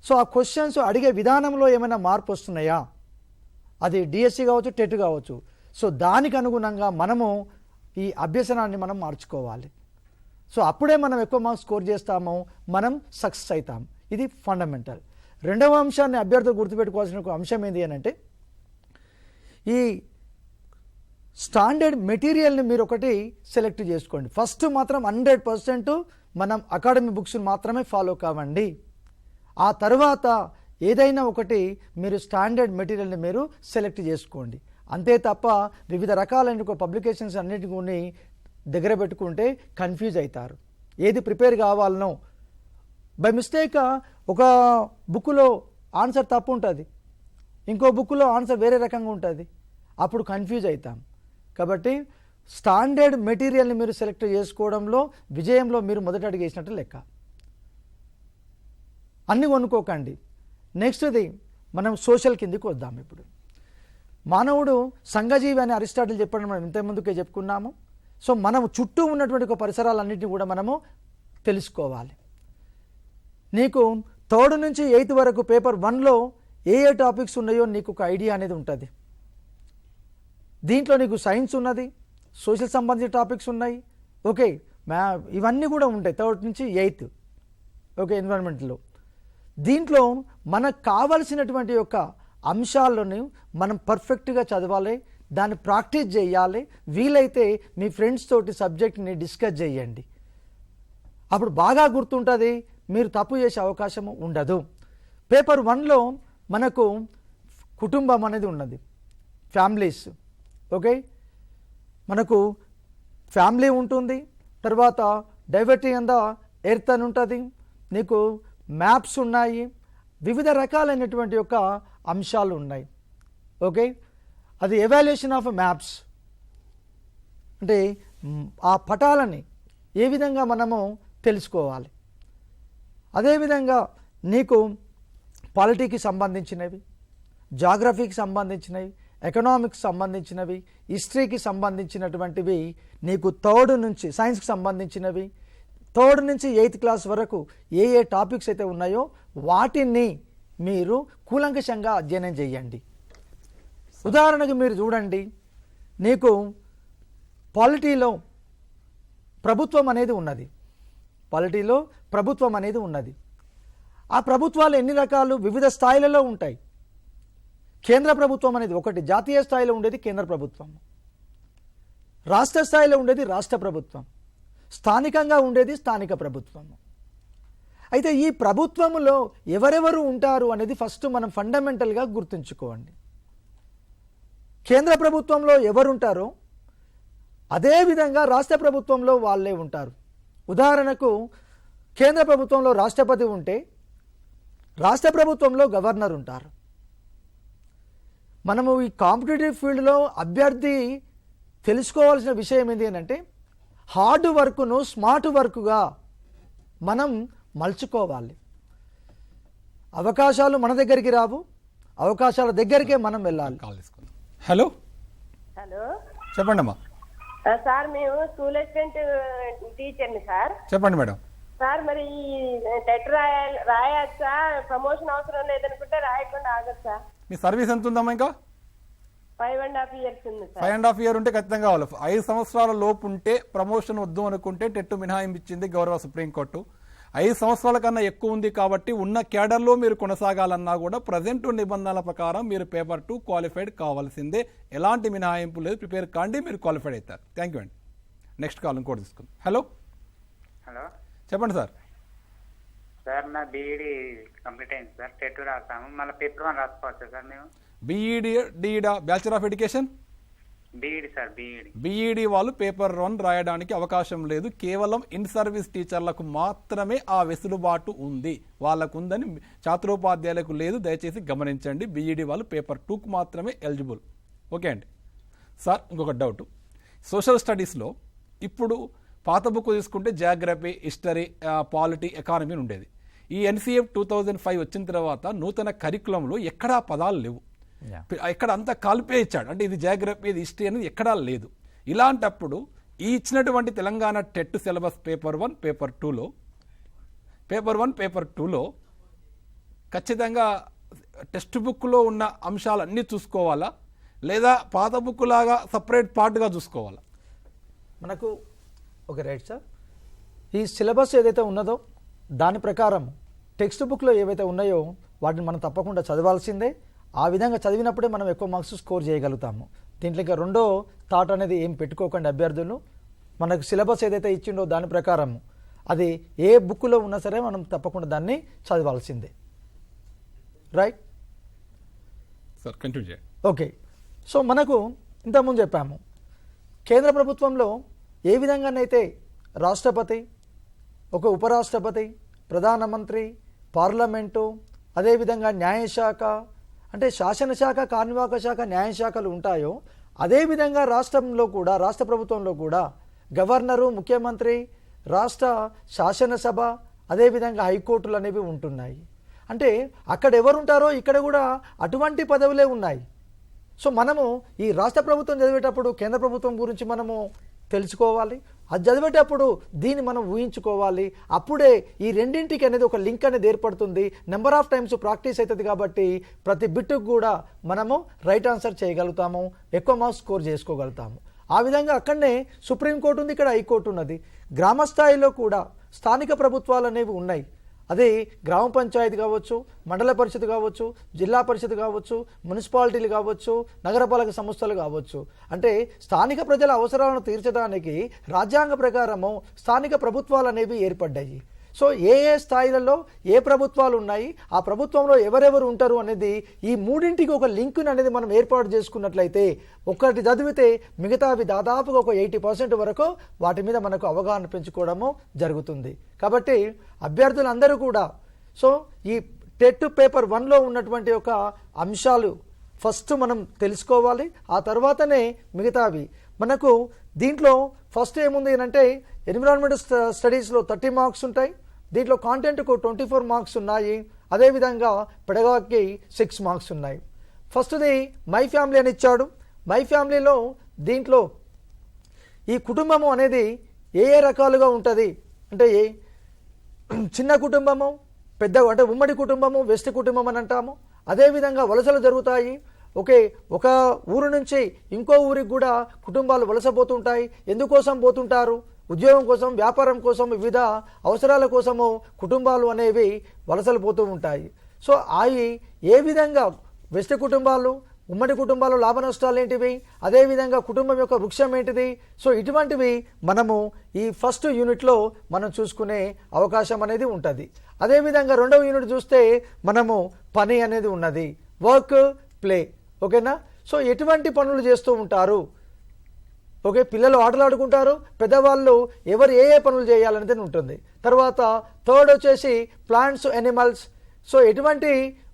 సో ఆ క్వశ్చన్స్ అడిగే విధానంలో ఏమైనా మార్పు వస్తున్నాయా, అది డిఎస్సి కావచ్చు, టెట్ కావచ్చు. సో దానికి అనుగుణంగా మనము ఈ అభ్యసనాన్ని మనం మార్చుకోవాలి. సో అప్పుడే మనం ఎక్కువ మార్క్స్ స్కోర్ చేస్తాము, మనం సక్సెస్ అవుతాం. ఇది ఫండమెంటల్. రెండవ అంశాన్ని అభ్యర్థులు గుర్తుపెట్టుకోవాల్సిన ఒక అంశం ఏంటి అని అంటే ఈ స్టాండర్డ్ మెటీరియల్ని మీరు ఒకటి సెలెక్ట్ చేసుకోండి. ఫస్ట్ మాత్రం 100% మనం అకాడమీ బుక్స్ మాత్రమే ఫాలో కావండి. ఆ తర్వాత ఏదైనా ఒకటి మీరు స్టాండర్డ్ మెటీరియల్ని మీరు సెలెక్ట్ చేసుకోండి. అంతే తప్ప వివిధ రకాలైన పబ్లికేషన్స్ అన్నిటిని దగ్గర పెట్టుకుంటే కన్ఫ్యూజ్ అవుతారు. ఏది ప్రిపేర్ కావాలనో బై మిస్టేక్ ఒక బుక్లో ఆన్సర్ తప్పు ఉంటుంది, ఇంకో బుక్లో ఆన్సర్ వేరే రకంగా ఉంటుంది, అప్పుడు కన్ఫ్యూజ్ అవుతాం. కాబట్టి స్టాండర్డ్ మెటీరియల్ని మీరు సెలెక్ట్ చేసుకోవడంలో విజయంలో మీరు మొదటి అడుగు వేసినట్టు లెక్క. అన్నీ కొనుక్కోకండి. నెక్స్ట్ది మనం సోషల్ కిందికి వద్దాం. ఇప్పుడు మానవుడు సంఘజీవి అని అరిస్టాటిల్ చెప్పడం మనం ఇంతకుముందుకే చెప్పుకున్నాము. సో మనం చుట్టూ ఉన్నటువంటి ఒక పరిసరాలన్నింటినీ కూడా మనము తెలుసుకోవాలి. నీకు 3rd నుంచి 8th వరకు పేపర్ 1లో ఏ టాపిక్స్ ఉన్నాయో నీకు ఒక ఐడియా అనేది ఉంటుంది. దీంట్లో నీకు సైన్స్ ఉన్నది, సోషల్ సంబంధించిన టాపిక్స్ ఉన్నాయి, ఓకే, ఇవన్నీ కూడా ఉంటాయి 3rd నుంచి 8th, ఓకే, ఎన్విరాన్మెంట్లో. దీంట్లో మనకు కావలసినటువంటి యొక్క అంశాలను మనం పర్ఫెక్ట్గా చదవాలి, దాన్ని ప్రాక్టీస్ చేయాలి. వీలైతే మీ ఫ్రెండ్స్ తోటి సబ్జెక్ట్ని డిస్కస్ చేయండి, అప్పుడు బాగా గుర్తుంటుంది, మీరు తప్పు చేసే అవకాశం ఉండదు. పేపర్ 1లో మనకు కుటుంబం అనేది ఉన్నది, ఫ్యామిలీస్, ఓకే, మనకు ఫ్యామిలీ ఉంటుంది. తర్వాత డైవర్టీ అండ్ ద ఎర్త్ అని ఉంటుంది, నీకు మ్యాప్స్ ఉన్నాయి, వివిధ రకాలైనటువంటి యొక్క అంశాలు ఉన్నాయి, ఓకే. అది ఎవాల్యుయేషన్ ఆఫ్ మ్యాప్స్ అంటే ఆ పటాలని ఏ విధంగా మనము తెలుసుకోవాలి. అదేవిధంగా నీకు పాలిటీకి సంబంధించినవి, జాగ్రఫీకి సంబంధించినవి, ఎకనామిక్స్ సంబంధించినవి, హిస్టరీకి సంబంధించినటువంటివి నీకు 3rd నుంచి సైన్స్కి సంబంధించినవి 3rd నుంచి 8th క్లాస్ వరకు ఏ టాపిక్స్ అయితే ఉన్నాయో వాటిని మీరు కూలంకషంగా అధ్యయనం చేయండి. ఉదాహరణకు మీరు చూడండి, నీకు పాలిటీలో ప్రభుత్వం అనేది ఉన్నది, పాలిటీలో ప్రభుత్వం అనేది ఉన్నది. ఆ ప్రభుత్వాలు ఎన్ని రకాలు, వివిధ స్థాయిలలో ఉంటాయి. కేంద్ర ప్రభుత్వం అనేది ఒకటి, జాతీయ స్థాయిలో ఉండేది కేంద్ర ప్రభుత్వం, రాష్ట్ర స్థాయిలో ఉండేది రాష్ట్ర ప్రభుత్వం, స్థానికంగా ఉండేది స్థానిక ప్రభుత్వం. అయితే ఈ ప్రభుత్వంలో ఎవరెవరు ఉంటారు అనేది ఫస్ట్ మనం ఫండమెంటల్గా గుర్తుంచుకోండి. కేంద్ర ప్రభుత్వంలో ఎవరుంటారో అదేవిధంగా రాష్ట్ర ప్రభుత్వంలో వాళ్ళే ఉంటారు. ఉదాహరణకు కేంద్ర ప్రభుత్వంలో రాష్ట్రపతి ఉంటే రాష్ట్ర ప్రభుత్వంలో గవర్నర్ ఉంటారు. మనము ఈ కాంపిటేటివ్ ఫీల్డ్లో అభ్యర్థి తెలుసుకోవాల్సిన విషయం ఏంటి అంటే హార్డ్ వర్క్ను స్మార్ట్ వర్క్గా మనం మలుచుకోవాలి. అవకాశాలు మన దగ్గరికి రావు, అవకాశాల దగ్గరికే మనం వెళ్ళాలి. హలో హలో, చెప్పండి అమ్మా. సార్ మేము స్కూల్ అసిస్టెంట్ టీచర్ని సార్. చెప్పండి మేడం. సార్ మరి టెట్ రాయచ్చా, ప్రమోషన్ అవసరం లేదనుకుంటే రాయకుండా ఆగచ్చా? మీ సర్వీస్ ఎంత ఉందమ్మా? ఇంకా 5.5 years ఉంది సార్. 5.5 years ఉంటే ఖచ్చితంగా కావాలి. 5 సంవత్సరాల లోపు ఉంటే ప్రమోషన్ వద్దు అనుకుంటే టెట్ మినహాయింపు ఇచ్చింది గౌరవ సుప్రీంకోర్టు. 5 సంవత్సరాల కన్నా ఎక్కువ ఉంది కాబట్టి ఉన్న క్యాడర్లో మీరు కొనసాగాలన్నా కూడా ప్రజెంట్ నిబంధనల ప్రకారం మీరు పేపర్ 2 క్వాలిఫైడ్ కావాల్సిందే. ఎలాంటి మినహాయింపు లేదు, ప్రిపేర్ కాండి, మీరు క్వాలిఫైడ్ అవుతారు. థ్యాంక్ యూ అండి. నెక్స్ట్ కాల్ ఇంకోటి తీసుకుందాం. హలో హలో, చెప్పండి సార్. సార్ నా బీఈడి కంప్లీట్ అయింది సార్, టెట్ రాసాము, మళ్ళీ పేపర్ 1 రాసుకోవచ్చా సార్ మేము? బీఈడి డీడా bachelor of education? BEd sir, BEd. BEd వాళ్ళు పేపర్ 1 రాయడానికి అవకాశం లేదు, కేవలం ఇన్ సర్వీస్ టీచర్లకు మాత్రమే ఆ వెసులుబాటు ఉంది. వాళ్ళకు ఉందని ఛాత్రోపాధ్యాయులకు లేదు, దయచేసి గమనించండి. బీఈడి వాళ్ళు పేపర్ 2కు మాత్రమే ఎలిజిబుల్. ఓకే అండి. సార్ ఇంకొక డౌట్, సోషల్ స్టడీస్లో ఇప్పుడు పాత బుక్ తీసుకుంటే జాగ్రఫీ, హిస్టరీ, పాలిటీ, ఎకానమీ ఉండేది. ఈ ఎన్సీఎఫ్ 2005 వచ్చిన తర్వాత నూతన కరికులంలో ఎక్కడా పదాలు లేవు, ఎక్కడ అంతా కాల్పే ఇచ్చాడు. అంటే ఇది జాగ్రఫీ, ఇది హిస్టరీ అనేది ఎక్కడా లేదు. ఇలాంటప్పుడు ఈ ఇచ్చినటువంటి Telangana TET syllabus paper 1 paper 2లో ఖచ్చితంగా టెక్స్ట్ బుక్లో ఉన్న అంశాలన్నీ చూసుకోవాలా, లేదా పాత బుక్ లాగా సపరేట్ పార్ట్గా చూసుకోవాలా? మనకు ఓకే రైట్ సార్, ఈ సిలబస్ ఏదైతే ఉన్నదో దాని ప్రకారం టెక్స్ట్ బుక్లో ఏవైతే ఉన్నాయో వాటిని మనం తప్పకుండా చదవాల్సిందే. ఆ విధంగా చదివినప్పుడే మనం ఎక్కువ మార్క్స్ స్కోర్ చేయగలుగుతాము. దీంట్లో ఇంకా రెండో థాట్ అనేది ఏం పెట్టుకోకండి అభ్యర్థులు. మనకు సిలబస్ ఏదైతే ఇచ్చిండో దాని ప్రకారం అది ఏ బుక్లో ఉన్నా సరే మనం తప్పకుండా దాన్ని చదవాల్సిందే. రైట్ సార్, కంటిన్యూ చేయండి. ఓకే, సో మనకు ఇంతకుముందు చెప్పాము కేంద్ర ప్రభుత్వంలో ఏ విధంగానైతే రాష్ట్రపతి, ఒక ఉపరాష్ట్రపతి, ప్రధానమంత్రి, పార్లమెంటు, అదేవిధంగా న్యాయశాఖ, అంటే శాసనశాఖ, కార్మిక శాఖ, న్యాయశాఖలు ఉంటాయో అదేవిధంగా రాష్ట్రంలో కూడా, రాష్ట్ర ప్రభుత్వంలో కూడా గవర్నరు, ముఖ్యమంత్రి, రాష్ట్ర శాసనసభ, అదేవిధంగా హైకోర్టులు అనేవి ఉంటున్నాయి. అంటే అక్కడ ఎవరుంటారో ఇక్కడ కూడా అటువంటి పదవులే ఉన్నాయి. సో మనము ఈ రాష్ట్ర ప్రభుత్వం చదివేటప్పుడు కేంద్ర ప్రభుత్వం గురించి మనము తెలుసుకోవాలి, అది చదివేటప్పుడు దీన్ని మనం ఊహించుకోవాలి. అప్పుడే ఈ రెండింటికి అనేది ఒక లింక్ అనేది ఏర్పడుతుంది. నెంబర్ ఆఫ్ టైమ్స్ ప్రాక్టీస్ అవుతుంది కాబట్టి ప్రతి బిట్టుకు కూడా మనము రైట్ ఆన్సర్ చేయగలుగుతాము, ఎక్కువ మార్క్స్ స్కోర్ చేసుకోగలుగుతాము. ఆ విధంగా అక్కడనే సుప్రీంకోర్టు ఉంది, ఇక్కడ హైకోర్టు ఉన్నది. గ్రామ స్థాయిలో కూడా స్థానిక ప్రభుత్వాలు అనేవి ఉన్నాయి. అది గ్రామ పంచాయతీ కావచ్చు, మండల పరిషత్ కావచ్చు, జిల్లా పరిషత్ కావచ్చు, మున్సిపాలిటీలు కావచ్చు, నగరపాలక సంస్థలు కావచ్చు. అంటే స్థానిక ప్రజల అవసరాలను తీర్చడానికి రాజ్యాంగ ప్రకారము స్థానిక ప్రభుత్వాలు అనేవి ఏర్పడ్డాయి. సో ఏ ఏ స్థాయిలలో ఏ ప్రభుత్వాలు ఉన్నాయి, ఆ ప్రభుత్వంలో ఎవరెవరు ఉంటారు అనేది ఈ మూడింటికి ఒక లింక్ను అనేది మనం ఏర్పాటు చేసుకున్నట్లయితే ఒకటి చదివితే మిగతావి దాదాపుగా ఒక 80% వరకు వాటి మీద మనకు అవగాహన పెంచుకోవడము జరుగుతుంది. కాబట్టి అభ్యర్థులందరూ కూడా సో ఈ టెట్ పేపర్ 1లో ఉన్నటువంటి ఒక అంశాలు ఫస్ట్ మనం తెలుసుకోవాలి, ఆ తర్వాతనే మిగతావి. మనకు దీంట్లో ఫస్ట్ ఏముంది అంటే ఎన్విరాన్మెంట్ స్టడీస్లో 30 మార్క్స్ ఉంటాయి, దీంట్లో కాంటెంట్కు 24 మార్క్స్ ఉన్నాయి, అదేవిధంగా పెడగాకి 6 మార్క్స్ ఉన్నాయి. ఫస్ట్ది మై ఫ్యామిలీ అని ఇచ్చాడు. మై ఫ్యామిలీలో దీంట్లో ఈ కుటుంబము అనేది ఏ ఏ రకాలుగా ఉంటుంది అంటే చిన్న కుటుంబము, పెద్ద అంటే ఉమ్మడి కుటుంబము, వెస్ట్ కుటుంబం అని అంటాము. అదేవిధంగా వలసలు జరుగుతాయి. ఒక ఊరు నుంచి ఇంకో ఊరికి కూడా కుటుంబాలు వలసపోతుంటాయి. ఎందుకోసం పోతుంటారు? ఉద్యోగం కోసం, వ్యాపారం కోసం, వివిధ అవసరాల కోసము కుటుంబాలు అనేవి వలసలు పోతూ ఉంటాయి. సో అవి ఏ విధంగా వెస్ట్ కుటుంబాలు, ఉమ్మడి కుటుంబాలు లాభ నష్టాలు ఏంటివి, అదేవిధంగా కుటుంబం యొక్క వృక్షం ఏంటిది, సో ఇటువంటివి మనము ఈ ఫస్ట్ యూనిట్లో మనం చూసుకునే అవకాశం అనేది ఉంటుంది. అదేవిధంగా రెండవ యూనిట్ చూస్తే మనము పని అనేది ఉన్నది, వర్క్, ప్లే. ఓకేనా? సో ఎటువంటి పనులు చేస్తూ ఉంటారు, ఓకే, పిల్లలు ఆటలు ఆడుకుంటారు, పెద్దవాళ్ళు ఎవరు ఏ ఏ పనులు చేయాలనేది ఉంటుంది. తర్వాత థర్డ్ వచ్చేసి ప్లాంట్స్, ఎనిమల్స్. సో ఎటువంటి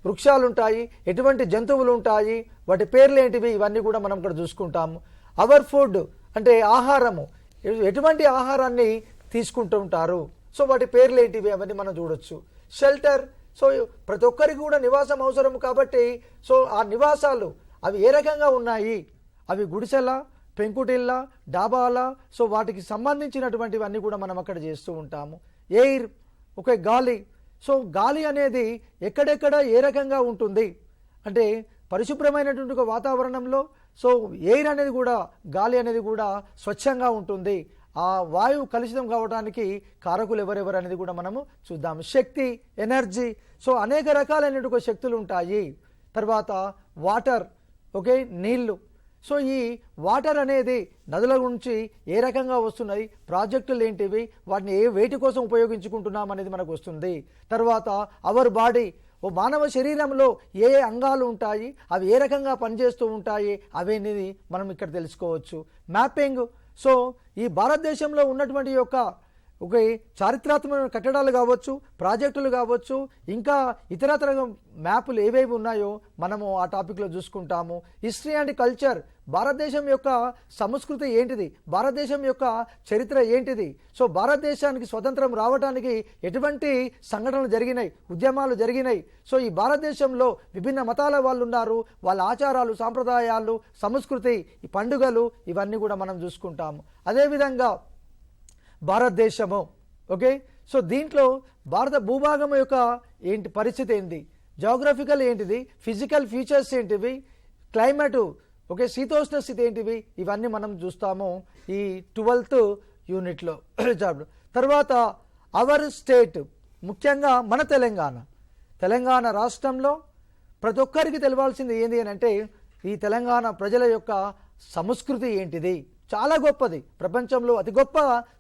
వృక్షాలు ఉంటాయి, ఎటువంటి జంతువులు ఉంటాయి, వాటి పేర్లు ఏంటివి, ఇవన్నీ కూడా మనం ఇక్కడ చూసుకుంటాము. అవర్ ఫుడ్ అంటే ఆహారము, ఎటువంటి ఆహారాన్ని తీసుకుంటూ ఉంటారు, సో వాటి పేర్లు ఏంటివి, అవన్నీ మనం చూడొచ్చు. షెల్టర్, సో ప్రతి ఒక్కరికి కూడా నివాసం అవసరం కాబట్టి సో ఆ నివాసాలు అవి ఏ రకంగా ఉన్నాయి, అవి గుడిసెల, పెంకుటిళ్ళ, డాబాల, సో వాటికి సంబంధించినటువంటివన్నీ కూడా మనం అక్కడ చేస్తూ ఉంటాము. ఎయిర్, ఓకే, గాలి. సో గాలి అనేది ఎక్కడెక్కడ ఏ రకంగా ఉంటుంది అంటే పరిశుభ్రమైనటువంటి ఒక వాతావరణంలో సో ఎయిర్ అనేది కూడా, గాలి అనేది కూడా స్వచ్ఛంగా ఉంటుంది. ఆ వాయువు కలుషితం కావడానికి కారకులు ఎవరెవరు అనేది కూడా మనము చూద్దాం. శక్తి, ఎనర్జీ, సో అనేక రకాలైనటువంటి శక్తులు ఉంటాయి. తర్వాత వాటర్, ఓకే, నీళ్లు. సో ఈ వాటర్ అనేది నదుల నుంచి ఏ రకంగా వస్తున్నాయి, ప్రాజెక్టులు ఏంటివి, వాటిని ఏ వేటి కోసం ఉపయోగించుకుంటున్నాం అనేది మనకు వస్తుంది. తర్వాత అవర్ బాడీ, ఓ మానవ శరీరంలో ఏ ఏ అంగాలు ఉంటాయి, అవి ఏ రకంగా పనిచేస్తూ ఉంటాయి, అవన్నీ మనం ఇక్కడ తెలుసుకోవచ్చు. మ్యాపింగ్, సో ఈ భారతదేశంలో ఉన్నటువంటి యొక్క ఒక చారిత్రాత్మక కట్టడాలు కావచ్చు, ప్రాజెక్టులు కావచ్చు, ఇంకా ఇతరతర మ్యాపులు ఏవేవి ఉన్నాయో మనము ఆ టాపిక్లో చూసుకుంటాము. హిస్టరీ అండ్ కల్చర్, భారతదేశం యొక్క సంస్కృతి ఏంటిది, భారతదేశం యొక్క చరిత్ర ఏంటిది, సో భారతదేశానికి స్వతంత్రం రావడానికి ఎటువంటి సంఘటనలు జరిగినాయి, ఉద్యమాలు జరిగినాయి, సో ఈ భారతదేశంలో విభిన్న మతాల వాళ్ళు ఉన్నారు, వాళ్ళ ఆచారాలు, సాంప్రదాయాలు, సంస్కృతి, ఈ పండుగలు, ఇవన్నీ కూడా మనం చూసుకుంటాము. అదేవిధంగా భారతదేశము, ఓకే, సో దీంట్లో భారత భూభాగం యొక్క ఏంటి పరిస్థితి ఏంటి, జాగ్రఫికల్ ఏంటిది, ఫిజికల్ ఫీచర్స్ ఏంటివి, క్లైమేటు, ఓకే, శీతోష్ణ స్థితి ఏంటివి, ఇవన్నీ మనం చూస్తాము ఈ 12th యూనిట్లో. తర్వాత అవర్ స్టేట్, ముఖ్యంగా మన తెలంగాణ రాష్ట్రంలో ప్రతి ఒక్కరికి తెలవాల్సింది ఏంటి అని అంటే ఈ తెలంగాణ ప్రజల యొక్క సంస్కృతి ఏంటిది, చాలా గొప్పది, ప్రపంచంలో అతి గొప్ప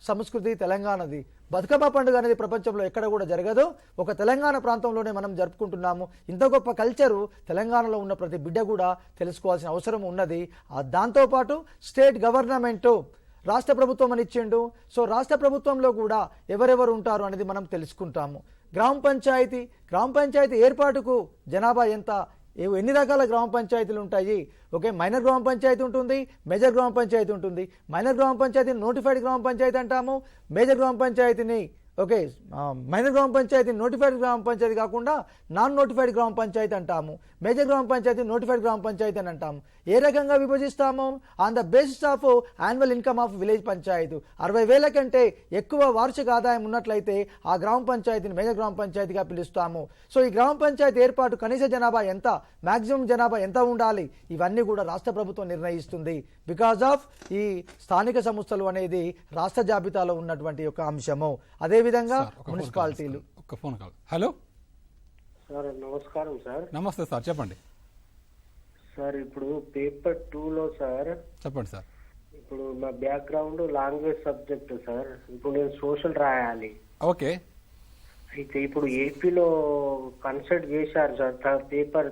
సంస్కృతి తెలంగాణది. బతుకమ్మ పండుగ అనేది ప్రపంచంలో ఎక్కడ కూడా జరగదు, ఒక తెలంగాణ ప్రాంతంలోనే మనం జరుపుకుంటున్నాము. ఇంత గొప్ప కల్చరు తెలంగాణలో ఉన్న ప్రతి బిడ్డ కూడా తెలుసుకోవాల్సిన అవసరం ఉన్నది. దాంతోపాటు స్టేట్ గవర్నమెంటు, రాష్ట్ర ప్రభుత్వం అని ఇచ్చిండు. సో రాష్ట్ర ప్రభుత్వంలో కూడా ఎవరెవరు ఉంటారు అనేది మనం తెలుసుకుంటాము. గ్రామ పంచాయతీ ఏర్పాటుకు జనాభా ఎంత, ఎన్ని రకాల గ్రామ పంచాయతీలు ఉంటాయి? ఓకే, మైనర్ గ్రామ పంచాయతీ ఉంటుంది, మేజర్ గ్రామ పంచాయతీ ఉంటుంది. మైనర్ గ్రామ పంచాయతీని నోటిఫైడ్ గ్రామ పంచాయతీ అంటాము. మేజర్ గ్రామ పంచాయతీని ఓకే మైనర్ గ్రామ పంచాయతీ నోటిఫైడ్ గ్రామ పంచాయతీ కాకుండా నాన్ నోటిఫైడ్ గ్రామ పంచాయతీ అంటాము. మేజర్ గ్రామ పంచాయతీ నోటిఫైడ్ గ్రామ పంచాయతీ అని అంటాము. ఏ రకంగా విభజిస్తాము? On the basis of annual income of village panchayat. 60,000 కంటే ఎక్కువ వార్షిక ఆదాయం ఉన్నట్లయితే ఆ గ్రామ పంచాయతీని మేజర్ గ్రామ పంచాయతీగా పిలుస్తాము. సో ఈ గ్రామ పంచాయతీ ఏర్పాటు కనీస జనాభా ఎంత, మాక్సిమం జనాభా ఎంత ఉండాలి, ఇవన్నీ కూడా రాష్ట్ర ప్రభుత్వం నిర్ణయిస్తుంది. బికాజ్ ఆఫ్ ఈ స్థానిక సంస్థలు అనేది రాష్ట్ర జాబితాలో ఉన్నటువంటి ఒక అంశము. అదేవిధంగా మున్సిపాలిటీలు. ఒక్క ఫోన్ కాల్. హలో సార్ నమస్కారం సార్. నమస్తే సార్, చెప్పండి సార్. ఇప్పుడు పేపర్ 2లో సార్ చెప్పండి సార్. ఇప్పుడు నా బ్యాక్గ్రౌండ్ లాంగ్వేజ్ సబ్జెక్ట్ సార్. ఇప్పుడు నేను సోషల్ రాయాలి. ఓకే, అయితే ఇప్పుడు ఏపీలో కన్సిడర్ చేశారు సార్ పేపర్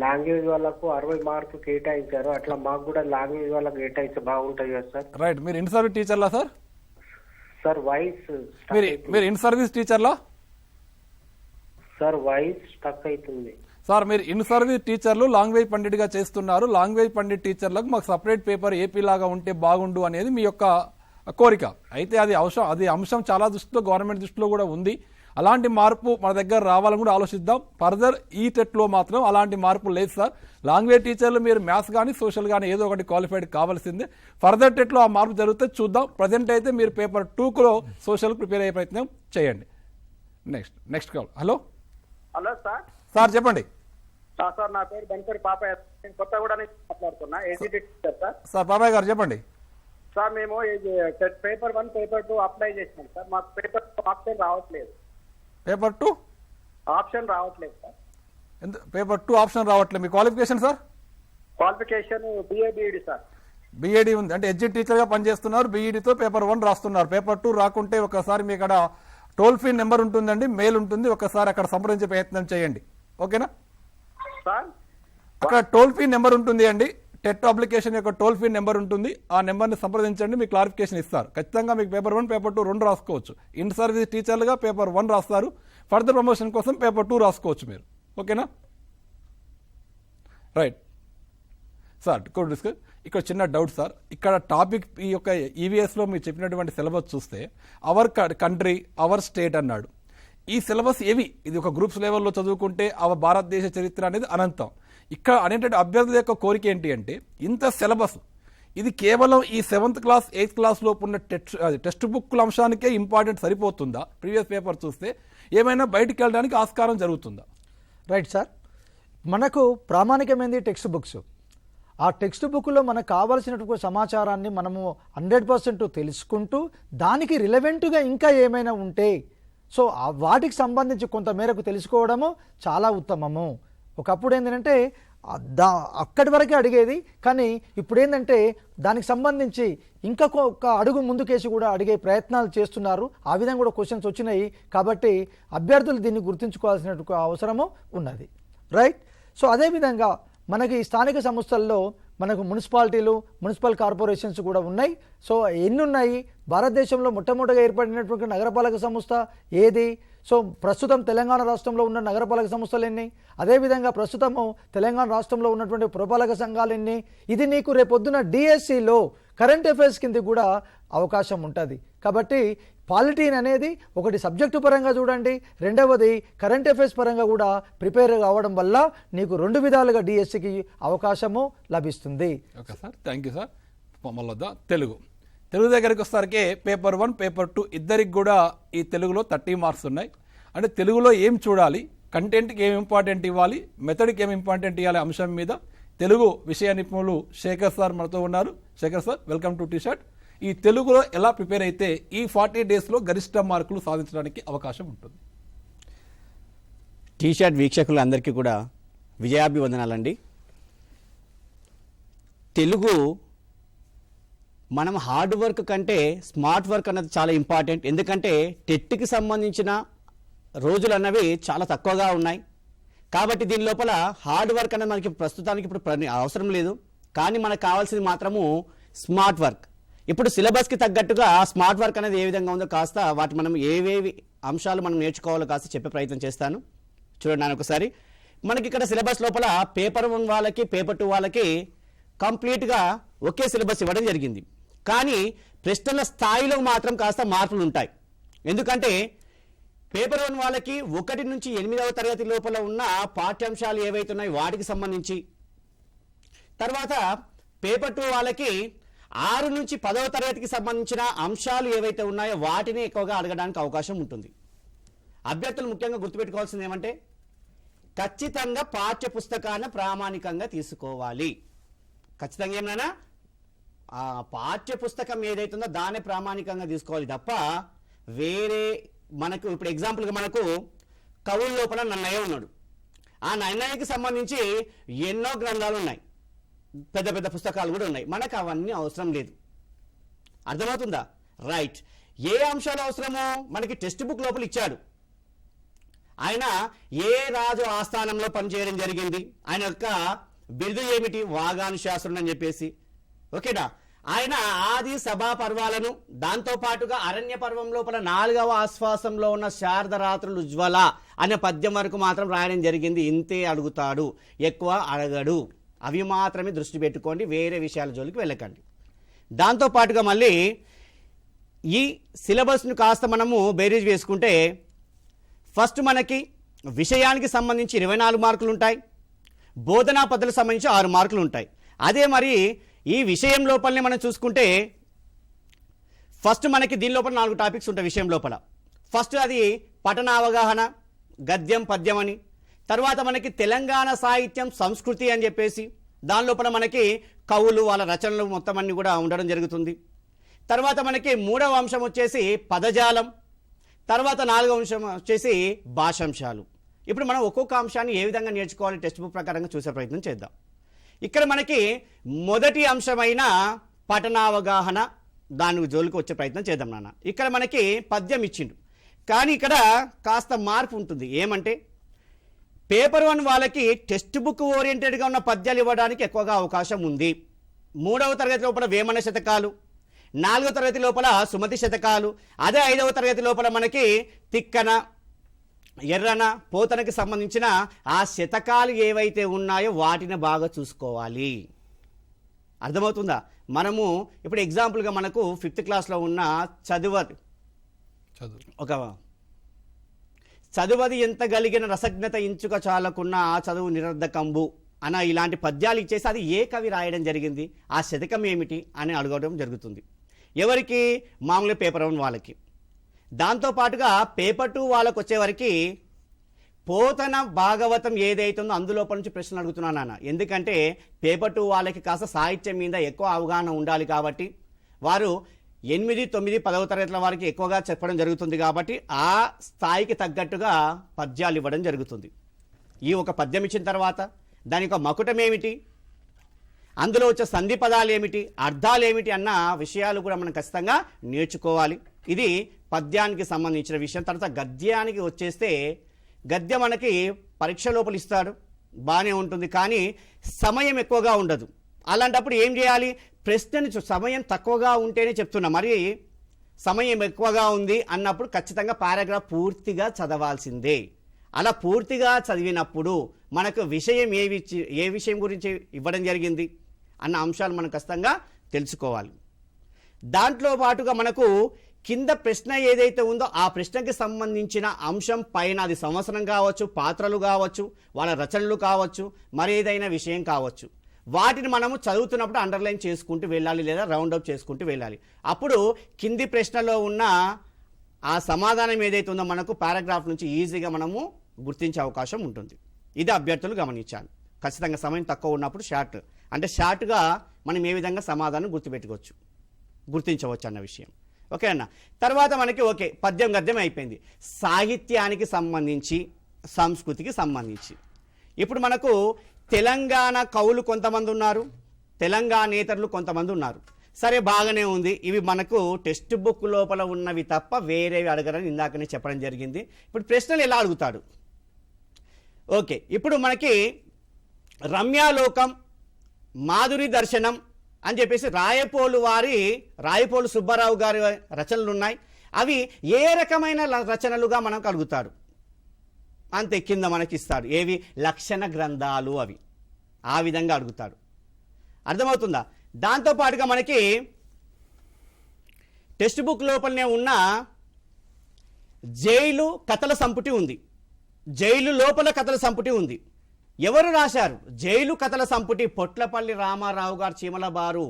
లాంగ్వేజ్ వాళ్ళకు 60 మార్కులు కేటాయించారు. అట్లా మాకు కూడా లాంగ్వేజ్ వాళ్ళకు కేటాయిస్తే బాగుంటుంది కదా సార్? రైట్. మీరు ఇన్ సర్వీస్ టీచర్లా సార్? సార్ వాయిస్ మీరు ఇన్ సర్వీస్ టీచర్లా సార్? వాయిస్ స్టక్ అవుతుంది సార్. మీరు ఇన్ సర్వీస్ టీచర్లు లాంగ్వేజ్ పండిట్గా చేస్తున్నారు. లాంగ్వేజ్ పండిట్ టీచర్లకు మాకు సపరేట్ పేపర్ ఏపీ లాగా ఉంటే బాగుండు అనేది మీ యొక్క కోరిక. అయితే అది అంశం చాలా దృష్టిలో, గవర్నమెంట్ దృష్టిలో కూడా ఉంది. అలాంటి మార్పు మన దగ్గర రావాలని కూడా ఆలోచిద్దాం. ఫర్దర్ ఈ టెట్లో మాత్రం అలాంటి మార్పు లేదు సార్. లాంగ్వేజ్ టీచర్లు మీరు మ్యాథ్స్ కానీ సోషల్ కానీ ఏదో ఒకటి క్వాలిఫైడ్ కావాల్సిందే. ఫర్దర్ టెట్లో ఆ మార్పు జరిగితే చూద్దాం. ప్రజెంట్ అయితే మీరు పేపర్ 2లో సోషల్ ప్రిపేర్ అయ్యే ప్రయత్నం చేయండి. Next call. హలో సార్ చెప్పండి. సార్ నా పేరు బెంకర్ పాపయ్య, నేను కొత్తగూడ నుంచి మాట్లాడుతున్నా, ACT teacher sir. Sir Papaiah garu చెప్పండి. సార్ మేము పేపర్ 1 పేపర్ 2 అప్లై చేసినాం సార్. మాకు పేపర్ 2 ఆప్షన్ రావట్లేదు. పేపర్ 2 ఆప్షన్ రావట్లేదు సార్. పేపర్ 2 ఆప్షన్ రావట్లేదు. మీ qualification sir? Qualification BA/BEd sir. BEd ఉంది అంటే ఎడ్జి టీచర్గా పనిచేస్తున్నారు. BEdతో పేపర్ 1 రాస్తున్నారు. పేపర్ 2 రాకుంటే ఒకసారి మీ అక్కడ టోల్ ఫ్రీ నెంబర్ ఉంటుందండి, మెయిల్ ఉంటుంది, ఒకసారి అక్కడ సంప్రదించే ప్రయత్నం చేయండి. ఓకేనా సార్? అక్కడ టోల్ ఫ్రీ నెంబర్ ఉంటుంది అండి, టెట్ అప్లికేషన్ యొక్క టోల్ ఫ్రీ నెంబర్ ఉంటుంది. ఆ నెంబర్ని సంప్రదించండి, మీకు క్లారిఫికేషన్ ఇస్తారు. ఖచ్చితంగా మీకు పేపర్ 1 పేపర్ 2 రెండు రాసుకోవచ్చు. ఇన్ సర్వీస్ టీచర్లుగా పేపర్ 1 రాస్తారు. ఫర్దర్ ప్రమోషన్ కోసం పేపర్ 2 రాసుకోవచ్చు మీరు. ఓకేనా? Right sir. ఇక్కడ చిన్న డౌట్ సార్. ఇక్కడ టాపిక్ ఈ యొక్క ఈవీఎస్లో మీరు చెప్పినటువంటి సిలబస్ చూస్తే అవర్ కంట్రీ అవర్ స్టేట్ అన్నాడు. ఈ సిలబస్ ఏవి? ఇది ఒక గ్రూప్స్ లెవెల్లో చదువుకుంటే భారతదేశ చరిత్ర అనేది అనంతం. ఇక్కడ అనేటువంటి అభ్యర్థుల యొక్క కోరిక ఏంటి అంటే ఇంత సిలబస్ ఇది కేవలం ఈ 7th క్లాస్ 8th క్లాస్ లోపు ఉన్న టెక్స్ట్ బుక్ల అంశానికే ఇంపార్టెంట్ సరిపోతుందా? ప్రీవియస్ పేపర్ చూస్తే ఏమైనా బయటికి వెళ్ళడానికి ఆస్కారం జరుగుతుందా? Right sir. మనకు ప్రామాణికమైనది టెక్స్ట్ బుక్స్. ఆ టెక్స్ట్ బుక్లో మనకు కావాల్సినటువంటి సమాచారాన్ని మనము 100% తెలుసుకుంటూ దానికి రిలవెంట్గా ఇంకా ఏమైనా ఉంటే సో వాటికి సంబంధించి కొంతమేరకు తెలుసుకోవడము చాలా ఉత్తమము. ఒకప్పుడు ఏంటంటే అక్కడి వరకే అడిగేది, కానీ ఇప్పుడు ఏంటంటే దానికి సంబంధించి ఇంకా ఒక అడుగు ముందుకేసి కూడా అడిగే ప్రయత్నాలు చేస్తున్నారు. ఆ విధంగా కూడా క్వశ్చన్స్ వచ్చినాయి. కాబట్టి అభ్యర్థులు దీన్ని గుర్తుంచుకోవాల్సిన అవసరము ఉన్నది. రైట్. సో అదేవిధంగా మనకి స్థానిక సంస్థల్లో మనకు మున్సిపాలిటీలు, మున్సిపల్ కార్పొరేషన్స్ కూడా ఉన్నాయి. సో ఎన్ని ఉన్నాయి? భారతదేశంలో మొట్టమొదటిగా ఏర్పడినటువంటి నగరపాలక సంస్థ ఏది? సో ప్రస్తుతం తెలంగాణ రాష్ట్రంలో ఉన్న నగరపాలక సంస్థలు ఎన్ని? అదేవిధంగా ప్రస్తుతము తెలంగాణ రాష్ట్రంలో ఉన్నటువంటి పురపాలక సంఘాలు ఎన్ని? ఇది నీకు రేపొద్దున డిఎస్సిలో కరెంట్ అఫైర్స్ కింద కూడా అవకాశం ఉంటుంది. కాబట్టి పాలిటీ అనేది ఒకటి సబ్జెక్టు పరంగా చూడండి, రెండవది కరెంట్ అఫైర్స్ పరంగా కూడా ప్రిపేర్ కావడం వల్ల నీకు 2 విధాలుగా డిఎస్సికి అవకాశము లభిస్తుంది. Okay sir, thank you sir. మళ్ళొద్దా తెలుగు దగ్గరికి వస్తారకే పేపర్ 1 పేపర్ 2 ఇద్దరికి కూడా ఈ తెలుగులో 30 మార్క్స్ ఉన్నాయి. అంటే తెలుగులో ఏం చూడాలి, కంటెంట్కి ఏం ఇంపార్టెంట్ ఇవ్వాలి, మెథడ్కి ఏం ఇంపార్టెంట్ ఇవ్వాలి అంశం మీద తెలుగు విషయ నిపుణులు శేఖర్ సార్ మనతో ఉన్నారు. Shekhar sir, welcome to t-shirt. ఈ తెలుగులో ఎలా ప్రిపేర్ అయితే ఈ 40 డేస్లో గరిష్ట మార్కులు సాధించడానికి అవకాశం ఉంటుంది? టీషర్ట్ వీక్షకులందరికీ కూడా విజయాభివందనాలండి. తెలుగు మనం హార్డ్ వర్క్ కంటే స్మార్ట్ వర్క్ అన్నది చాలా ఇంపార్టెంట్. ఎందుకంటే టెట్కి సంబంధించిన రోజులు అన్నవి చాలా తక్కువగా ఉన్నాయి. కాబట్టి దీని లోపల హార్డ్ వర్క్ అనేది మనకి ప్రస్తుతానికి ఇప్పుడు అవసరం లేదు. కానీ మనకు కావాల్సింది మాత్రము స్మార్ట్ వర్క్. ఇప్పుడు సిలబస్కి తగ్గట్టుగా స్మార్ట్ వర్క్ అనేది ఏ విధంగా ఉందో కాస్త వాటి మనం ఏవేవి అంశాలు మనం నేర్చుకోవాలో కాస్త చెప్పే ప్రయత్నం చేస్తాను. చూడండి నేను ఒకసారి, మనకి ఇక్కడ సిలబస్ లోపల పేపర్ 1 వాళ్ళకి పేపర్ 2 వాళ్ళకి కంప్లీట్గా ఒకే సిలబస్ ఇవ్వడం జరిగింది. కానీ ప్రశ్నల స్థాయిలో మాత్రం కాస్త మార్పులు ఉంటాయి. ఎందుకంటే పేపర్ 1 వాళ్ళకి 1 నుంచి 8వ తరగతి లోపల ఉన్న పాఠ్యాంశాలు ఏవైతే ఉన్నాయో వాటికి సంబంధించి, తర్వాత పేపర్ 2 వాళ్ళకి 6 నుంచి 10వ తరగతికి సంబంధించిన అంశాలు ఏవైతే ఉన్నాయో వాటిని ఎక్కువగా అడగడానికి అవకాశం ఉంటుంది. అభ్యర్థులు ముఖ్యంగా గుర్తుపెట్టుకోవాల్సింది ఏమంటే ఖచ్చితంగా పాఠ్య పుస్తకాన్ని ప్రామాణికంగా తీసుకోవాలి. ఖచ్చితంగా ఏమైనా ఆ పాఠ్య పుస్తకం ఏదైతుందో దాన్ని ప్రామాణికంగా తీసుకోవాలి తప్ప వేరే మనకు ఇప్పుడు ఎగ్జాంపుల్గా మనకు కవుల లోపల నన్నయ్య ఉన్నాడు. ఆ నన్నయ్యకి సంబంధించి ఎన్నో గ్రంథాలు ఉన్నాయి, పెద్ద పెద్ద పుస్తకాలు కూడా ఉన్నాయి. మనకు అవన్నీ అవసరం లేదు. అర్థమవుతుందా? రైట్. ఏ అంశాలు అవసరమో మనకి టెక్స్ట్ బుక్ లోపల ఇచ్చాడు. ఆయన ఏ రాజు ఆస్థానంలో పనిచేయడం జరిగింది, ఆయన యొక్క బిరుదు ఏమిటి, వాగాను శాస్త్రం అని చెప్పేసి, ఓకేనా. ఆయన ఆది సభా పర్వాలను, దాంతో పాటుగా అరణ్య పర్వం లోపల 4వ ఆశ్వాసంలో ఉన్న శారదరాత్రులు ఉజ్వల అనే పద్యం వరకు మాత్రం రాయడం జరిగింది. ఇంతే అడుగుతాడు, ఎక్కువ అడగడు. అవి మాత్రమే దృష్టి పెట్టుకోండి, వేరే విషయాల జోలికి వెళ్ళకండి. దాంతో పాటుగా మళ్ళీ ఈ సిలబస్ను కాస్త మనము బేరీజ్ వేసుకుంటే ఫస్ట్ మనకి విషయానికి సంబంధించి 24 మార్కులు ఉంటాయి, బోధనా పద్ధతులకు సంబంధించి 6 మార్కులు ఉంటాయి. అదే మరి ఈ విషయం లోపలనే మనం చూసుకుంటే ఫస్ట్ మనకి దీని లోపల 4 టాపిక్స్ ఉంటాయి. విషయం లోపల ఫస్ట్ అది పఠన అవగాహన, గద్యం పద్యం అని, తర్వాత మనకి తెలంగాణ సాహిత్యం సంస్కృతి అని చెప్పేసి దాని లోపల మనకి కవులు వాళ్ళ రచనలు మొత్తం అన్ని కూడా ఉండడం జరుగుతుంది. తర్వాత మనకి 3వ అంశం వచ్చేసి పదజాలం, తర్వాత 4వ అంశం వచ్చేసి భాషాంశాలు. ఇప్పుడు మనం ఒక్కొక్క అంశాన్ని ఏ విధంగా నేర్చుకోవాలి టెక్స్ట్ బుక్ ప్రకారంగా చూసే ప్రయత్నం చేద్దాం. ఇక్కడ మనకి మొదటి అంశమైన పఠనావగాహన, దాని జోలికి వచ్చే ప్రయత్నం చేద్దాం నాన్న. ఇక్కడ మనకి పద్యం ఇచ్చిండు, కానీ ఇక్కడ కాస్త మార్పు ఉంటుంది. ఏమంటే పేపర్ 1 వాళ్ళకి టెక్స్ట్ బుక్ ఓరియంటెడ్గా ఉన్న పద్యాలు ఇవ్వడానికి ఎక్కువగా అవకాశం ఉంది. 3వ తరగతి లోపల వేమన శతకాలు, 4వ తరగతి లోపల సుమతి శతకాలు, అదే 5వ తరగతి లోపల మనకి తిక్కన, ఎర్రన, పోతనకి సంబంధించిన ఆ శతకాలు ఏవైతే ఉన్నాయో వాటిని బాగా చూసుకోవాలి. అర్థమవుతుందా? మనము ఇప్పుడు ఎగ్జాంపుల్గా మనకు 5th క్లాస్లో ఉన్న చదువది ఎంత గలిగిన రసజ్ఞత ఇంచుక చాలకున్న ఆ చదువు నిరర్ధకంబు అన్న ఇలాంటి పద్యాలు ఇచ్చేసి అది ఏ కవి రాయడం జరిగింది, ఆ శతకం ఏమిటి అని అడగడం జరుగుతుంది. ఎవరికి? మామూలుగా పేపర్ 1 వాళ్ళకి. దాంతోపాటుగా పేపర్ 2 వాళ్ళకు వచ్చేవరకు పోతన భాగవతం ఏదైతుందో అందులోపల నుంచి ప్రశ్నలు అడుగుతున్నాను నాన్న. ఎందుకంటే పేపర్ 2 వాళ్ళకి కాస్త సాహిత్యం మీద ఎక్కువ అవగాహన ఉండాలి కాబట్టి వారు 8, 9, 10వ తరగతుల వారికి ఎక్కువగా చెప్పడం జరుగుతుంది. కాబట్టి ఆ స్థాయికి తగ్గట్టుగా పద్యాలు ఇవ్వడం జరుగుతుంది. ఈ ఒక పద్యం ఇచ్చిన తర్వాత దాని యొక్క మకుటం ఏమిటి, అందులో వచ్చే సంధి పదాలు ఏమిటి, అర్థాలు ఏమిటి అన్న విషయాలు కూడా మనం ఖచ్చితంగా నేర్చుకోవాలి. ఇది పద్యానికి సంబంధించిన విషయం. తర్వాత గద్యానికి వచ్చేస్తే గద్యం మనకి పరీక్ష లోపల ఇస్తాడు, బాగానే ఉంటుంది, కానీ సమయం ఎక్కువగా ఉండదు. అలాంటప్పుడు ఏం చేయాలి? ప్రశ్నని సమయం తక్కువగా ఉంటేనే చెప్తున్నా, మరి సమయం ఎక్కువగా ఉంది అన్నప్పుడు ఖచ్చితంగా పారాగ్రాఫ్ పూర్తిగా చదవాల్సిందే. అలా పూర్తిగా చదివినప్పుడు మనకు విషయం ఏ విషయం గురించి ఇవ్వడం జరిగింది అన్న అంశాలు మనం ఖచ్చితంగా తెలుసుకోవాలి. దాంట్లో పాటుగా మనకు కింద ప్రశ్న ఏదైతే ఉందో ఆ ప్రశ్నకి సంబంధించిన అంశం పైన, అది సంవత్సరం కావచ్చు, పాత్రలు కావచ్చు, వాళ్ళ రచనలు కావచ్చు, మరేదైనా విషయం కావచ్చు, వాటిని మనము చదువుతున్నప్పుడు అండర్లైన్ చేసుకుంటూ వెళ్ళాలి లేదా రౌండప్ చేసుకుంటూ వెళ్ళాలి. అప్పుడు కింది ప్రశ్నలో ఉన్న ఆ సమాధానం ఏదైతే ఉందో మనకు పారాగ్రాఫ్ నుంచి ఈజీగా మనము గుర్తించే అవకాశం ఉంటుంది. ఇది అభ్యర్థులు గమనించాలి. ఖచ్చితంగా సమయం తక్కువ ఉన్నప్పుడు షార్ట్గా మనం ఏ విధంగా సమాధానం గుర్తించవచ్చు అన్న విషయం. ఓకే అన్న. తర్వాత మనకి పద్యం గద్యం అయిపోయింది. సాహిత్యానికి సంబంధించి, సంస్కృతికి సంబంధించి ఇప్పుడు మనకు తెలంగాణ కవులు కొంతమంది ఉన్నారు, తెలంగాణేతరులు కొంతమంది ఉన్నారు. సరే, బాగానే ఉంది. ఇవి మనకు టెక్స్ట్ బుక్ లోపల ఉన్నవి తప్ప వేరేవి అడగరని ఇందాకనే చెప్పడం జరిగింది. ఇప్పుడు ప్రశ్నలు ఎలా అడుగుతాడు? ఓకే, ఇప్పుడు మనకి రమ్యాలోకం, మాధురి దర్శనం, అని చెప్పేసి రాయపోలు సుబ్బారావు గారి రచనలు ఉన్నాయి. అవి ఏ రకమైన రచనలుగా మనం కలుగుతాడు అంతే కింద మనకి ఇస్తాడు. ఏవి? లక్షణ గ్రంథాలు. అవి ఆ విధంగా అడుగుతాడు. అర్థమవుతుందా? దాంతోపాటుగా మనకి టెక్స్ట్ బుక్ లోపలనే ఉన్న జైలు కథల సంపుటి ఉంది. జైలు లోపల కథల సంపుటి ఉంది. ఎవరు రాశారు? జైలు కథల సంపుటి పొట్లపల్లి రామారావు గారు, చీమల బారు.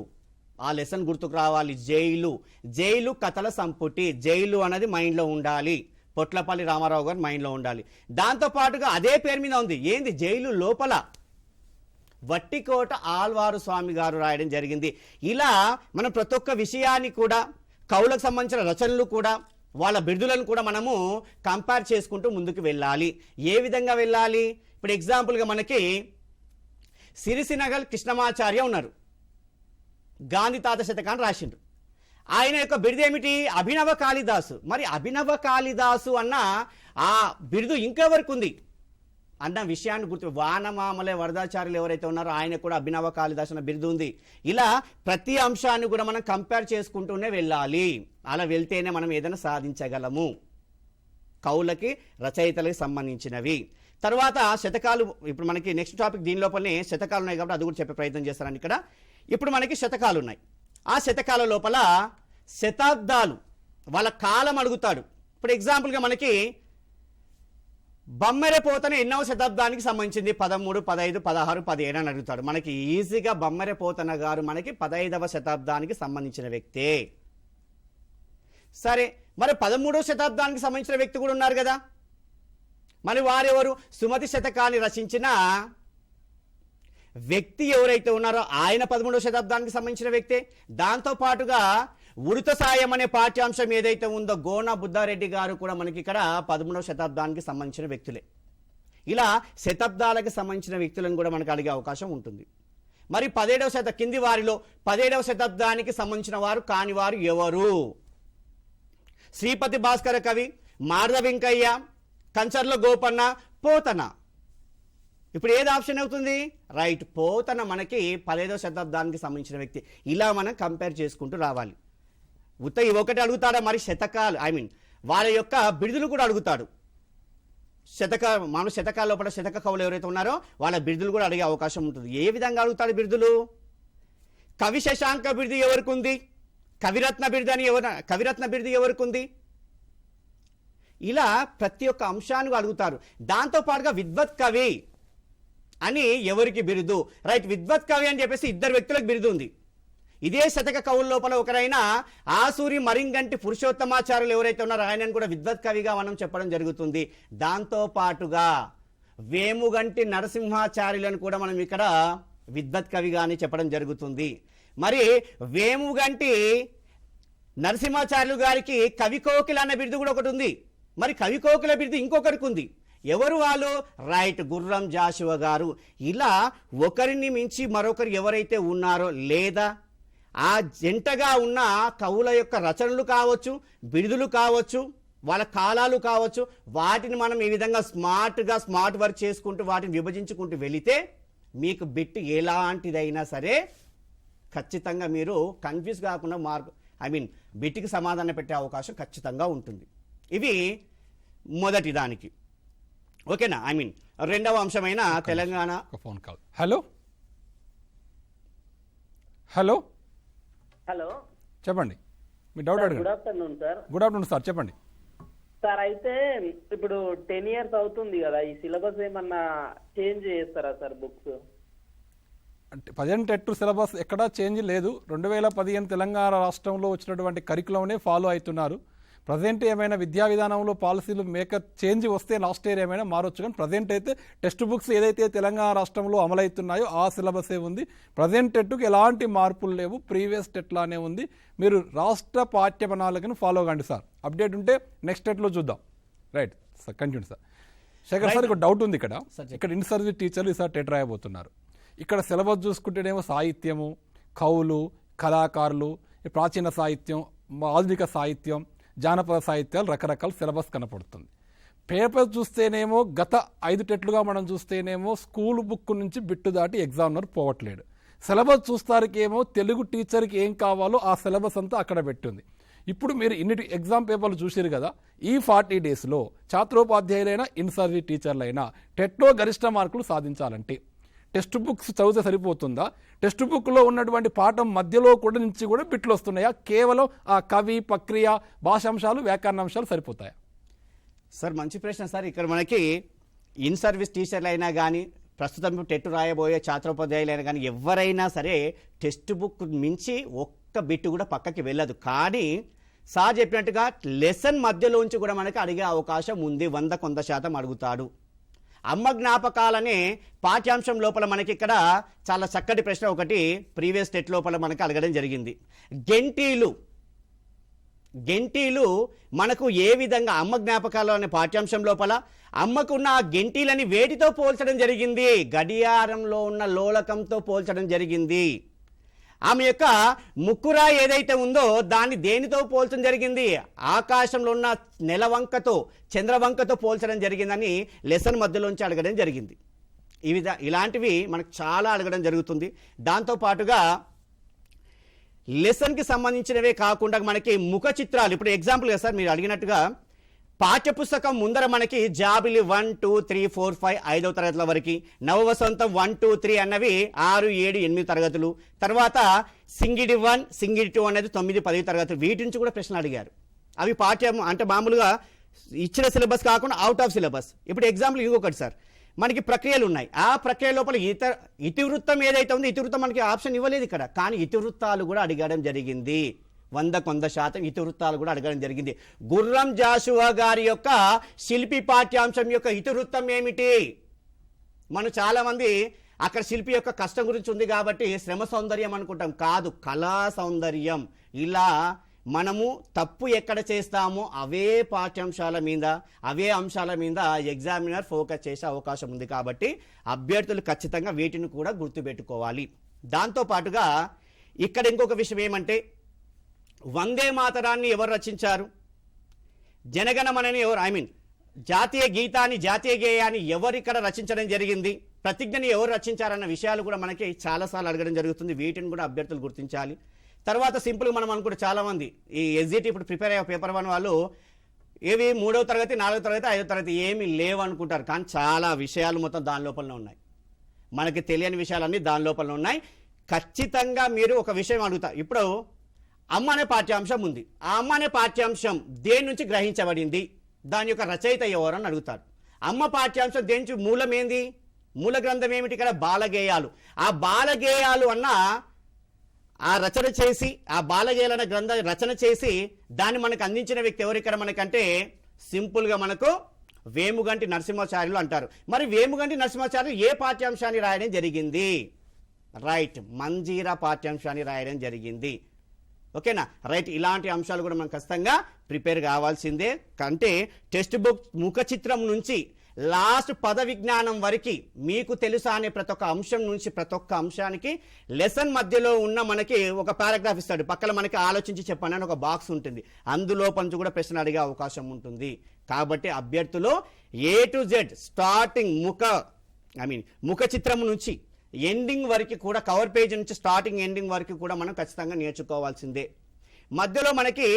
ఆ లెసన్ గుర్తుకు రావాలి. జైలు కథల సంపుటి. జైలు అనేది మైండ్లో ఉండాలి. పొట్లపల్లి రామారావు గారు మైండ్లో ఉండాలి. దాంతోపాటుగా అదే పేరు మీద ఉంది. ఏంది? జైలు లోపల వట్టికోట ఆళ్వారు స్వామి గారు రాయడం జరిగింది. ఇలా మనం ప్రతి ఒక్క విషయాన్ని కూడా, కవులకు సంబంధించిన రచనలు కూడా, వాళ్ళ బిరుదులను కూడా మనము కంపేర్ చేసుకుంటూ ముందుకు వెళ్ళాలి. ఏ విధంగా వెళ్ళాలి? ఇప్పుడు ఎగ్జాంపుల్గా మనకి సిరిసినగల్ కృష్ణమాచార్య ఉన్నారు. గాంధీ తాత శతకాన్ని రాసిండ్రు. ఆయన యొక్క బిరుదు ఏమిటి? అభినవ కాళిదాసు. మరి అభినవ కాళిదాసు అన్న ఆ బిరుదు ఇంకెవరికి ఉంది అన్న విషయాన్ని గుర్తు. వానమామలే వరదాచార్యులు ఎవరైతే ఉన్నారో ఆయన కూడా అభినవ కాళిదాసు అన్న బిరుదు ఉంది. ఇలా ప్రతి అంశాన్ని కూడా మనం కంపేర్ చేసుకుంటూనే వెళ్ళాలి. అలా వెళ్తేనే మనం ఏదైనా సాధించగలము. కవులకి రచయితలకి సంబంధించినవి. తర్వాత శతకాలు. ఇప్పుడు మనకి నెక్స్ట్ టాపిక్ దీని లోపలనే శతకాలు ఉన్నాయి కాబట్టి అది కూడా చెప్పే ప్రయత్నం చేస్తారని. ఇక్కడ ఇప్పుడు మనకి శతకాలు ఉన్నాయి. ఆ శతకాల లోపల శతాబ్దాలు, వాళ్ళ కాలం అడుగుతాడు. ఇప్పుడు ఎగ్జాంపుల్గా మనకి బొమ్మెరపోతన ఎన్నవ శతాబ్దానికి సంబంధించింది? 13, 15, 16, 17 అని అడుగుతాడు. మనకి ఈజీగా బొమ్మెరపోతన గారు మనకి 15వ శతాబ్దానికి సంబంధించిన వ్యక్తే. సరే, మరి 13వ శతాబ్దానికి సంబంధించిన వ్యక్తి కూడా ఉన్నారు కదా. మరి వారెవరు? సుమతి శతకాన్ని రచించిన వ్యక్తి ఎవరైతే ఉన్నారో ఆయన 13వ శతాబ్దానికి సంబంధించిన వ్యక్తే. దాంతోపాటుగా ఉడుత సాయం అనే పాఠ్యాంశం ఏదైతే ఉందో గోన బుద్ధారెడ్డి గారు కూడా మనకి ఇక్కడ 13వ శతాబ్దానికి సంబంధించిన వ్యక్తులే. ఇలా శతాబ్దాలకు సంబంధించిన వ్యక్తులను కూడా మనకు అడిగే అవకాశం ఉంటుంది. మరి 17వ కింది వారిలో 17వ శతాబ్దానికి సంబంధించిన వారు కాని వారు ఎవరు? శ్రీపతి భాస్కర కవి, మారద వెంకయ్య, కంచర్ల గోపన్న, పోతన. ఇప్పుడు ఏది ఆప్షన్ అవుతుంది? రైట్, పోతన మనకి 15వ శతాబ్దానికి సంబంధించిన వ్యక్తి. ఇలా మనం కంపేర్ చేసుకుంటూ రావాలి. ఒకటి అడుగుతాడా? మరి శతకాలు వాళ్ళ యొక్క బిరుదులు కూడా అడుగుతాడు. మన శతకాల లోపల శతక కవులు ఎవరైతే ఉన్నారో వాళ్ళ బిరుదులు కూడా అడిగే అవకాశం ఉంటుంది. ఏ విధంగా అడుగుతాడు బిరుదులు? కవి శశాంక బిరుదు ఎవరికి ఉంది? కవిరత్న బిరుదు ఎవరికి ఉంది? ఇలా ప్రతి ఒక్క అంశాన్ని అడుగుతారు. దాంతోపాటుగా విద్వత్ కవి అని ఎవరికి బిరుదు? రైట్, విద్వత్ కవి అని చెప్పేసి 2 వ్యక్తులకు బిరుదు ఉంది. ఇదే శతక కవుల లోపల ఒకరైన ఆసూరి మరింగంటి పురుషోత్తమాచార్యులు ఎవరైతే ఉన్నారో ఆయనను కూడా విద్వత్ కవిగా మనం చెప్పడం జరుగుతుంది. దాంతోపాటుగా వేముగంటి నరసింహాచార్యులను కూడా మనం ఇక్కడ విద్వత్ కవిగాని చెప్పడం జరుగుతుంది. మరి వేముగంటి నరసింహాచార్యులు గారికి కవికోకిల అనే బిరుదు కూడా ఒకటి ఉంది. మరి కవికోకిల బిరుదు ఇంకొకరికి ఉంది. ఎవరు వాళ్ళు? రైట్, గుర్రం జాషువా గారు. ఇలా ఒకరిని మించి మరొకరు ఎవరైతే ఉన్నారో లేదా ఆ జంటగా ఉన్న కవుల యొక్క రచనలు కావచ్చు, బిరుదులు కావచ్చు, వాళ్ళ కాలాలు కావచ్చు, వాటిని మనం ఈ విధంగా స్మార్ట్ వర్క్ చేసుకుంటూ వాటిని విభజించుకుంటూ వెళితే మీకు బిట్ ఎలాంటిదైనా సరే ఖచ్చితంగా మీరు కన్ఫ్యూజ్ కాకుండా బిట్కి సమాధానం పెట్టే అవకాశం ఖచ్చితంగా ఉంటుంది. ఇవి మొదటి దానికి. ఓకేనా? రెండవ అంశమైన Telangana. Phone call. Hello hello hello, చెప్పండి, మీ డౌట్ అడగండి. Good afternoon sir. Good afternoon sir, చెప్పండి సార్. అయితే ఇప్పుడు 10 years అవుతుంది కదా, ఈ సిలబస్ ఏమన్నా చేంజ్ చేస్తారా సార్? బుక్స్ అంటే 15 టెట్ సిలబస్ ఎక్కడా చేంజ్ లేదు. 2015 తెలంగాణ రాష్ట్రంలో వచ్చినటువంటి కరికులంనే ఫాలో అవుతున్నారు. ప్రజెంట్ ఏమైనా విద్యా విధానంలో పాలసీలు చేంజ్ వస్తే లాస్ట్ ఇయర్ ఏమైనా మారొచ్చు, కానీ ప్రజెంట్ అయితే టెక్స్ట్ బుక్స్ ఏదైతే తెలంగాణ రాష్ట్రంలో అమలవుతున్నాయో ఆ సిలబసే ఉంది. ప్రజెంట్ టెట్కు ఎలాంటి మార్పులు లేవు, ప్రీవియస్ టెట్లానే ఉంది. మీరు రాష్ట్ర పాఠ్య ప్రణాళికను ఫాలో కండి సార్. అప్డేట్ ఉంటే నెక్స్ట్ టెట్లో చూద్దాం. Right sir, continue sir. Shekhar sir, ఇక్కడ డౌట్ ఉంది. ఇక్కడ ఇన్ సర్వీస్ టీచర్లు ఈసారి టెట్ రాయబోతున్నారు. ఇక్కడ సిలబస్ చూసుకుంటేనేమో సాహిత్యము, కవులు, కళాకారులు, ప్రాచీన సాహిత్యం, ఆధునిక సాహిత్యం, జానపద సాహిత్యాలు రకరకాల సిలబస్ కనపడుతుంది. పేపర్ చూస్తేనేమో గత 5 టెట్లుగా మనం చూస్తేనేమో స్కూల్ బుక్ నుంచి బిట్టు దాటి ఎగ్జామినర్ పోవట్లేడు. సిలబస్ చూస్తారికేమో తెలుగు టీచర్కి ఏం కావాలో ఆ సిలబస్ అంతా అక్కడ పెట్టింది. ఇప్పుడు మీరు ఇన్ని ఎగ్జామ్ పేపర్లు చూసారు కదా, ఈ 40 డేస్లో ఛాత్రోపాధ్యాయులైనా ఇన్ సర్వీస్ టీచర్లైనా టెట్లో గరిష్ట మార్కులు సాధించాలంటే టెక్స్ట్ బుక్స్ చదివితే సరిపోతుందా? టెక్స్ట్ బుక్లో ఉన్నటువంటి పాఠం మధ్యలో కూడా నుంచి కూడా బిట్లు వస్తున్నాయా? కేవలం ఆ కవి, ప్రక్రియ, భాషాంశాలు, వ్యాకరణాంశాలు సరిపోతాయా? సార్ మంచి ప్రశ్న సార్. ఇక్కడ మనకి ఇన్ సర్వీస్ టీచర్లు అయినా కానీ ప్రస్తుతం టెట్ రాయబోయే ఛాత్రోపాధ్యాయులైనా కానీ ఎవరైనా సరే టెక్స్ట్ బుక్ మించి ఒక్క బిట్టు కూడా పక్కకి వెళ్ళదు. కానీ సార్ చెప్పినట్టుగా లెసన్ మధ్యలోంచి కూడా మనకి అడిగే అవకాశం ఉంది. 100% అడుగుతాడు. అమ్మ జ్ఞాపకాలనే పాఠ్యాంశం లోపల మనకి ఇక్కడ చాలా చక్కటి ప్రశ్న ఒకటి ప్రీవియస్ టెట్ లోపల మనకి అడగడం జరిగింది. గెంటీలు మనకు ఏ విధంగా అమ్మ జ్ఞాపకాలు అనే పాఠ్యాంశం లోపల అమ్మకున్న ఆ గెంటీలని వేటితో పోల్చడం జరిగింది? గడియారంలో ఉన్న లోలకంతో పోల్చడం జరిగింది. ఆమె యొక్క ముక్కురా ఏదైతే ఉందో దాన్ని దేనితో పోల్చడం జరిగింది? ఆకాశంలో ఉన్న నెలవంకతో, చంద్రవంకతో పోల్చడం జరిగిందని లెసన్ మధ్యలోంచి అడగడం జరిగింది. ఇలాంటివి మనకు చాలా అడగడం జరుగుతుంది. దాంతోపాటుగా లెసన్కి సంబంధించినవే కాకుండా మనకి ముఖ చిత్రాలు, ఇప్పుడు ఎగ్జాంపుల్గా సార్ మీరు అడిగినట్టుగా పాఠ్యపుస్తకం ముందర మనకి జాబిలి 1, 2, 3, 4, 5 5వ తరగతుల వరకు, నవవసంతం 1, 2, 3 అన్నవి 6, 7, 8 తరగతులు, తర్వాత సింగిడి 1, సింగిడి 2 అనేది 9, 10 తరగతులు. వీటి నుంచి కూడా ప్రశ్నలు అడిగారు. అవి పాఠ్యం అంటే మామూలుగా ఇచ్చిన సిలబస్ కాకుండా అవుట్ ఆఫ్ సిలబస్. ఇప్పుడు ఎగ్జాంపుల్ ఇంకొకటి సార్, మనకి ప్రక్రియలు ఉన్నాయి. ఆ ప్రక్రియ లోపల ఇతివృత్తం ఏదైతే ఉందో ఇతివృత్తం మనకి ఆప్షన్ ఇవ్వలేదు ఇక్కడ, కానీ ఇతివృత్తాలు కూడా అడగడం జరిగింది. 100% ఇతివృత్తాలు కూడా అడగడం జరిగింది. గుర్రం జాషువా గారి యొక్క శిల్పి పాఠ్యాంశం యొక్క ఇతివృత్తం ఏమిటి? మనం చాలామంది అక్కడ శిల్పి యొక్క కష్టం గురించి ఉంది కాబట్టి శ్రమ సౌందర్యం అనుకుంటాం. కాదు, కళా సౌందర్యం. ఇలా మనము తప్పు ఎక్కడ చేస్తామో అవే పాఠ్యాంశాల మీద, అవే అంశాల మీద ఎగ్జామినర్ ఫోకస్ చేసే అవకాశం ఉంది. కాబట్టి అభ్యర్థులు ఖచ్చితంగా వీటిని కూడా గుర్తుపెట్టుకోవాలి. దాంతోపాటుగా ఇక్కడ ఇంకొక విషయం ఏమంటే, వందే మాతరాన్ని ఎవరు రచించారు? జనగణమనని ఎవరు జాతీయ గీతాన్ని, జాతీయ గేయాన్ని ఎవరు ఇక్కడ రచించడం జరిగింది? ప్రతిజ్ఞని ఎవరు రచించారన్న విషయాలు కూడా మనకి చాలాసార్లు అడగడం జరుగుతుంది. వీటిని కూడా అభ్యర్థులు గుర్తించాలి. తర్వాత సింపుల్గా మనం అనుకుంటే చాలామంది ఈ ఎస్జిటి ఇప్పుడు ప్రిపేర్ అయ్యే పేపర్ 1 వాళ్ళు ఏవి 3వ తరగతి, 4వ తరగతి, 5వ తరగతి ఏమీ లేవనుకుంటారు. కానీ చాలా విషయాలు మొత్తం దాని లోపలనే ఉన్నాయి. మనకి తెలియని విషయాలన్నీ దాని లోపలనే ఉన్నాయి. ఖచ్చితంగా మీరు ఒక విషయం అడుగుతారు. ఇప్పుడు అమ్మ అనే పాఠ్యాంశం ఉంది. ఆ అమ్మ అనే పాఠ్యాంశం దేని నుంచి గ్రహించబడింది? దాని యొక్క రచయిత ఎవరు అని అడుగుతారు. అమ్మ పాఠ్యాంశం దేని నుంచి మూలం ఏంది? మూల గ్రంథం ఏమిటి? ఇక్కడ బాలగేయాలు. ఆ బాలగేయాలు అన్న ఆ రచన చేసి, ఆ బాలగేయాలన్న గ్రంథ రచన చేసి దాన్ని మనకు అందించిన వ్యక్తి ఎవరు ఇక్కడ మనకంటే సింపుల్గా మనకు వేముగంటి నరసింహాచార్యులు అంటారు. మరి వేముగంటి నరసింహాచార్యులు ఏ పాఠ్యాంశాన్ని రాయడం జరిగింది? రైట్, మంజీరా పాఠ్యాంశాన్ని రాయడం జరిగింది. ఓకేనా? రైట్. ఇలాంటి అంశాలు కూడా మనం ఖచ్చితంగా ప్రిపేర్ కావాల్సిందే. అంటే టెక్స్ట్ బుక్ ముఖ చిత్రం నుంచి లాస్ట్ పద విజ్ఞానం వరకు మీకు తెలుసా అనే ప్రతి ఒక్క అంశం నుంచి ప్రతి ఒక్క అంశానికి లెసన్ మధ్యలో ఉన్న మనకి ఒక పారాగ్రాఫ్ ఇస్తాడు. పక్కన మనకి ఆలోచించి చెప్పండి అని ఒక బాక్స్ ఉంటుంది. అందులో నుంచి కూడా ప్రశ్న అడిగే అవకాశం ఉంటుంది. కాబట్టి అభ్యర్థులు A to Z స్టార్టింగ్ ముఖ చిత్రం నుంచి ఎండింగ్ వరకు కూడా, కవర్ పేజ్ నుంచి స్టార్టింగ్ ఎండింగ్ వరకు కూడా మనం ఖచ్చితంగా నేర్చుకోవాల్సిందే. మధ్యలో మనకి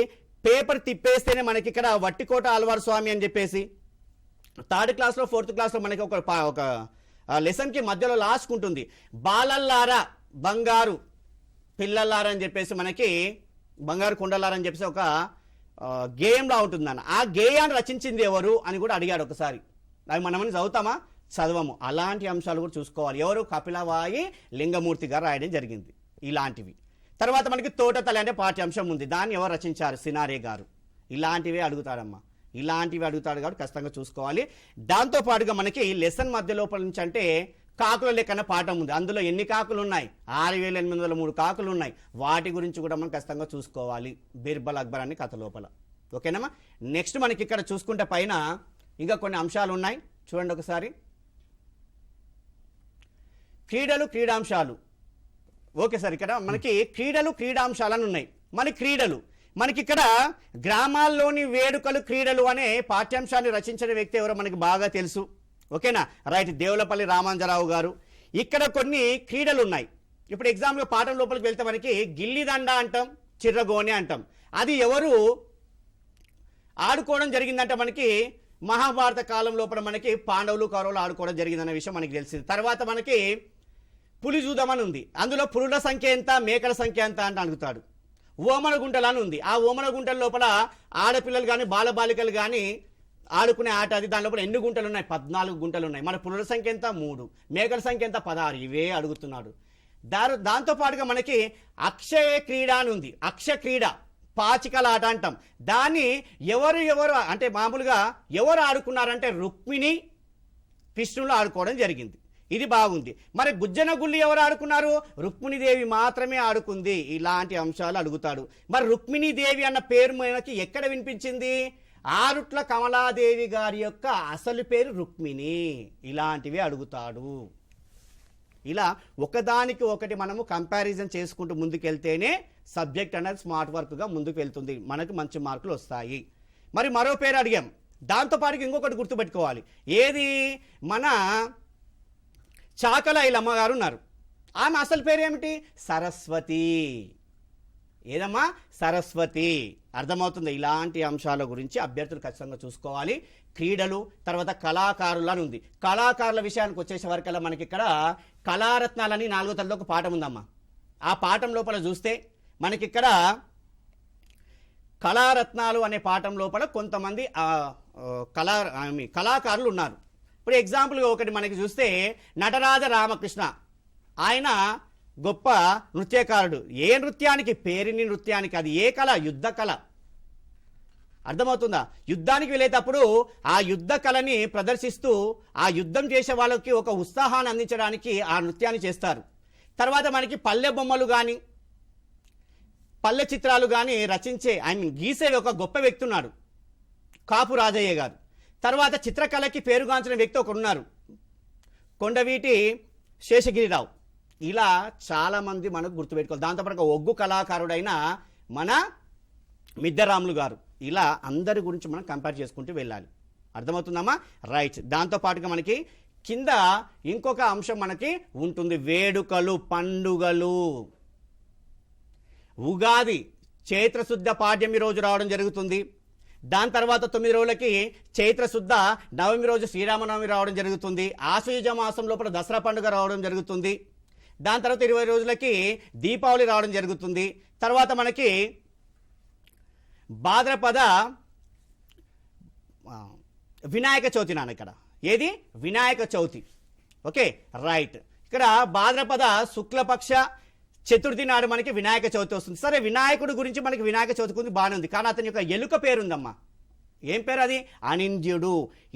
పేపర్ తిప్పేస్తేనే మనకి ఇక్కడ వట్టికోట ఆళ్వార్ స్వామి అని చెప్పేసి 3rd క్లాస్లో 4th క్లాస్లో మనకి ఒక లెసన్కి మధ్యలో లాస్ట్ ఉంటుంది. బాలల్లారా బంగారు పిల్లల్లారా అని చెప్పేసి మనకి బంగారు కొండలారా అని చెప్పేసి ఒక గేయంలా ఉంటుంది అన్న. ఆ గేయాన్ని రచించింది ఎవరు అని కూడా అడిగాడు ఒకసారి. అవి మనమని చదువుతామా? చదవము. అలాంటి అంశాలు కూడా చూసుకోవాలి. ఎవరు? కపిలవాయి లింగమూర్తి గారు రాయడం జరిగింది. ఇలాంటివి. తర్వాత మనకి తోటతల్లి అంటే పాఠ్యాంశం ఉంది. దాన్ని ఎవరు రచించారు? సినారే గారు. ఇలాంటివే అడుగుతాడమ్మా. ఇలాంటివి అడుగుతాడు కాబట్టి ఖచ్చితంగా చూసుకోవాలి. దాంతోపాటుగా మనకి లెసన్ మధ్య లోపల నుంచి అంటే కాకుల లెక్కన పాఠం ఉంది. అందులో ఎన్ని కాకులు ఉన్నాయి? 6803 కాకులు ఉన్నాయి. వాటి గురించి కూడా మనం ఖచ్చితంగా చూసుకోవాలి. బీర్బల్ అక్బర్ అనే కథ లోపల. ఓకేనమ్మా? నెక్స్ట్ మనకి ఇక్కడ చూసుకుంటే పైన ఇంకా కొన్ని అంశాలు ఉన్నాయి. చూడండి ఒకసారి. క్రీడలు, క్రీడాంశాలు. ఓకే సార్, ఇక్కడ మనకి క్రీడలు, క్రీడాంశాలను ఉన్నాయి. మన క్రీడలు మనకి ఇక్కడ గ్రామాల్లోని వేడుకలు, క్రీడలు అనే పాఠ్యాంశాన్ని రచించిన వ్యక్తి ఎవరో మనకి బాగా తెలుసు. ఓకేనా? రైట్, దేవులపల్లి రామాంజరావు గారు. ఇక్కడ కొన్ని క్రీడలు ఉన్నాయి. ఇప్పుడు ఎగ్జాంపుల్ పాఠం లోపలికి వెళ్తే మనకి గిల్లిదండ అంటాం, చిర్రగోని అంటాం. అది ఎవరు ఆడుకోవడం జరిగిందంటే మనకి మహాభారత కాలం లోపల మనకి పాండవులు కౌరవులు ఆడుకోవడం జరిగిందన్న విషయం మనకి తెలిసింది. తర్వాత మనకి పులి జూదమని ఉంది, అందులో పులుల సంఖ్య ఎంత మేకల సంఖ్య ఎంత అంటే అడుగుతాడు. ఓమన గుంటలు అని ఉంది, ఆ ఓమన గుంటల లోపల ఆడపిల్లలు కానీ బాలబాలికలు కానీ ఆడుకునే ఆట అది. దాని లోపల ఎన్ని గుంటలు ఉన్నాయి? 14 గుంటలు ఉన్నాయి. మన పులుల సంఖ్య ఎంత? 3, మేకల సంఖ్య ఎంత? 16. ఇవే అడుగుతున్నాడు. దాంతోపాటుగా మనకి అక్షయ క్రీడ అని ఉంది, అక్ష క్రీడ, పాచికల ఆట అంటాం. దాన్ని ఎవరు అంటే మామూలుగా ఎవరు ఆడుకున్నారంటే రుక్మిణి కృష్ణులు ఆడుకోవడం జరిగింది. ఇది బాగుంది. మరి గుజ్జన గుళ్ళు ఎవరు ఆడుకున్నారు? రుక్మిణీదేవి మాత్రమే ఆడుకుంది. ఇలాంటి అంశాలు అడుగుతాడు. మరి రుక్మిణీదేవి అన్న పేరు మనకి ఎక్కడ వినిపించింది? ఆరుట్ల కమలాదేవి గారి యొక్క అసలు పేరు రుక్మిణి. ఇలాంటివి అడుగుతాడు. ఇలా ఒకదానికి ఒకటి మనము కంపారిజన్ చేసుకుంటూ ముందుకెళ్తేనే సబ్జెక్ట్ అనేది స్మార్ట్ వర్క్గా ముందుకు వెళ్తుంది, మనకు మంచి మార్కులు వస్తాయి. మరి మరో పేరు అడిగాం, దాంతోపాటుగా ఇంకొకటి గుర్తుపెట్టుకోవాలి. ఏది? మన చాకల ఐలమ్మ గారు ఉన్నారు, ఆమె అసలు పేరు ఏమిటి? సరస్వతి. ఏదమ్మా? సరస్వతి. అర్థమవుతుంది? ఇలాంటి అంశాల గురించి అభ్యర్థులు ఖచ్చితంగా చూసుకోవాలి. క్రీడలు, తర్వాత కళాకారులు అని ఉంది. కళాకారుల విషయానికి వచ్చేసే వరకల్లా మనకి ఇక్కడ కళారత్నాలని 4వ తరగతిలో ఒక పాఠం ఉందమ్మా. ఆ పాఠం లోపల చూస్తే మనకిక్కడ కళారత్నాలు అనే పాఠం లోపల కొంతమంది కళాకారులు ఉన్నారు. ఇప్పుడు ఎగ్జాంపుల్గా ఒకటి మనకి చూస్తే నటరాజ రామకృష్ణ, ఆయన గొప్ప నృత్యకారుడు. ఏ నృత్యానికి? పేరిని నృత్యానికి. అది ఏ కళ? యుద్ధ కళ. అర్థమవుతుందా? యుద్ధానికి వెళ్ళేటప్పుడు ఆ యుద్ధ కళని ప్రదర్శిస్తూ ఆ యుద్ధం చేసే వాళ్ళకి ఒక ఉత్సాహాన్ని అందించడానికి ఆ నృత్యాన్ని చేస్తారు. తర్వాత మనకి పల్లె బొమ్మలు కానీ పల్లె చిత్రాలు కానీ రచించే గీసే ఒక గొప్ప వ్యక్తి ఉన్నాడు, కాపు రాజయ్య గారు. తర్వాత చిత్రకళకి పేరుగాంచిన వ్యక్తి ఒకరు ఉన్నారు, కొండవీటి శేషగిరిరావు. ఇలా చాలామంది మనకు గుర్తుపెట్టుకోవాలి. దాంతోపాటు ఒగ్గు కళాకారుడైన మన మిద్దరాములు గారు. ఇలా అందరి గురించి మనం కంపేర్ చేసుకుంటూ వెళ్ళాలి. అర్థమవుతుందమ్మా? రైట్. దాంతోపాటుగా మనకి కింద ఇంకొక అంశం మనకి ఉంటుంది, వేడుకలు, పండుగలు. ఉగాది చైత్రశుద్ధ పాడ్యమి రోజు రావడం జరుగుతుంది. దాని తర్వాత 9 రోజులకి చైత్రశుద్ధ నవమి రోజు శ్రీరామనవమి రావడం జరుగుతుంది. ఆశ్వయుజ మాసం లోపల దసరా పండుగ రావడం జరుగుతుంది. దాని తర్వాత 20 రోజులకి దీపావళి రావడం జరుగుతుంది. తర్వాత మనకి భాద్రపద వినాయక చవితి నాన్న. ఇక్కడ ఏది? వినాయక చవితి. Okay, right. ఇక్కడ భాద్రపద శుక్లపక్ష చతుర్థి నాడు మనకి వినాయక చవితి వస్తుంది. సరే, వినాయకుడి గురించి మనకి వినాయక చవితి గురించి బాగానే ఉంది, కానీ అతని యొక్క ఎలుక పేరుందమ్మా. ఏం పేరు అది? అనింద్యుడు.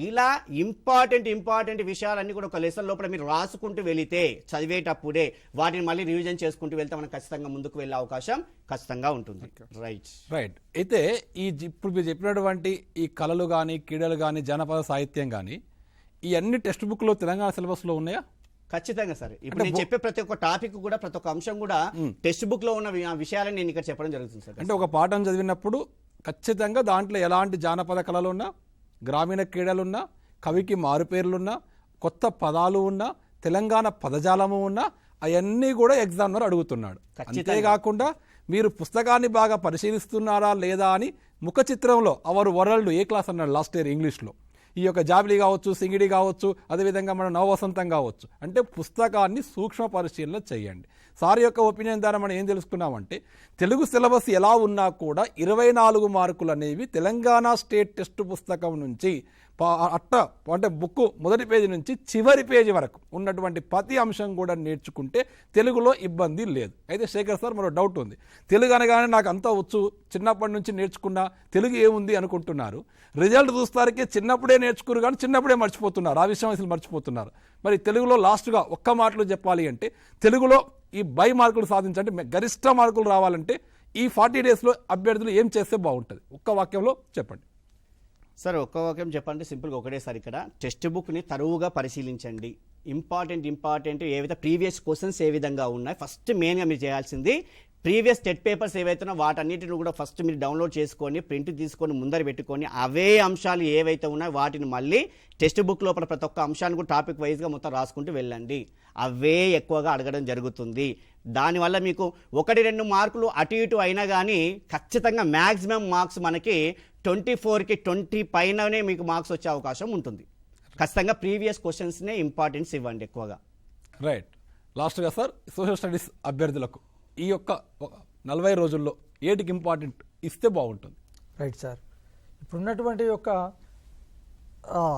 ఇలా ఇంపార్టెంట్ విషయాలన్నీ కూడా ఒక లెసన్ లోపల మీరు రాసుకుంటూ వెళితే చదివేటప్పుడే వాటిని మళ్ళీ రివిజన్ చేసుకుంటూ వెళ్తే మనం ఖచ్చితంగా ముందుకు వెళ్ళే అవకాశం ఖచ్చితంగా ఉంటుంది. రైట్. అయితే ఇప్పుడు మీరు చెప్పినటువంటి ఈ కళలు కానీ, క్రీడలు కానీ, జానపద సాహిత్యం కానీ, ఈ అన్ని టెక్స్ట్ బుక్లో తెలంగాణ సిలబస్లో ఉన్నాయా? ఖచ్చితంగా సార్. ఇప్పుడు నేను చెప్పే ప్రతి ఒక్క టాపిక్ కూడా, ప్రతి ఒక్క అంశం కూడా టెక్స్ట్ బుక్ లో ఉన్న విషయాలను నేను ఇక్కడ చెప్పడం జరుగుతుంది సార్. అంటే ఒక పాఠం చదివినప్పుడు ఖచ్చితంగా దాంట్లో ఎలాంటి జానపద కళలు ఉన్నా, గ్రామీణ క్రీడలున్నా, కవికి మారుపేర్లున్నా, కొత్త పదాలు ఉన్నా, తెలంగాణ పదజాలము ఉన్నా, అవన్నీ కూడా ఎగ్జామినర్ అడుగుతున్నాడు. అంతేకాకుండా మీరు పుస్తకాన్ని బాగా పరిశీలిస్తున్నారా లేదా అని ముఖ చిత్రంలో అవర్ వరల్డ్ ఏ క్లాస్ అన్నాడు లాస్ట్ ఇయర్ ఇంగ్లీష్లో. ఈ యొక్క జాబిలి కావచ్చు, సింగిడి కావచ్చు, అదేవిధంగా మన నవవసంతం కావచ్చు. అంటే పుస్తకాన్ని సూక్ష్మ పరిశీలన చేయండి. సార్ యొక్క ఒపీనియన్ ద్వారా మనం ఏం తెలుసుకున్నామంటే, తెలుగు సిలబస్ ఎలా ఉన్నా కూడా 24 మార్కులు అనేవి తెలంగాణ స్టేట్ టెస్ట్ పుస్తకం నుంచి అంటే బుక్ మొదటి పేజీ నుంచి చివరి పేజీ వరకు ఉన్నటువంటి ప్రతి అంశం కూడా నేర్చుకుంటే తెలుగులో ఇబ్బంది లేదు. అయితే శేఖర్ సార్ మరో డౌట్ ఉంది. తెలుగు అనగానే నాకు అంతా వచ్చు, చిన్నప్పటి నుంచి నేర్చుకున్నా, తెలుగు ఏముంది అనుకుంటున్నారు. రిజల్ట్ చూస్తారకే చిన్నప్పుడే నేర్చుకున్నారు కానీ చిన్నప్పుడే మర్చిపోతున్నారు. ఆ విషయం అసలు మర్చిపోతున్నారు. మరి తెలుగులో లాస్ట్గా ఒక్క మాటలో చెప్పాలి అంటే, తెలుగులో ఈ బై మార్కులు సాధించాలంటే, గరిష్ట మార్కులు రావాలంటే ఈ 40 డేస్లో అభ్యర్థులు ఏం చేస్తే బాగుంటుంది? ఒక్క వాక్యంలో చెప్పండి సార్. ఒక్క వాక్యం చెప్పండి, సింపుల్గా ఒకటేసారి. ఇక్కడ టెక్స్ట్ బుక్ని తరువుగా పరిశీలించండి. ఇంపార్టెంట్ ఏవైతే ప్రీవియస్ క్వశ్చన్స్ ఏ విధంగా ఉన్నాయి, ఫస్ట్ మెయిన్గా మీరు చేయాల్సింది ప్రీవియస్ టెట్ పేపర్స్ ఏవైతే వాటన్నిటిని కూడా ఫస్ట్ మీరు డౌన్లోడ్ చేసుకొని, ప్రింట్ తీసుకొని ముందర పెట్టుకొని, అవే అంశాలు ఏవైతే ఉన్నాయో వాటిని మళ్ళీ టెక్స్ట్ బుక్ లోపల ప్రతి ఒక్క అంశాన్ని కూడా టాపిక్ వైజ్గా మొత్తం రాసుకుంటూ వెళ్ళండి. అవే ఎక్కువగా అడగడం జరుగుతుంది. దానివల్ల మీకు 1-2 మార్కులు అటు ఇటు అయినా కానీ ఖచ్చితంగా మ్యాక్సిమం మార్క్స్ మనకి 24కి 20 పైననే మీకు మార్క్స్ వచ్చే అవకాశం ఉంటుంది. ఖచ్చితంగా ప్రీవియస్ క్వశ్చన్స్నే ఇంపార్టెన్స్ ఇవ్వండి ఎక్కువగా. రైట్. లాస్ట్గా సార్, సోషల్ స్టడీస్ అభ్యర్థులకు ఈ యొక్క 40 రోజుల్లో ఏటికి ఇంపార్టెంట్ ఇస్తే బాగుంటుంది? రైట్ సార్, ఇప్పుడున్నటువంటి యొక్క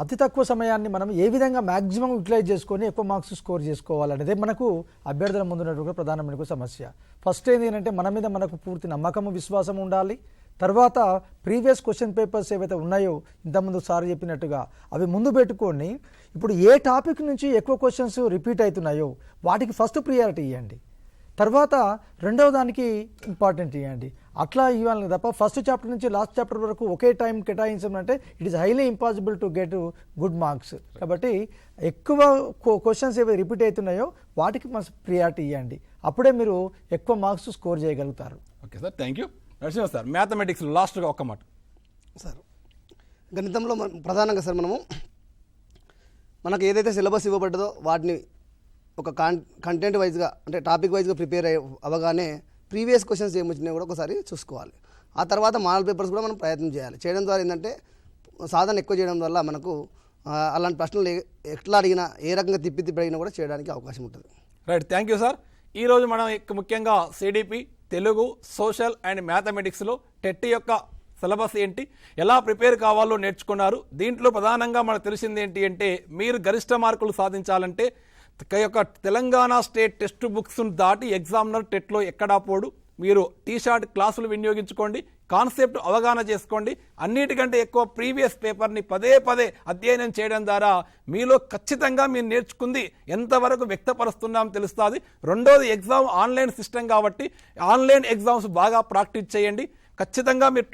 అతి తక్కువ సమయాన్ని మనం ఏ విధంగా మ్యాక్సిమం యూటిలైజ్ చేసుకొని ఎక్కువ మార్క్స్ స్కోర్ చేసుకోవాలనేదే మనకు అభ్యర్థుల ముందున్నటువంటి ప్రధానమైన సమస్య. ఫస్ట్ ఏంటంటే మన మీద మనకు పూర్తి నమ్మకము విశ్వాసం ఉండాలి. తర్వాత ప్రీవియస్ క్వశ్చన్ పేపర్స్ ఏవైతే ఉన్నాయో ఇంతకుముందు సార్ చెప్పినట్టుగా అవి ముందు పెట్టుకొని ఇప్పుడు ఏ టాపిక్ నుంచి ఎక్కువ క్వశ్చన్స్ రిపీట్ అవుతున్నాయో వాటికి ఫస్ట్ ప్రియారిటీ ఇవ్వండి, తర్వాత రెండవ దానికి ఇంపార్టెంట్ ఇవ్వండి. అట్లా ఇవ్వాలి తప్ప ఫస్ట్ చాప్టర్ నుంచి లాస్ట్ చాప్టర్ వరకు ఒకే టైం కేటాయించడం అంటే it is highly impossible to get good marks. కాబట్టి ఎక్కువ క్వశ్చన్స్ ఏవి రిపీట్ అవుతున్నాయో వాటికి మన ప్రియారిటీ ఇవ్వండి, అప్పుడే మీరు ఎక్కువ మార్క్స్ స్కోర్ చేయగలుగుతారు. Okay sir, thank you. Narasimha sir, mathematics లాస్ట్గా ఒక్క మాట సార్. గణితంలో ప్రధానంగా సార్ మనకు ఏదైతే సిలబస్ ఇవ్వబడ్డదో వాటిని ఒక కంటెంట్ వైజ్గా అంటే టాపిక్ వైజ్గా ప్రిపేర్ అవ్వగానే ప్రీవియస్ క్వశ్చన్స్ ఏమొచ్చినాయో కూడా ఒకసారి చూసుకోవాలి. ఆ తర్వాత మోడల్ పేపర్స్ కూడా మనం ప్రయత్నం చేయాలి. చేయడం ద్వారా ఏంటంటే సాధన ఎక్కువ చేయడం వల్ల మనకు అలాంటి ప్రశ్నలు ఎట్లా అడిగినా ఏ రకంగా తిప్పి అడిగినా కూడా చేయడానికి అవకాశం ఉంటుంది. Right, thank you sir. ఈరోజు మనం ముఖ్యంగా సిడిపి తెలుగు, సోషల్ అండ్ మ్యాథమెటిక్స్లో టెట్ యొక్క సిలబస్ ఏంటి, ఎలా ప్రిపేర్ కావాలో నేర్చుకున్నారు. దీంట్లో ప్రధానంగా మనకు తెలిసింది ఏంటి అంటే మీరు గరిష్ట మార్కులు సాధించాలంటే యొక్క తెలంగాణ స్టేట్ టెక్స్ట్ బుక్స్ దాటి ఎగ్జామినర్ టెట్లో ఎక్కడా పోడు. మీరు టీషార్ట్ క్లాసులు వినియోగించుకోండి, కాన్సెప్ట్ అవగాహన చేసుకోండి. అన్నిటికంటే ఎక్కువ ప్రీవియస్ పేపర్ని పదే పదే అధ్యయనం చేయడం ద్వారా మీలో ఖచ్చితంగా మీరు నేర్చుకుంది ఎంతవరకు వ్యక్తపరుస్తున్నాం తెలుస్తుంది. రెండోది, ఎగ్జామ్ ఆన్లైన్ సిస్టమ్ కాబట్టి ఆన్లైన్ ఎగ్జామ్స్ బాగా ప్రాక్టీస్ చేయండి. ఖచ్చితంగా మీరు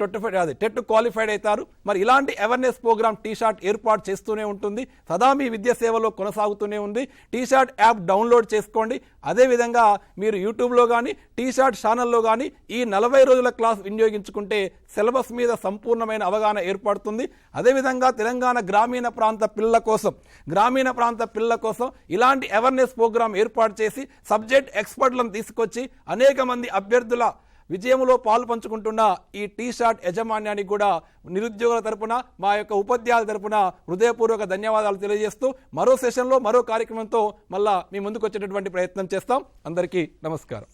టెట్ క్వాలిఫైడ్ అవుతారు. మరి ఇలాంటి అవేర్నెస్ ప్రోగ్రామ్ టీషార్ట్ ఏర్పాటు చేస్తూనే ఉంటుంది, సదా మీ విద్యా సేవలో కొనసాగుతూనే ఉంది. టీషార్ట్ యాప్ డౌన్లోడ్ చేసుకోండి. అదేవిధంగా మీరు యూట్యూబ్లో కానీ టీషార్ట్ ఛానల్లో కానీ ఈ 40 రోజుల క్లాస్ వినియోగించుకుంటే సిలబస్ మీద సంపూర్ణమైన అవగాహన ఏర్పడుతుంది. అదేవిధంగా తెలంగాణ గ్రామీణ ప్రాంత పిల్లల కోసం ఇలాంటి అవేర్నెస్ ప్రోగ్రామ్ ఏర్పాటు చేసి సబ్జెక్ట్ ఎక్స్పర్ట్లను తీసుకొచ్చి అనేక మంది అభ్యర్థుల విజయంలో పాలు పంచుకుంటున్న ఈ టీషార్ట్ యాజమాన్యానికి కూడా నిరుద్యోగుల తరపున, మా యొక్క ఉపాధ్యాయుల తరపున హృదయపూర్వక ధన్యవాదాలు తెలియజేస్తూ మరో సెషన్లో మరో కార్యక్రమంతో మళ్ళా మీ ముందుకు వచ్చేటటువంటి ప్రయత్నం చేస్తాం. అందరికీ నమస్కారం.